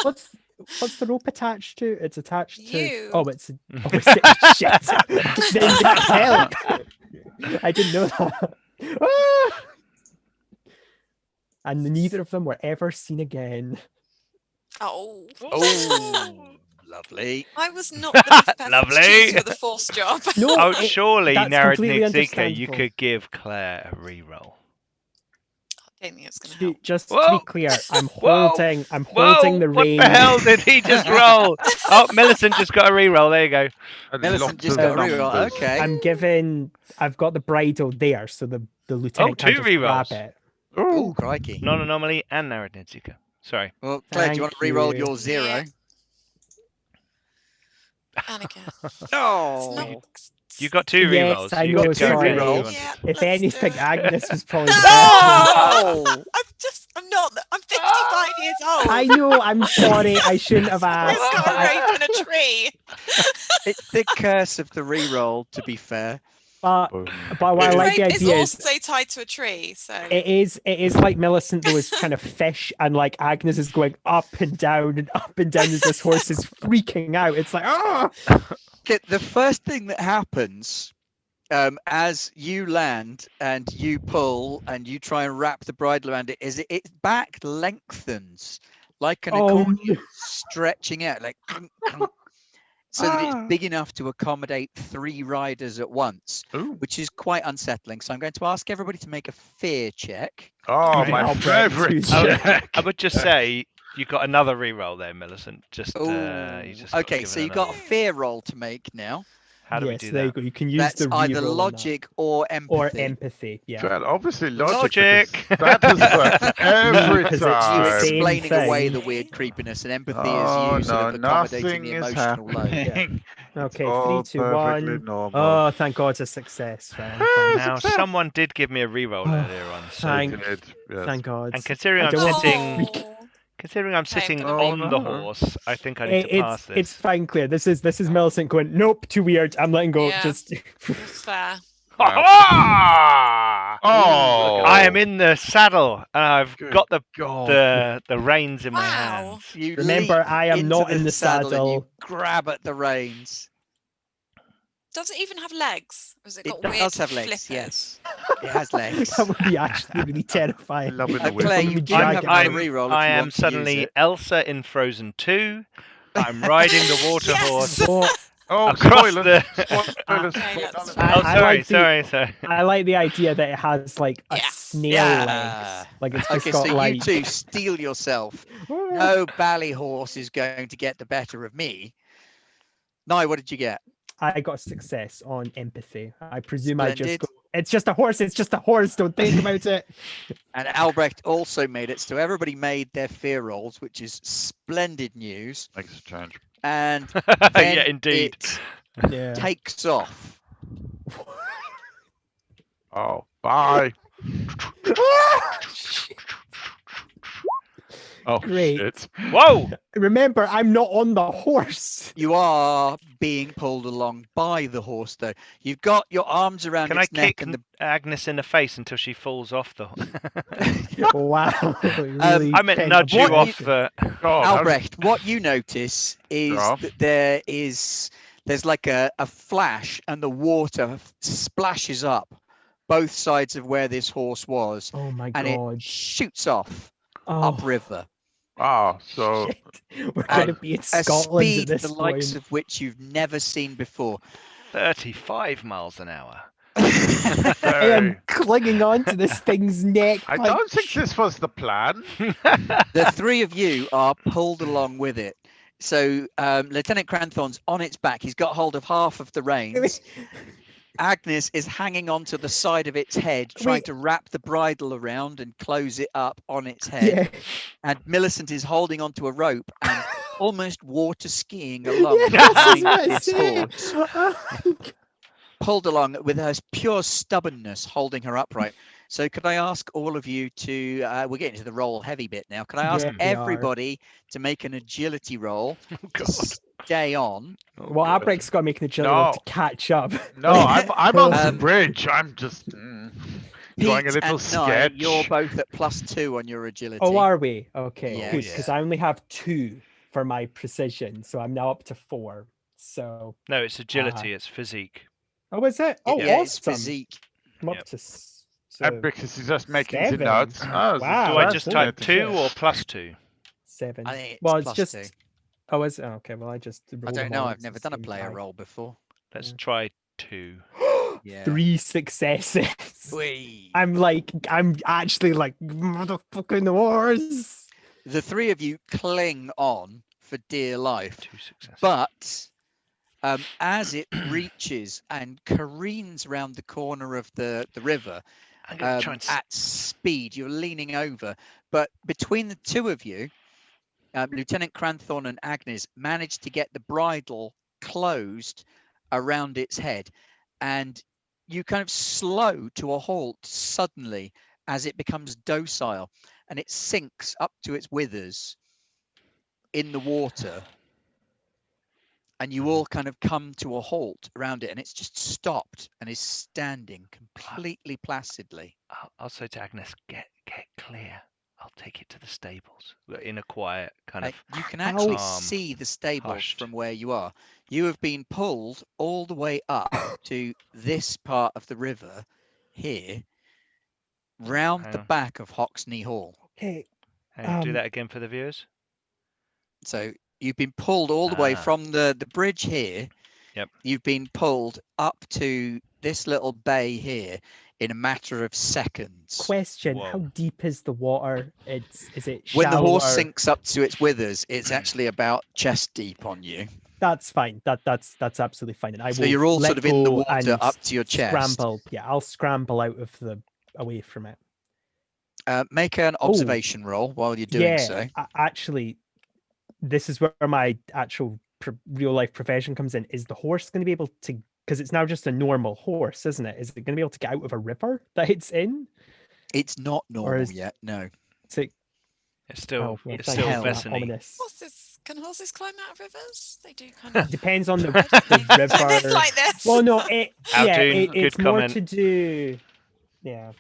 What's the rope attached to? It's attached to. You. Oh, it's. Oh, it's shit. Then help. I didn't know that. Ah! And neither of them were ever seen again. Oh. Oh, lovely. I was not the best person Lovely. to choose for the force job. No, Oh, surely, that's completely Narad Nixika, you understandable. could give Claire a reroll. I don't think it's going to help. Just to Whoa! be clear, I'm Whoa! holding the What rein. the hell did he just roll? Oh, Millicent just got a reroll. There you go. Millicent Lots just of got a reroll. numbers. Okay. I've got the bridle there, so the lieutenant can two just grab rerolls. it. Oh, crikey. Non-anomaly and Narad Nixika. Sorry. Well, Claire, do you want to Thank re-roll you. your 0? Yeah. Annika. Oh, It's not... You got 2 Yes, rerolls. I You know, could go sorry. again if you Rerolls. wanted. Yeah, If let's do anything, it. Agnes was probably the best. no! I'm 55 years old. I know, I'm sorry, I shouldn't have asked. I've got but a I- rope in a tree. It's the curse of the re-roll, to be fair. But Boom. while I The like the rope is idea is also tied to a tree, so it is like Millicent though is trying to fish and like Agnes is going up and down as this horse is freaking out. It's like, oh, Okay, the first thing that happens as you land and you pull and you try and wrap the bridle around it is its back lengthens like an accordion stretching out like clunk, clunk, so that it's big enough to accommodate 3 riders at once, Ooh. which is quite unsettling. So I'm going to ask everybody to make a fear check. Oh, Right, my I'll break favorite two. check. I would just say you got another reroll there, Millicent. Just Oh, you just got okay, given so you another. got a fear roll to make now. How do we yes, do there you that? go. You can use That's the either reroll on logic or that. empathy. Or empathy. Yeah. Well, obviously Logic. logic. That has worked every Because it's time. the same Explaining away thing. the weird creepiness, and empathy Oh, is you sort of no, accommodating nothing the is emotional load. happening. Okay, all 3, 2, perfectly 1. normal. Oh, thank God, it's a success. Right, I'm fine. Now, Success. someone did give me a reroll earlier on. So, Thank- Good, yes. Thank God. and considering I I'm don't want to sitting, freak. considering I'm Okay, I'm sitting gonna on the reroll. horse, I think I need to pass this. It's fine, Claire. This is Millicent going, nope, too weird. I'm letting go. Yeah. Just it's fair. Oh, I am in the saddle and I've Good got the God. the reins in my Wow. hands. You remember, leap I am into not in the saddle and you saddle. grab at the reins. Does it even have legs? Or has it It got weird does have legs, flippers? yes. It has legs. That would be actually really terrifying. Loving the Claire, whip. you do I'm- have another I'm- reroll if I you am want to suddenly use it. Elsa in Frozen 2. I'm riding the water Yes! horse So, Oh, across spoilers. the. Spoilers. Okay, let's Spoilers. try. Oh, I sorry, like the- sorry. I like the idea that it has like a Yeah. snail Yeah. legs. Like it's just Okay, got so like. you two steel yourself. No bally horse is going to get the better of me. Nye, what did you get? I got success on empathy. I presume I just Splendid. go. It's just a horse. It's just a horse. Don't think about it. And Albrecht also made it. So everybody made their fear rolls, which is splendid news. Makes a change. And then Yeah, indeed. it Yeah. takes off. Oh, bye. Oh, Great. shit. Whoa! Remember, I'm not on the horse. You are being pulled along by the horse, though. You've got your arms around Can I its neck kick and the. Agnes in the face until she falls off the? Wow. Really I meant kind nudge of you what off the. God, Albrecht, what you notice is Yeah. that there's like a flash and the water splashes up both sides of where this horse was, Oh my and god. it shoots off Oh, upriver so shit. We're at going to be in a Scotland speed at the this likes point. of which you've never seen before. 35 miles an hour. I am clinging onto this thing's neck. I like, don't think this was the plan. The three of you are pulled along with it. So Lieutenant Cranthorne's on its back. He's got hold of half of the reins. Agnes is hanging onto the side of its head, trying to wrap the bridle around and close it up on its head. Yeah. And Millicent is holding onto a rope and almost water skiing along Yeah, behind that's this what I horse, said. pulled along with her pure stubbornness, holding her upright. So could I ask all of you to, we're getting to the roll heavy bit now. Could I ask Yeah, we are. everybody to make an agility roll to God. stay on? Well, Albrecht's got to make an agility roll to catch up. No, I'm on the Um, bridge. I'm just drawing a Pete little and sketch. Nye, you're both at +2 on your agility. Oh, are we? Okay, Yeah. good. Because I only have 2 for my precision, so I'm now up to 4. So. No, it's agility. It's physique. Oh, is it? Oh, yeah, it's awesome. physique. I'm up Yep. to. Because he's just making the 7. notes. Oh, Wow. Do I just type fascinating. 2 or +2? 7. I think it's Well, it's just. +2. Oh, is it? Okay. Well, I just. I rolled don't them know. all I've at never the done a same player time. roll before. Let's Yeah. try 2. Yeah. 3 successes. Whee. I'm actually like motherfucking horse. The three of you cling on for dear life, 2 successes. but as it reaches and careens round the corner of the river I'm going to try and. at speed, you're leaning over, but between the two of you, Lieutenant Cranthorne and Agnes managed to get the bridle closed around its head, and you kind of slow to a halt suddenly as it becomes docile, and it sinks up to its withers in the water, and you all kind of come to a halt around it, and it's just stopped and is standing completely placidly. I'll say to Agnes, get clear. I'll take it to the stables in a quiet kind of. You can actually calm, see the stables hushed. from where you are. You have been pulled all the way up to this part of the river here, round the back of Hoxne Hall. Okay. Do that again for the viewers. So you've been pulled all the way from the bridge here. Yep. You've been pulled up to this little bay here in a matter of seconds. Question: Whoa. How deep is the water? Is it shallow? When the horse sinks up to its withers, it's actually about chest deep on you. That's fine. That's absolutely fine. And I So will you're all let sort of in the go water and up to your chest. Scramble. Yeah, I'll scramble out of away from it. Make an observation roll while you're doing so. Actually, this is where my actual real life profession comes in. Is the horse going to be able to? Because it's now just a normal horse, isn't it? Is it going to be able to get out of a river that it's in? It's not normal yet. No. It's still hell. Vaesen-y. Horses, can horses climb out of rivers? They do kind of. Depends on the river. Like this. Well, no, it's good more comment. to do. Yeah.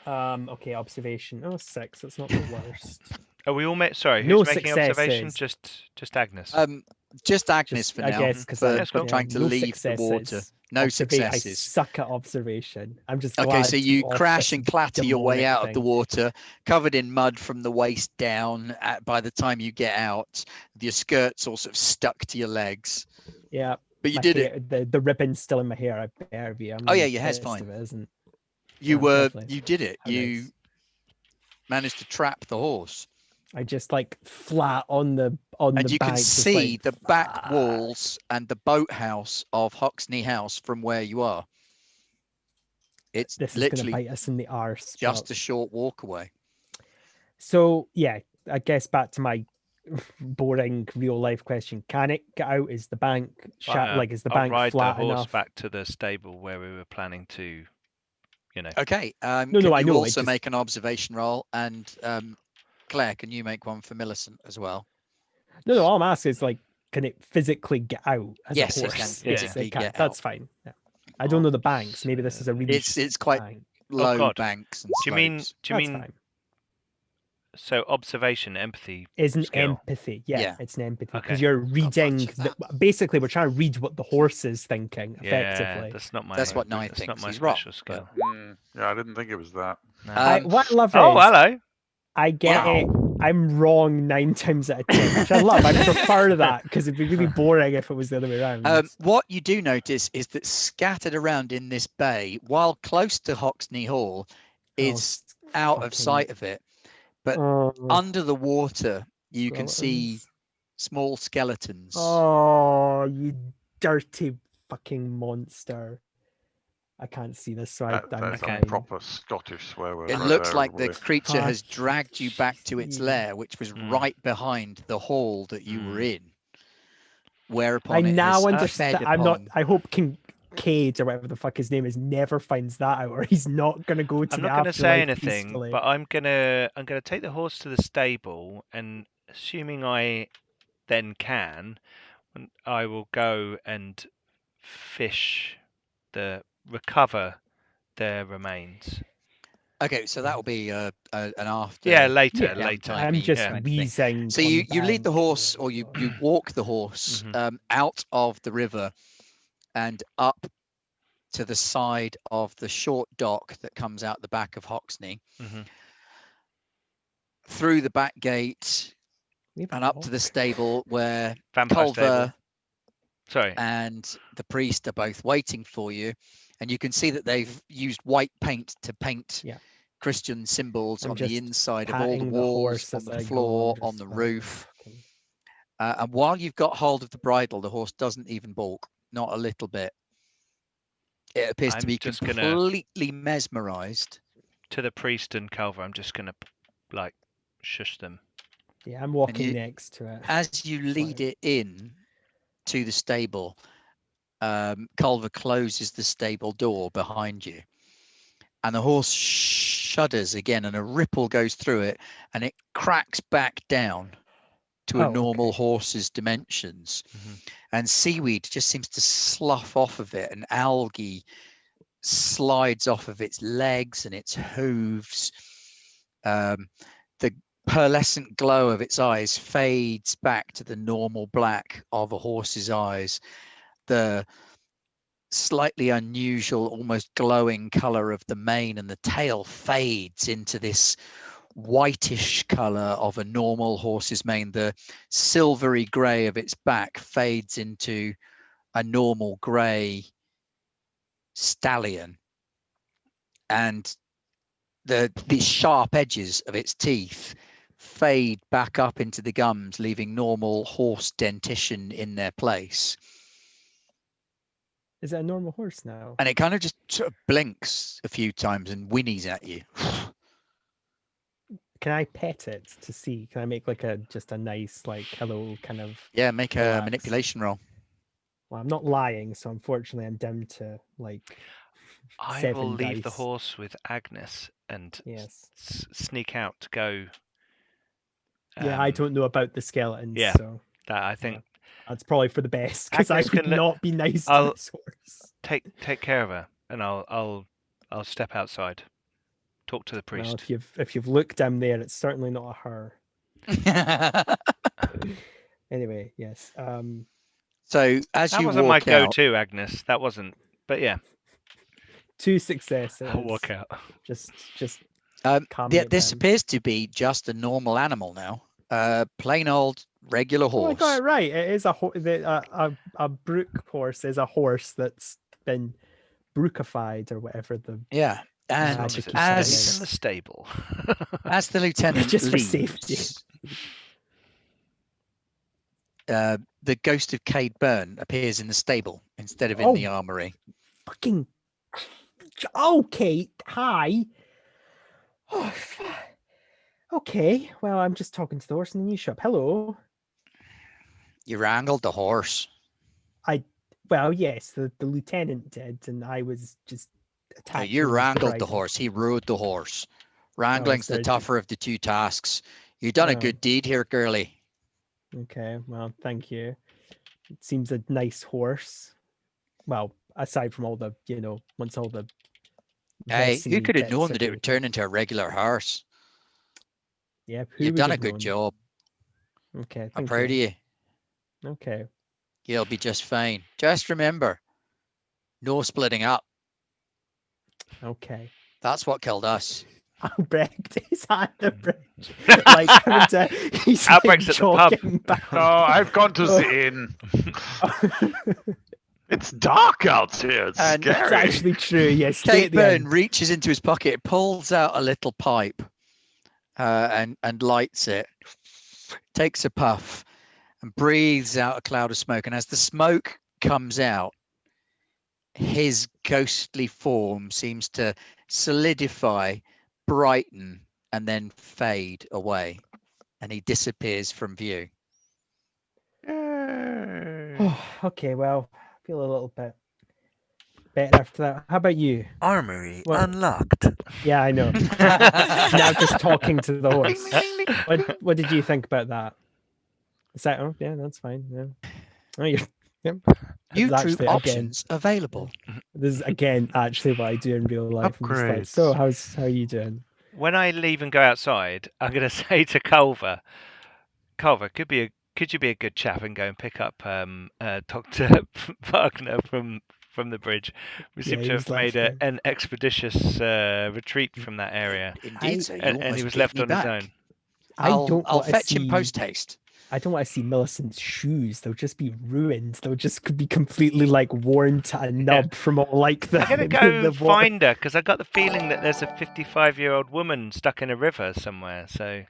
Okay, observation. Oh, 6. That's not the worst. Are we all sorry, No who's making observation? successes. Just Agnes. Just Agnes for I now. guess because for trying to leave the water. No successes. I suck at observation. I'm just okay. glad So to you off crash this and clatter your way demonic out of the thing. water, covered in mud from the waist down. By the time you get out, your skirt's all sort of stuck to your legs. Yeah, But you did it. The ribbon's still in my hair. I better be. Oh yeah, your hair's fine. You did it. You managed to trap the horse. I just like flat on the and you bank, can see like, the back walls and the boathouse of Hoxne House from where you are. It's this is literally gonna bite us in the arse. just a short walk away. So yeah, I guess back to my boring real life question: can it get out? Is the bank is the bank ride flat the horse enough? back to the stable where we were planning to, Okay. No, I know. You also make an observation roll and Claire, can you make one for Millicent as well? No, all I'm asking is like, can it physically get out as Yes, a it horse? can Yes, physically it can. get That's out. fine. Yeah. I don't know the banks. Maybe this is a really. It's quite bank. low God. banks and Do you slopes. mean Fine. so observation, empathy Is an skill? empathy. Yeah, Yeah. it's an empathy because Okay. you're reading. much of Basically, we're trying to read what the horse is thinking. Yeah, Effectively, that's not my. That's what Nye That's not thinks. my He's wrong, special skill. Yeah, I didn't think it was that. No. what I love Oh, is hello. I get it. I'm wrong 9 times out of 10, which I love. I prefer that because it'd be really boring if it was the other way around. What you do notice is that scattered around in this bay, while close to Hoxne Hall, is out of sight of it. But under the water, you can see small skeletons. Oh, you dirty fucking monster. I can't see this, so That's fine. a proper Scottish swear word. It right looks there, like the everybody. creature has dragged you back to its lair, which was right behind the hall that you were in. Whereupon I it now has understand. fed I'm not. upon- I hope King Cade or whatever the fuck his name is never finds that out, or he's not going to go to I'm the not going to say afterlife anything, peacefully. but I'm gonna take the horse to the stable, and assuming I then can, I will go and recover their remains. Okay, so that will be an after. Yeah, later. I'm just wheezing. So you lead the horse, or you walk the horse out of the river and up to the side of the short dock that comes out the back of Hoxne, through the back gate and up to the stable where Culver and the priest are both waiting for you. And you can see that they've used white paint to paint Christian symbols on the inside of all the walls, on the floor, on the roof. And while you've got hold of the bridle, the horse doesn't even balk, not a little bit. It appears to be completely mesmerized. To the priest and Culver, I'm just gonna like shush them. Yeah, I'm walking next to it. As you lead it in to the stable, Culver closes the stable door behind you, and the horse shudders again, and a ripple goes through it, and it cracks back down to a normal horse's dimensions. And seaweed just seems to slough off of it, and algae slides off of its legs and its hooves. The pearlescent glow of its eyes fades back to the normal black of a horse's eyes. The slightly unusual, almost glowing color of the mane and the tail fades into this whitish color of a normal horse's mane. The silvery gray of its back fades into a normal gray stallion, and these sharp edges of its teeth fade back up into the gums, leaving normal horse dentition in their place. Is it a normal horse now? And it kind of just sort of blinks a few times and whinnies at you. Can I pet it to see? Can I make like just a nice like hello kind of? Yeah, make a manipulation roll. Well, I'm not lying, so unfortunately I'm down to like. I will leave the horse with Agnes and sneak out to go. Yeah, I don't know about the skeletons. Yeah, so that I think that's probably for the best because I would not be nice to this horse. Take care of her, and I'll step outside. Talk to the priest. Well, if you've looked down there, it's certainly not a her. Anyway, yes. So as that you wasn't walk my go-to, Agnes. That wasn't. But yeah. 2 successes. I'll walk out. Just. This appears to be just a normal animal now. Plain old regular horse. Oh, I got it right. It is a brook horse is a horse that's been brookified or whatever the and as in the stable. As the lieutenant just leaves, for safety. The ghost of Cade Byrne appears in the stable instead of in the armory. Fucking okay. Hi. Oh, okay. Well, I'm just talking to the horse in the new shop. Hello. You wrangled the horse. Well, yes, the lieutenant did, and I was just attacking. You wrangled the horse. He rode the horse. Wrangling's the tougher of the two tasks. You've done a good deed here, girlie. Okay, well, thank you. It seems a nice horse. Well, aside from all the, once all the... Hey, who could have known that it taken. would turn into a regular horse? Yeah, You've done a good job. Okay, I'm proud of you. Okay. You'll be just fine. Just remember, no splitting up. Okay. That's what killed us. Albrecht is at the bridge. Like, he's Albrecht's at the pub. back. Oh, I've gone to the inn. It's dark out here. It's And scary. It's actually true, yes. Kate Byrne reaches into his pocket, pulls out a little pipe, and lights it, takes a puff, and breathes out a cloud of smoke. And as the smoke comes out, his ghostly form seems to solidify, brighten, and then fade away. And he disappears from view. Oh, okay, well, I feel a little bit better after that. How about you? Armory unlocked. Yeah, I know. Now just talking to the horse. What did you think about that? Is that, oh, yeah, that's fine. Yeah. Oh, New troop options available. This is again actually what I do in real life. Like, so how are you doing? When I leave and go outside, I'm going to say to Culver, could you be a good chap and go and pick up Dr. Wagner from the bridge? We seem to have made an expeditious retreat from that area. Indeed, so and he was left on his own. I'll fetch him post haste. I don't want to see Millicent's shoes. They'll just be ruined. They'll just be completely like worn to a nub from all like the. I'm gonna go find her because I got the feeling that there's a 55-year-old woman stuck in a river somewhere. So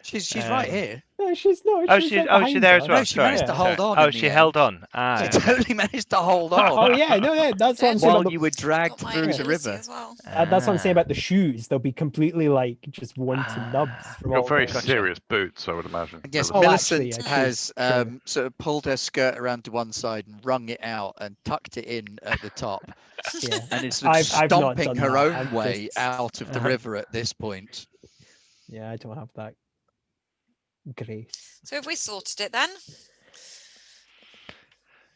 she's right here. No, she's not. Oh, she's there as well. No, she managed to hold on. Oh, she held on. She totally managed to hold on. Oh yeah, no, that's what I'm saying. While you were dragged through the river. Well. That's what I'm saying about the shoes. They'll be completely like just worn to nubs. From You've got very serious boots, I would imagine. Yes, Millicent has sort of pulled her skirt around to one side and wrung it out and tucked it in at the top. Yeah. And is sort of stomping her own way out of the river at this point. Yeah, I don't have that grace. So have we sorted it then?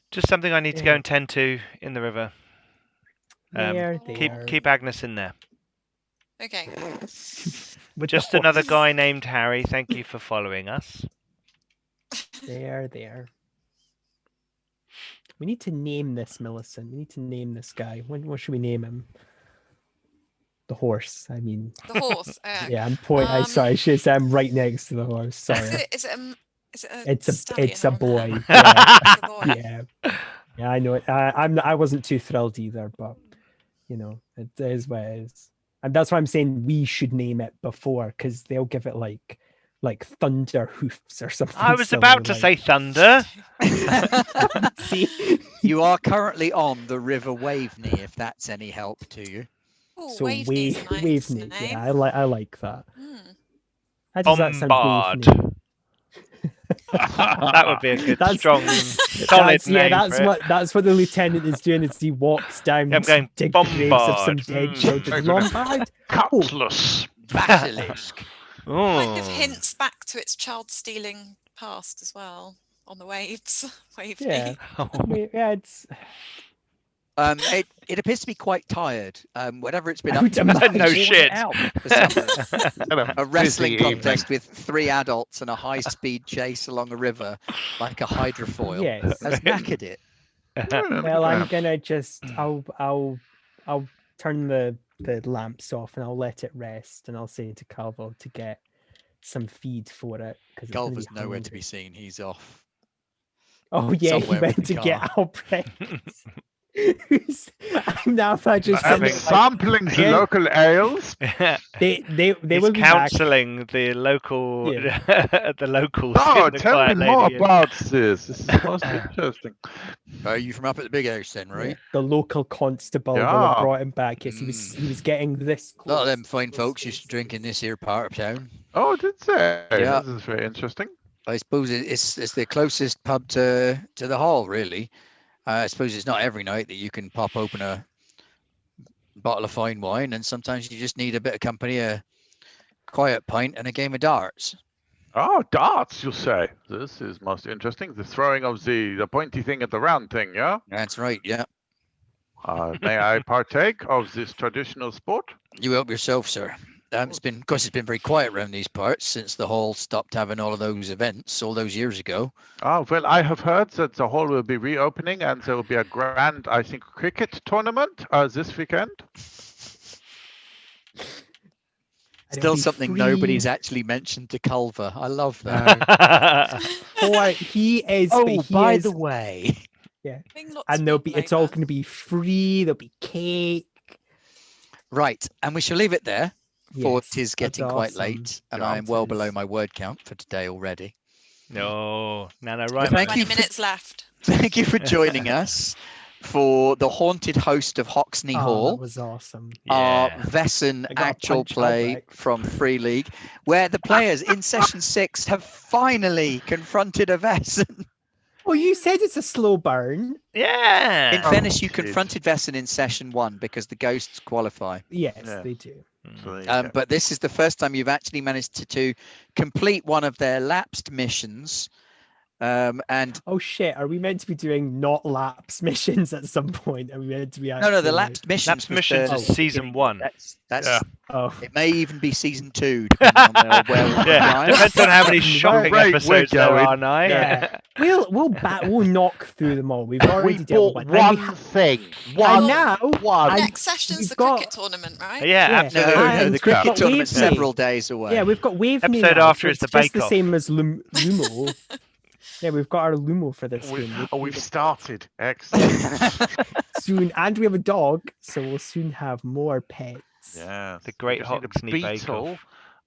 Just something I need to go and tend to in the river. Keep Agnes in there. Okay. Just another guy named Harry. Thank you for following us. There. We need to name this, Millicent. We need to name this guy. What should we name him? The horse. I mean. The horse. Yeah, I'm pointing. Sorry, I'm right next to the horse. Sorry. Is it a it's a boy. Yeah. Yeah, I know it. I wasn't too thrilled either, but it is what it is. And that's why I'm saying we should name it before, because they'll give it like Thunder Hoofs or something. I was about to say Thunder. See? You are currently on the River Waveney, if that's any help to you. Ooh, so Waveney. Nice Yeah, I like that. How does that sound? Waveney? That would be a good, strong, solid name. Yeah, that's what the lieutenant is doing. Is he walks down to dig the graves of some dead children. Lombard, Cutlass, basilisk. Might give hints back to its child stealing past as well on the waves. Yeah, yeah, it's. It appears to be quite tired. Whatever it's been up to. No shit. A wrestling contest with 3 adults and a high-speed chase along a river, like a hydrofoil. Yes. Has knackered it. Well, I'm gonna just. I'll turn the lamps off and I'll let it rest, and I'll say to Culver to get some feed for it. Culver's nowhere to be seen. He's off. Oh yeah, he went to get Albrecht. I'm now just sampling the local ales. They will be counselling the local the locals. Oh, tell me more about this. This is most interesting. Are you from up at the big house then, right? The local constable will have brought him back. Yes, he was getting this. A lot of them fine folks used to drink in this here part of town. Oh, did they? Yeah. This is very interesting. I suppose it's the closest pub to the hall, really. I suppose it's not every night that you can pop open a bottle of fine wine, and sometimes you just need a bit of company, a quiet pint, and a game of darts. Oh, darts, you say? This is most interesting. The throwing of the pointy thing at the round thing, yeah? That's right, yeah. May I partake of this traditional sport? You help yourself, sir. Of course, it's been very quiet around these parts since the hall stopped having all of those events all those years ago. Oh, well, I have heard that the hall will be reopening and there will be a grand, I think, cricket tournament this weekend. Still something nobody's actually mentioned to Culver. I love that. He is. Oh, by the way. Yeah. And it's all going to be free. There'll be cake. Right. And we shall leave it there. For Yes, it is getting quite late, and I am well below my word count for today already. No, right. 20 minutes left. Thank you for joining us for the haunted host of Hoxne Hall. That was awesome. Our Vaesen actual play from Free League, where the players in session 6 have finally confronted a Vaesen. Oh, you said it's a slow burn. Yeah. In fairness, you confronted Vaesen in session 1 because the ghosts qualify. Yes, they do. But this is the first time you've actually managed to complete one of their lapsed missions. And oh shit, are we meant to be doing not lapse missions at some point? Are we meant to be no, the lapsed missions. Lapsed missions is season 1. That's it may even be season 2, depending on depends on how many shopping episodes there are now. Yeah. We'll knock through them all. We've already dealt with one thing. And now next session's the cricket tournament, right? Yeah, absolutely. No, the cricket tournament's several days away. Yeah, we've got Wave episode after is the just bake-off. the same as Lumo. Yeah, we've got our Lumo for this game. We've started. Excellent. Soon, and we have a dog, so we'll soon have more pets. Yeah, the great Hoxne bake-off.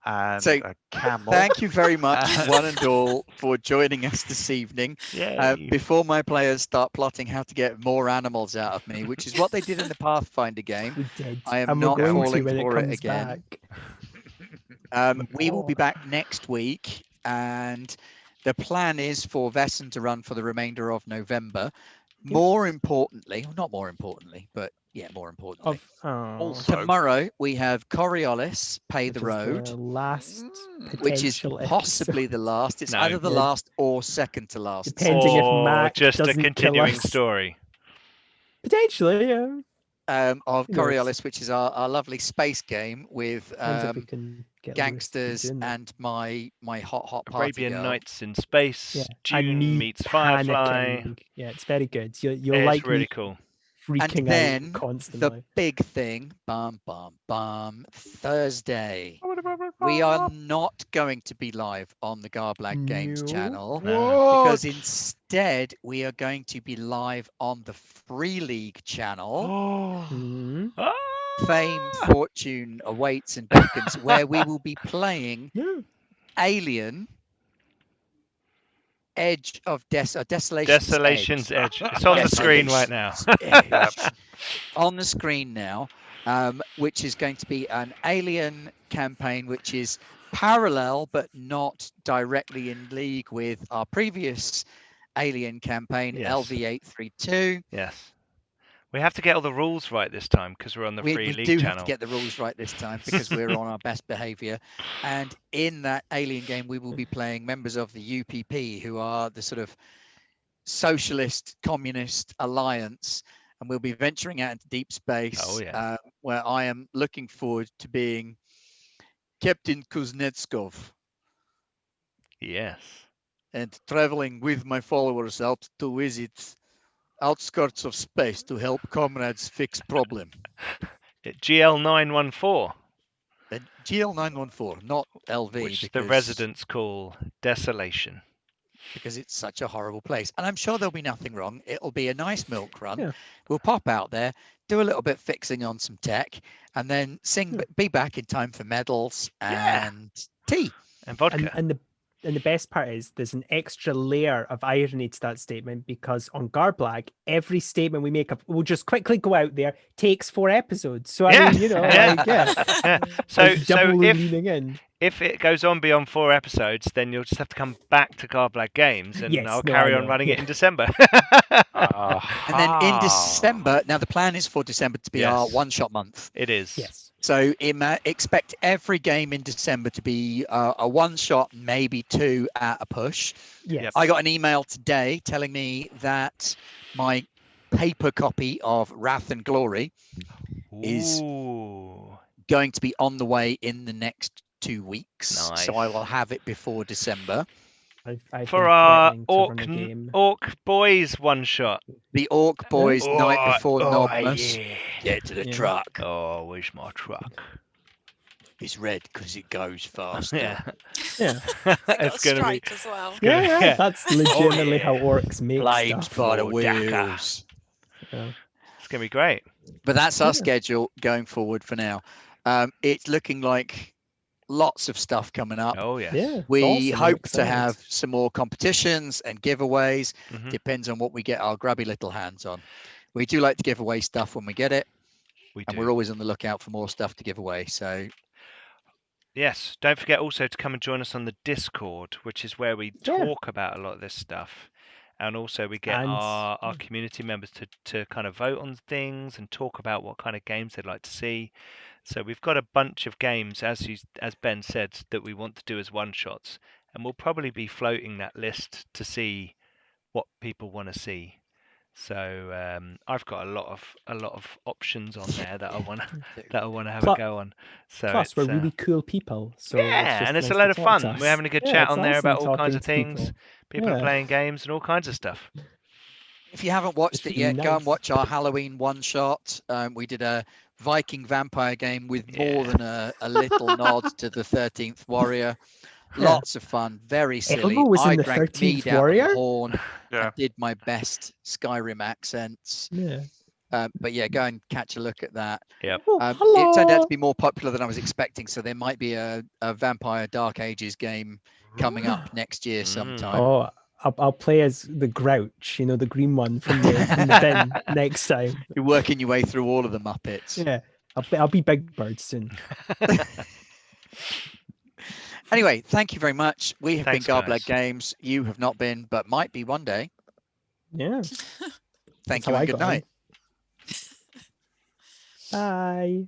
And so, a camel. Thank you very much, one and all, for joining us this evening. Before my players start plotting how to get more animals out of me, which is what they did in the Pathfinder game. We did. I am not falling for it again. We will be back next week, and the plan is for Vaesen to run for the remainder of November. More importantly, not more importantly, but yeah, more importantly. Tomorrow we have Coriolis Pay the Road, which is possibly the last. It's either the last or second to last. Depending if Mac just a doesn't continuing story. Potentially, yeah. Of Coriolis, which is our lovely space game with gangsters and my hot party Arabian girl. Nights in space. Yeah. June meets Firefly. Yeah, it's very good. You'll like really cool. And then constantly. The big thing, Thursday. We are not going to be live on the Garblag Games channel because instead we are going to be live on the Free League channel. Fame, fortune awaits and beckons, where we will be playing Alien Edge of Desolation's Edge. It's on the screen right now. On the screen now, which is going to be an Alien campaign, which is parallel but not directly in league with our previous Alien campaign, LV832. Yes. We have to get all the rules right this time because we're on the Free League channel. We do have to get the rules right this time because we're on our best behavior. And in that Alien game, we will be playing members of the UPP, who are the sort of socialist communist alliance. And we'll be venturing out into deep space, where I am looking forward to being Captain Kuznetsov. Yes. And traveling with my followers out to visit outskirts of space to help comrades fix problem. GL914. GL914, not LV. Which the residents call Desolation. Because it's such a horrible place. And I'm sure there'll be nothing wrong. It'll be a nice milk run. Yeah. We'll pop out there, do a little bit fixing on some tech, and then be back in time for medals and tea. And vodka. And the best part is there's an extra layer of irony to that statement, because on Garblag, every statement we make we'll just quickly go out there, takes 4 episodes. So I mean, So leaning in. If it goes on beyond 4 episodes, then you'll just have to come back to Garblag Games, and I'll carry on running it in December. And then in December, now the plan is for December to be our one-shot month. It is. Yes. So expect every game in December to be a one-shot, maybe two at a push. Yes. I got an email today telling me that my paper copy of Wrath and Glory is going to be on the way in the next 2 weeks. Nice. So I will have it before December. I've For been our threatening to run a game. Orc Boys one-shot. The Orc Boys night before Nobmas. Yeah. Get to the truck. Oh, where's my truck? It's red because it goes faster. Yeah. It's going to be as well. Yeah, that's legitimately how orcs make Flames stuff. by the wheels. Yeah. It's going to be great. But that's our schedule going forward for now. It's looking like lots of stuff coming up. Oh, yes. Yeah, we hope to have some more competitions and giveaways. Mhm. Depends on what we get our grubby little hands on. We do like to give away stuff when we get it. And we're always on the lookout for more stuff to give away. So yes, don't forget also to come and join us on the Discord, which is where we talk about a lot of this stuff. And also we get our community members to kind of vote on things and talk about what kind of games they'd like to see. So we've got a bunch of games, as Ben said, that we want to do as one-shots. And we'll probably be floating that list to see what people want to see. So I've got a lot of options on there that I want to have a go on. So plus, we're really cool people. So and it's a load of fun. We're having a good chat on there about all kinds of things. People are playing games and all kinds of stuff. If you haven't watched it yet, go and watch our Halloween one-shot. We did a Viking vampire game with more than a little nod to the 13th Warrior. Lots of fun, very silly. I drank mead out of a horn and did my best Skyrim accents. But yeah, go and catch a look at that. Yep. It turned out to be more popular than I was expecting, so there might be a Vampire Dark Ages game coming up next year sometime. Oh, I'll play as the Grouch, the green one from the bin next time. You're working your way through all of the Muppets. Yeah, I'll be Big Bird soon. Anyway, thank you very much. We have been Garblag guys. Games. You have not been, but might be one day. Yeah. Thank you and good night. Bye.